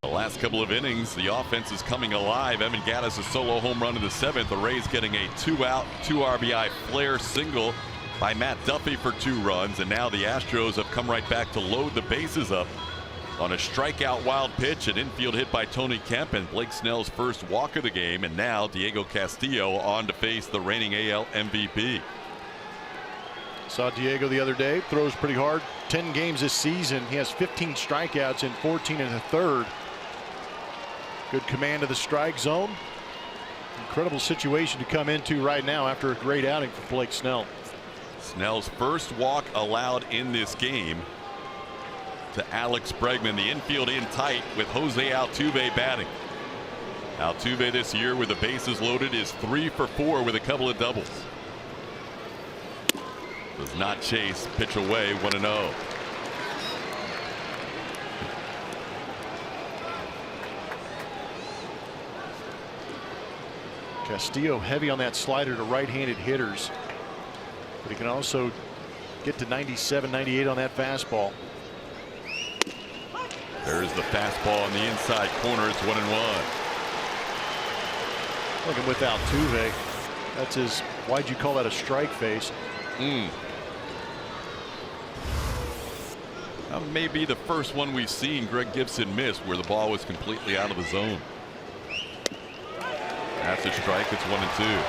The last couple of innings, the offense is coming alive. Evan Gattis a solo home run in the 7th. The Rays getting a 2-out, 2 RBI flare single by Matt Duffy for 2 runs, and now the Astros have come right back to load the bases up on a strikeout wild pitch, an infield hit by Tony Kemp, and Blake Snell's first walk of the game, and now Diego Castillo on to face the reigning AL MVP. Saw Diego the other day, throws pretty hard. 10 games this season. He has 15 strikeouts in 14 1/3. Good command of the strike zone. Incredible situation to come into right now after a great outing for Blake Snell. Snell's first walk allowed in this game to Alex Bregman. The infield in tight with Jose Altuve batting. Altuve this year with the bases loaded is 3 for 4 with a couple of doubles. Does not chase, pitch away, 1-0. Castillo heavy on that slider to right-handed hitters, but he can also get to 97, 98 on that fastball. There's the fastball in the inside corner. It's 1-1. Looking with Altuve, that's his, why'd you call that a strike face? That may be the first one we've seen Greg Gibson miss where the ball was completely out of the zone. That's a strike. It's 1-2.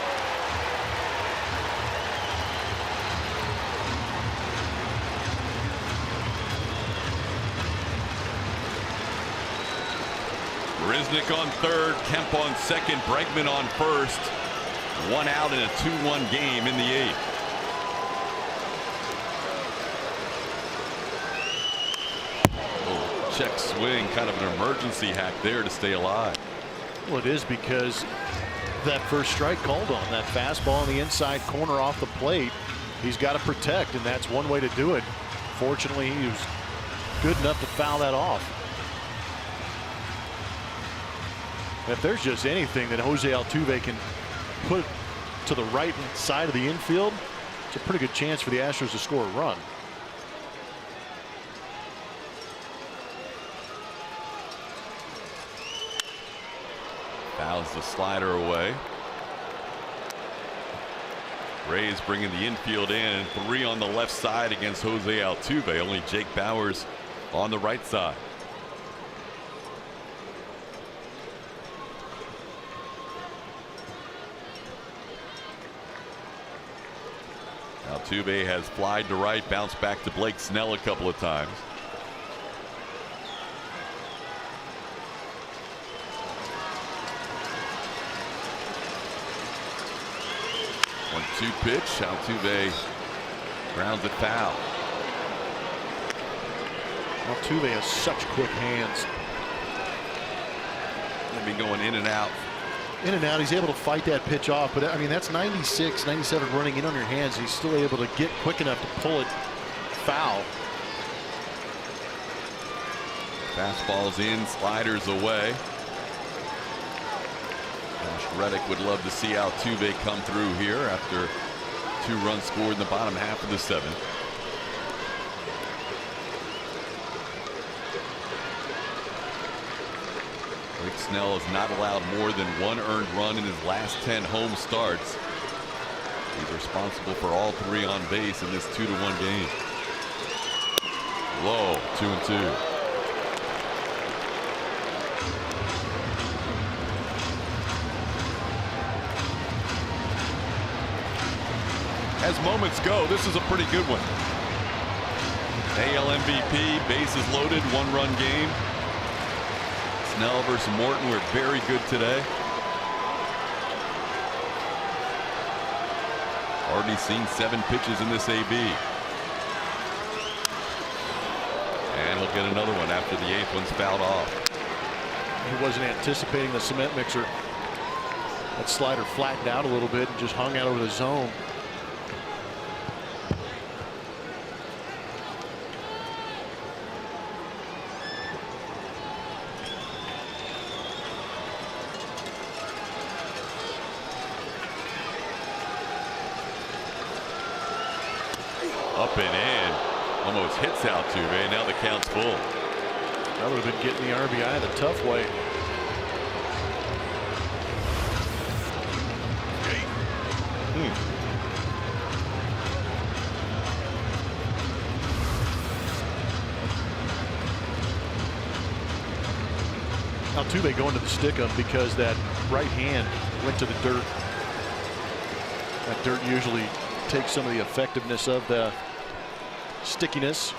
Brisnick on third, Kemp on second, Bregman on first. 1 out in a 2-1 game in the 8th. Oh, check swing, kind of an emergency hack there to stay alive. Well, it is because that first strike called on that fastball on the inside corner off the plate. He's got to protect, and that's one way to do it. Fortunately, he was good enough to foul that off. If there's just anything that Jose Altuve can put to the right side of the infield, it's a pretty good chance for the Astros to score a run. Fouls the slider away. Rays bringing the infield in, and 3 on the left side against Jose Altuve. Only Jake Bauers on the right side. Altuve has flied to right, bounced back to Blake Snell a couple of times. One-two pitch. Altuve grounds it foul. Altuve has such quick hands. They'll be going in and out. In and out, he's able to fight that pitch off, but I mean that's 96, 97 running in on your hands. He's still able to get quick enough to pull it foul. Fastballs in, sliders away. Josh Reddick would love to see Altuve come through here after 2 runs scored in the bottom half of the 7th. Blake Snell has not allowed more than 1 earned run in his last 10 home starts. He's responsible for all 3 on base in this 2-1 game. Low, 2-2. As moments go, this is a pretty good one. AL MVP, bases loaded, 1-run game. Snell versus Morton were very good today. Already seen 7 pitches in this AB. And he'll get another one after the 8th one's fouled off. He wasn't anticipating the cement mixer. That slider flattened out a little bit and just hung out over the zone. Up and in, almost hits Altuve. Now the count's full. That would have been getting the RBI the tough way. Altuve going to the stick up because that right hand went to the dirt. That dirt usually takes some of the effectiveness of the stickiness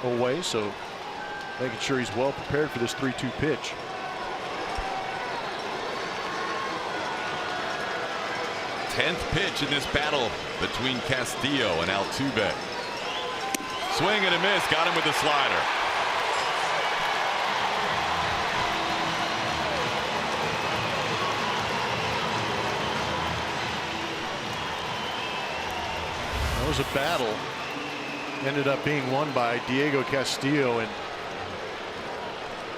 away, so making sure he's well prepared for this 3-2 pitch. Tenth pitch in this battle between Castillo and Altuve. Swing and a miss, got him with the slider. That was a battle. Ended up being won by Diego Castillo, and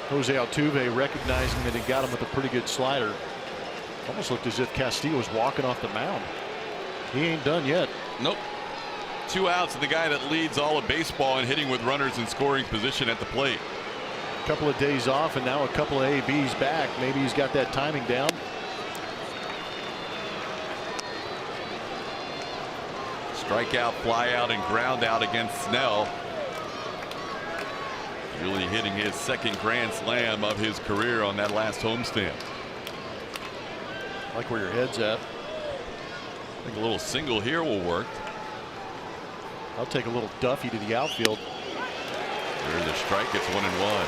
Jose Altuve recognizing that he got him with a pretty good slider. Almost looked as if Castillo was walking off the mound. He ain't done yet. Nope. 2 outs, and the guy that leads all of baseball in hitting with runners in scoring position at the plate. A couple of days off and now a couple of ABs back. Maybe he's got that timing down. Strikeout, fly out, and ground out against Snell. Really hitting his second grand slam of his career on that last homestand. Like where your head's at. I think a little single here will work. I'll take a little Duffy to the outfield. There's the strike. It's 1-1.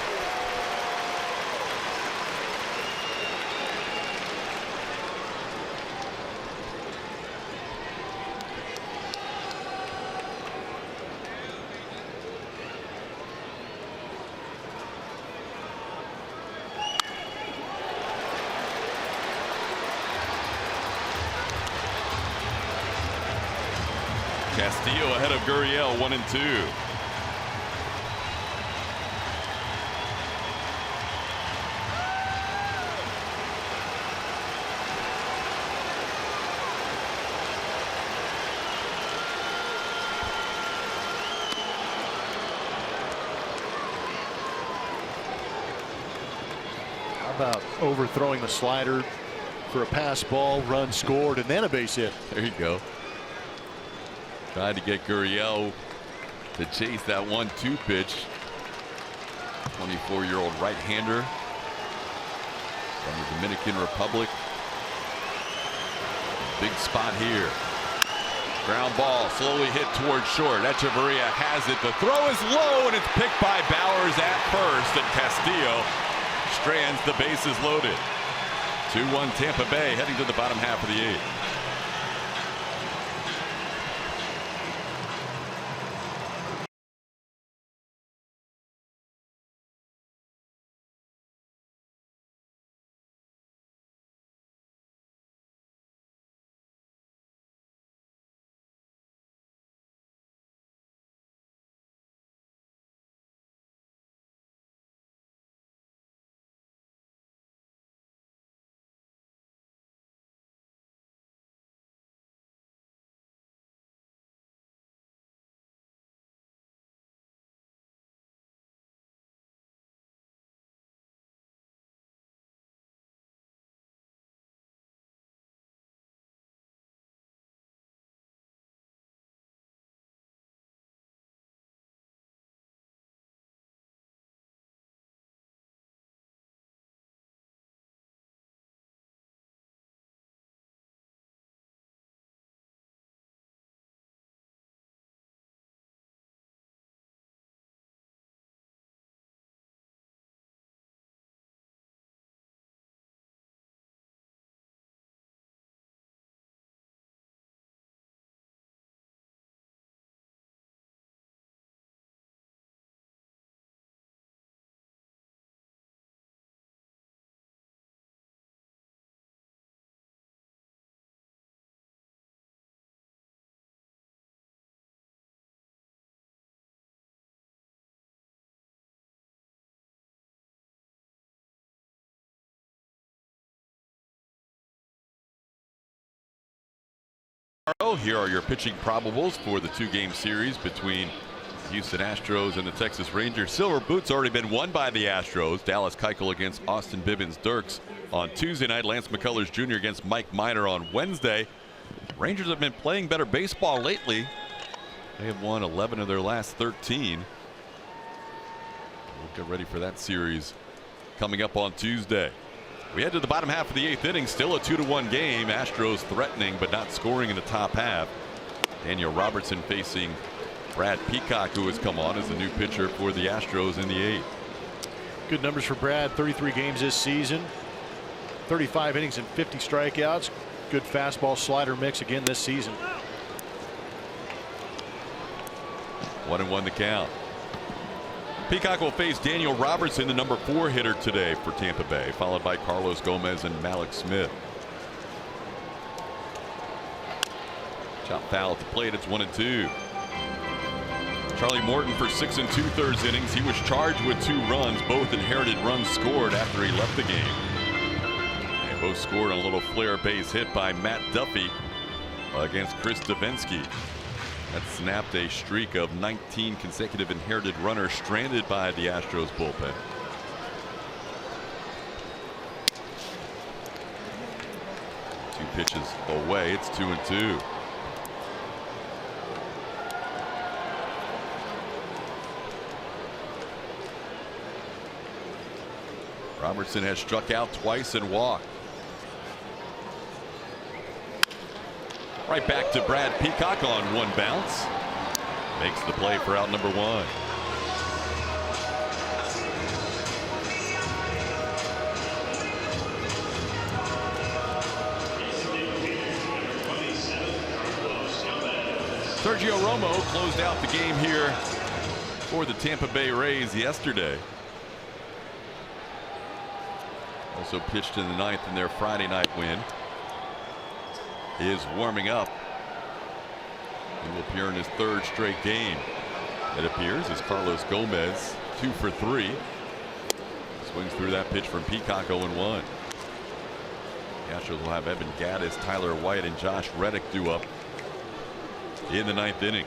Castillo ahead of Gurriel, 1-2. How about overthrowing the slider for a pass ball, run scored, and then a base hit? There you go. Tried to get Gurriel to chase that 1-2 pitch. 24-year-old right-hander from the Dominican Republic. Big spot here. Ground ball slowly hit towards short. Echeverria has it. The throw is low, and it's picked by Bowers at first, and Castillo strands the bases loaded. 2-1 Tampa Bay heading to the bottom half of the 8th. Here are your pitching probables for the 2-game series between Houston Astros and the Texas Rangers. Silver Boot's already been won by the Astros. Dallas Keuchel against Austin Bivens-Dirks on Tuesday night. Lance McCullers Jr. against Mike Minor on Wednesday. Rangers have been playing better baseball lately. They have won 11 of their last 13. We'll get ready for that series coming up on Tuesday. We head to the bottom half of the 8th inning. Still a 2-1 game. Astros threatening but not scoring in the top half. Daniel Robertson facing Brad Peacock, who has come on as the new pitcher for the Astros in the 8th. Good numbers for Brad. 33 games this season, 35 innings and 50 strikeouts. Good fastball slider mix again this season. 1-1 the count. Peacock will face Daniel Robertson, the number 4 hitter today for Tampa Bay, followed by Carlos Gomez and Malik Smith. Chop foul at the plate. It's 1-2. Charlie Morton for 6 2/3 innings. He was charged with 2 runs. Both inherited runs scored after he left the game. They both scored on a little flare base hit by Matt Duffy against Chris Davinsky. That snapped a streak of 19 consecutive inherited runners stranded by the Astros bullpen. Two pitches away. It's 2-2. Robertson has struck out twice and walked. Right back to Brad Peacock on 1 bounce. Makes the play for out number 1. Sergio Romo closed out the game here for the Tampa Bay Rays yesterday. Also pitched in the 9th in their Friday night win. He is warming up. He will appear in his 3rd straight game. It appears as Carlos Gomez 2 for 3. Swings through that pitch from Peacock. 0-1. The Astros will have Evan Gattis, Tyler White, and Josh Reddick due up in the 9th inning.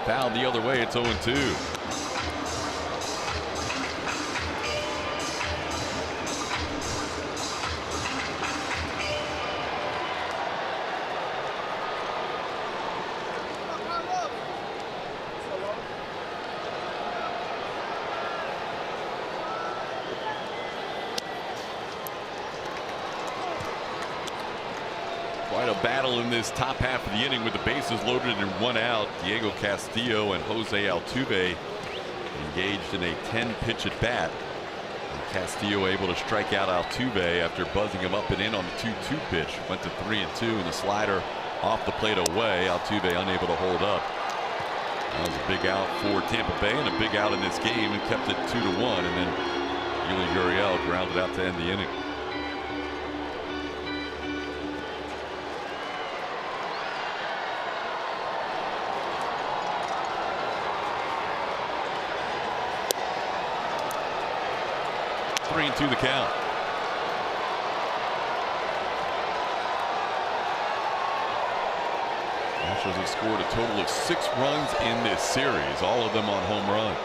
Foul the other way. It's 0-2. Quite a battle in this top half of the inning with the bases loaded and 1 out. Diego Castillo and Jose Altuve engaged in a 10-pitch at bat. And Castillo able to strike out Altuve after buzzing him up and in on the 2-2 pitch. Went to 3-2, and the slider off the plate away. Altuve unable to hold up. That was a big out for Tampa Bay and a big out in this game, and kept it 2-1. And then Yuli Gurriel grounded out to end the inning. To the count. Astros have scored a total of 6 runs in this series, all of them on home runs.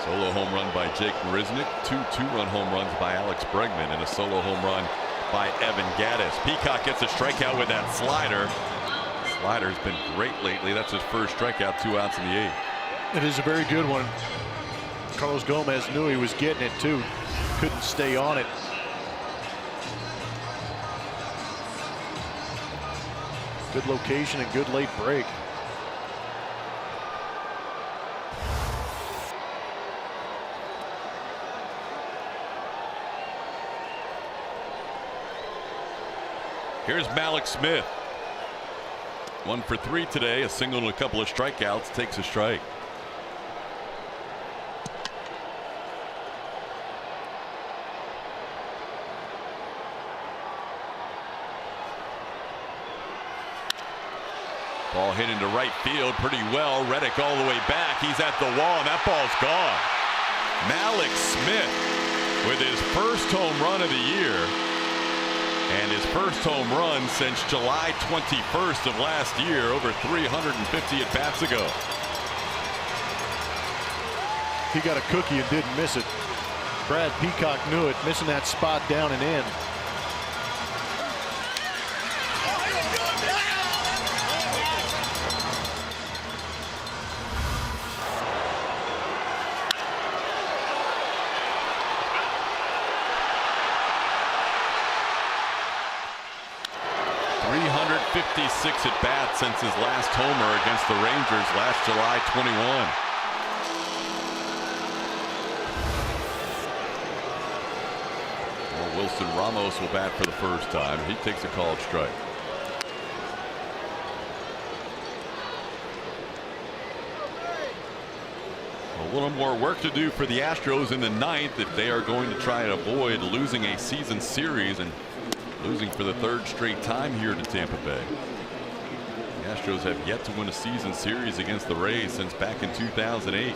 Solo home run by Jake Marisnick, 2 2-run home runs by Alex Bregman, and a solo home run by Evan Gattis. Peacock gets a strikeout with that slider. Slider's been great lately. That's his first strikeout, 2 outs in the 8th. It is a very good one. Carlos Gomez knew he was getting it too. Couldn't stay on it. Good location and good late break. Here's Malik Smith. 1 for 3 today, a single and a couple of strikeouts, takes a strike. Ball hit into right field pretty well. Reddick all the way back. He's at the wall, and that ball's gone. Malik Smith with his first home run of the year, and his first home run since July 21st of last year, over 350 at bats ago. He got a cookie and didn't miss it. Brad Peacock knew it, missing that spot down and in. 356 at bats since his last homer against the Rangers last July 21. Well, Wilson Ramos will bat for the first time. He takes a called strike. A little more work to do for the Astros in the ninth if they are going to try and avoid losing a season series and losing for the third straight time here to Tampa Bay. The Astros have yet to win a season series against the Rays since back in 2008.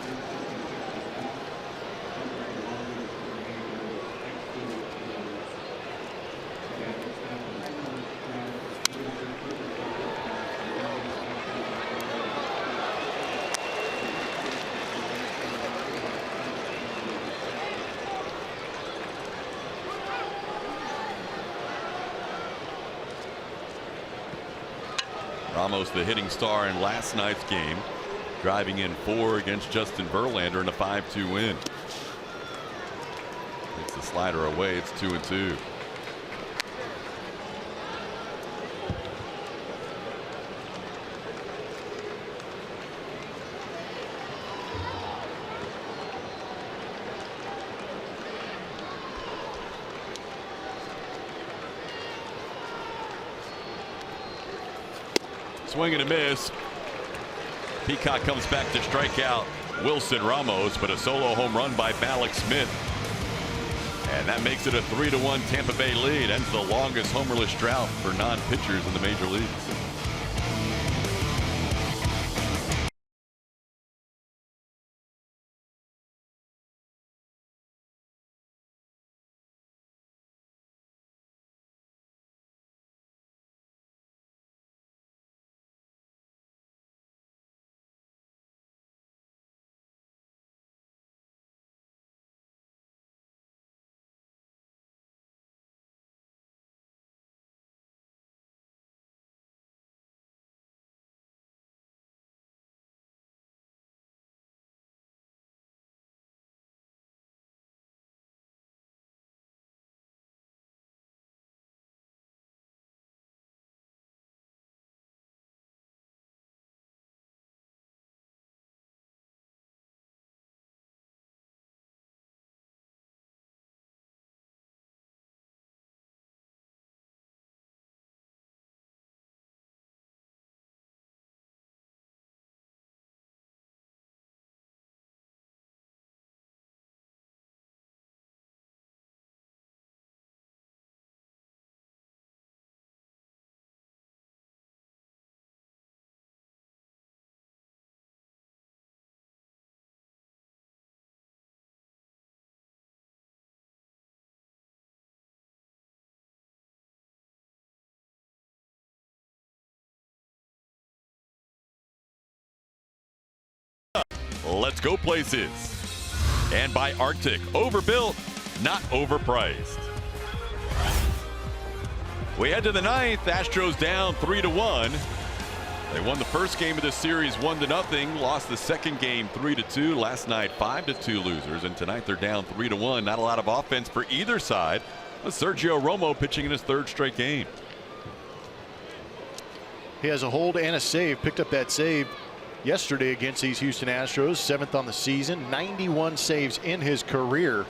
Ramos, the hitting star in last night's game, driving in 4 against Justin Verlander in a 5-2 win. Takes the slider away. It's 2-2. Swing and a miss. Peacock comes back to strike out Wilson Ramos, but a solo home run by Malik Smith. And that makes it a 3-1 Tampa Bay lead. Ends the longest homerless drought for non-pitchers in the major leagues. Let's go places. And by Arctic, overbuilt, not overpriced. We head to the ninth. Astros down 3-1. They won the first game of the series 1-0. Lost the second game 3-2. Last night 5-2 losers. And tonight they're down 3-1. Not a lot of offense for either side. With Sergio Romo pitching in his third straight game. He has a hold and a save. Picked up that save yesterday against these Houston Astros. 7th on the season. 91 saves in his career.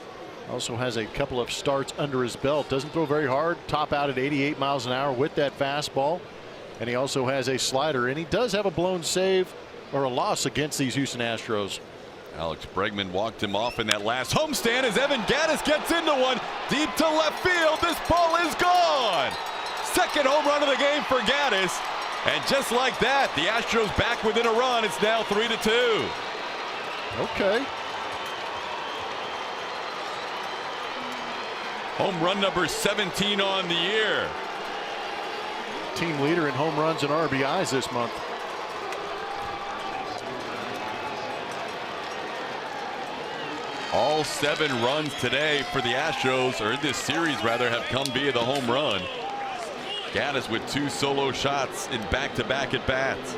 Also has a couple of starts under his belt. Doesn't throw very hard. Top out at 88 miles an hour with that fastball. And he also has a slider. And he does have a blown save or a loss against these Houston Astros. Alex Bregman walked him off in that last homestand as Evan Gattis gets into one deep to left field. This ball is gone. Second home run of the game for Gattis. And just like that, the Astros back within a run. It's now 3-2. Okay. Home run number 17 on the year. Team leader in home runs and RBIs this month. All 7 runs today for the Astros, or in this series rather, have come via the home run. Gattis with 2 solo shots in back-to-back at-bats.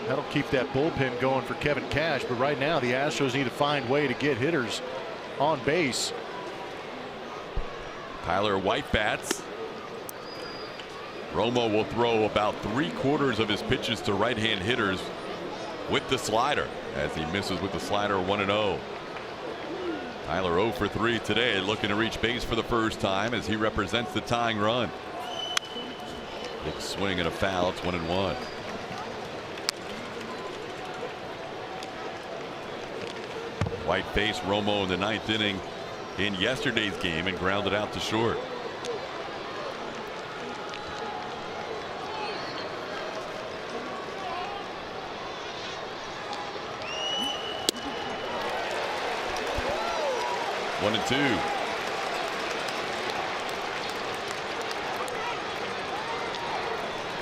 That'll keep that bullpen going for Kevin Cash, but right now the Astros need to find a way to get hitters on base. Tyler White bats. Romo will throw about 3/4 of his pitches to right-hand hitters with the slider as he misses with the slider. 1-0. Tyler 0 for 3 today, looking to reach base for the first time as he represents the tying run. Big swing and a foul. It's 1-1. White faced Romo in the 9th inning in yesterday's game and grounded out to short. One and two.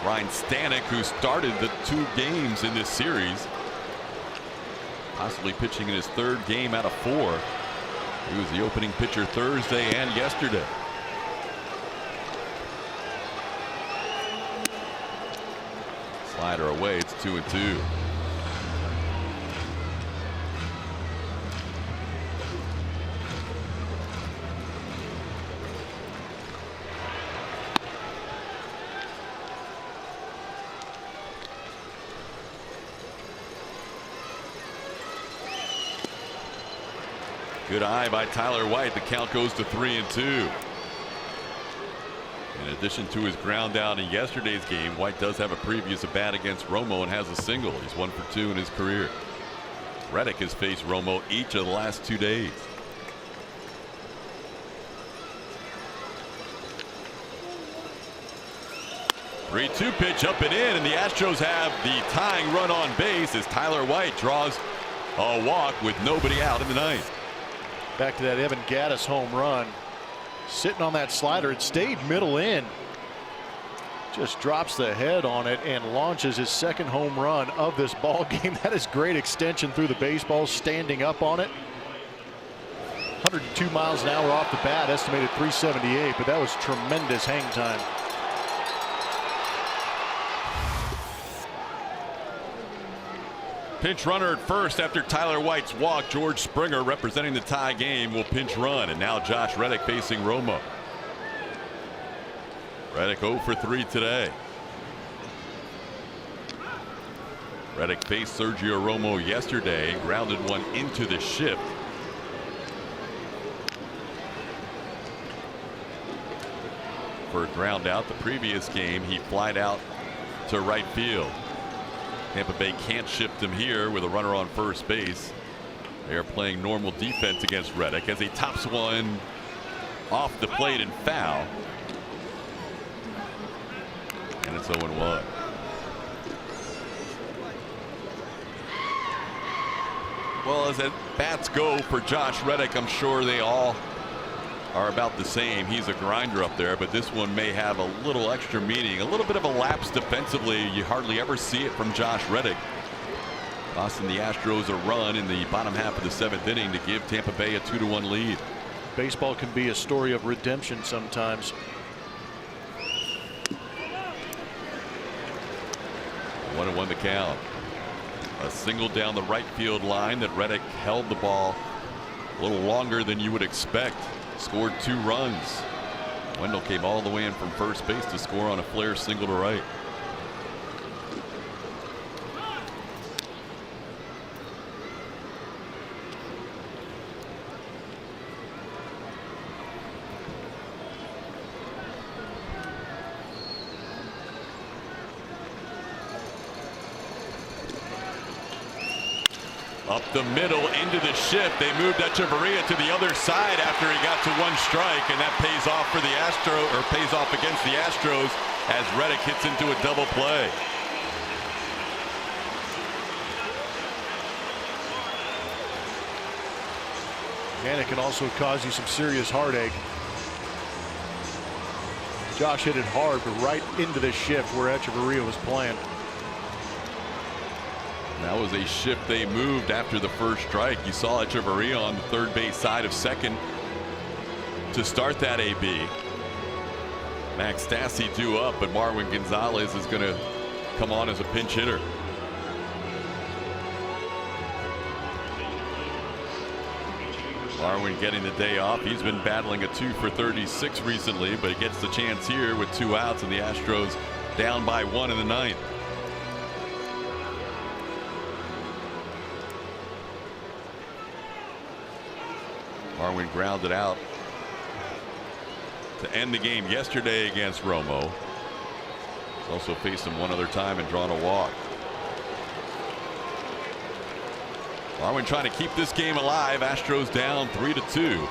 Ryan Stanek, who started the 2 games in this series, possibly pitching in his 3rd game out of 4. He was the opening pitcher Thursday and yesterday. Slider away. It's 2-2. Good eye by Tyler White. The count goes to 3-2. In addition to his ground out in yesterday's game, White does have a previous at bat against Romo and has a single. He's 1 for 2 in his career. Reddick has faced Romo each of the last 2 days. Three-two pitch up and in, and the Astros have the tying run on base as Tyler White draws a walk with nobody out in the 9th. Back to that Evan Gattis home run. Sitting on that slider, it stayed middle in. Just drops the head on it and launches his 2nd home run of this ball game. That is great extension through the baseball, standing up on it. 102 miles an hour off the bat, estimated 378, but that was tremendous hang time. Pinch runner at first after Tyler White's walk. George Springer, representing the tie game, will pinch run, and now Josh Reddick facing Romo. Reddick 0 for 3 today. Reddick faced Sergio Romo yesterday, grounded one into the shift. For a ground out the previous game, he flied out to right field. Tampa Bay can't shift him here with a runner on first base. They are playing normal defense against Reddick as he tops one off the plate and foul. And it's 0-1. Well, as at bats go for Josh Reddick, I'm sure they all are about the same. He's a grinder up there, but this one may have a little extra meaning. A little bit of a lapse defensively. You hardly ever see it from Josh Reddick. Costing the Astros a run in the bottom half of the 7th inning to give Tampa Bay a 2-1 lead. Baseball can be a story of redemption sometimes. 1-1 the count. A single down the right field line that Reddick held the ball a little longer than you would expect. Scored 2 runs. Wendell came all the way in from first base to score on a flare single to right. Up the middle into the shift. They moved Echeverria to the other side after he got to 1 strike, and that pays off for the pays off against the Astros as Reddick hits into a double play. And it can also cause you some serious heartache. Josh hit it hard, but right into the shift where Echeverria was playing. That was a shift they moved after the first strike. You saw Echeverria on the 3rd base side of second to start that AB. Max Stassi due up, but Marwin Gonzalez is going to come on as a pinch hitter. Marwin getting the day off. He's been battling a 2 for 36 recently, but he gets the chance here with 2 outs, and the Astros down by 1 in the 9th. Marwin grounded out to end the game yesterday against Romo. He's also faced him one other time and drawn a walk. Marwin trying to keep this game alive. Astros down 3-2.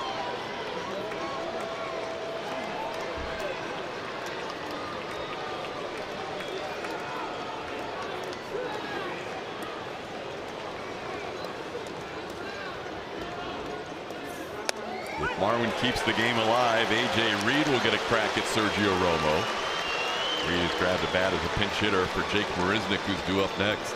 If Marwin keeps the game alive, A.J. Reed will get a crack at Sergio Romo. Reed has grabbed a bat as a pinch hitter for Jake Marisnick, who's due up next.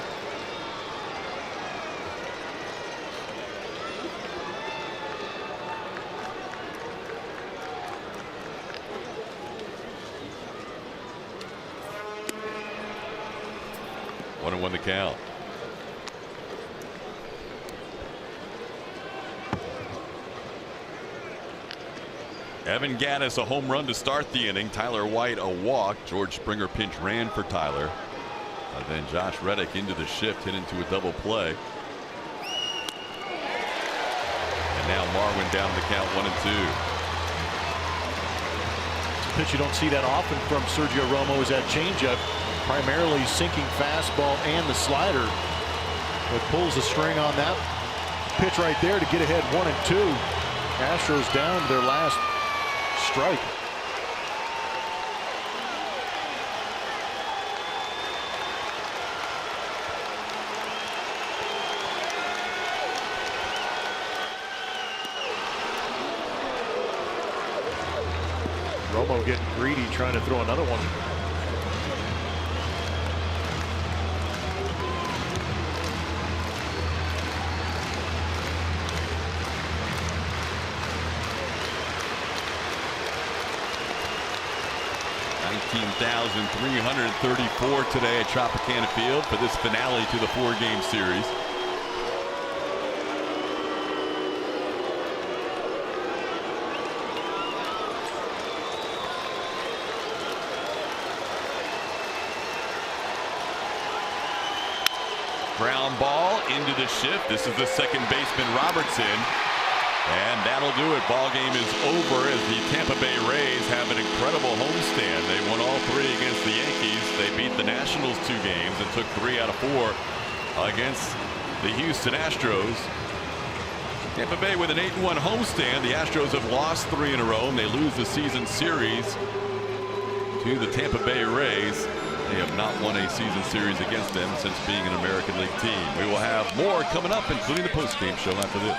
One and one the count. Evan Gattis a home run to start the inning. Tyler White a walk. George Springer pinch ran for Tyler. And then Josh Reddick into the shift, hit into a double play. And now Marwin down the count 1-2. Pitch you don't see that often from Sergio Romo is that changeup, primarily sinking fastball and the slider. But pulls the string on that pitch right there to get ahead 1-2. Astros down their last strike. Romo getting greedy, trying to throw another one. $19,334 today at Tropicana Field for this finale to the 4-game series. Ground ball into the shift. This is the second baseman Robertson. And that'll do it. Ball game is over as the Tampa Bay Rays have an incredible homestand. They won all 3 against the Yankees. They beat the Nationals 2 games and took 3 out of 4 against the Houston Astros. Tampa Bay with an 8-1 homestand. The Astros have lost 3 in a row, and they lose the season series to the Tampa Bay Rays. They have not won a season series against them since being an American League team. We will have more coming up, including the postgame show after this.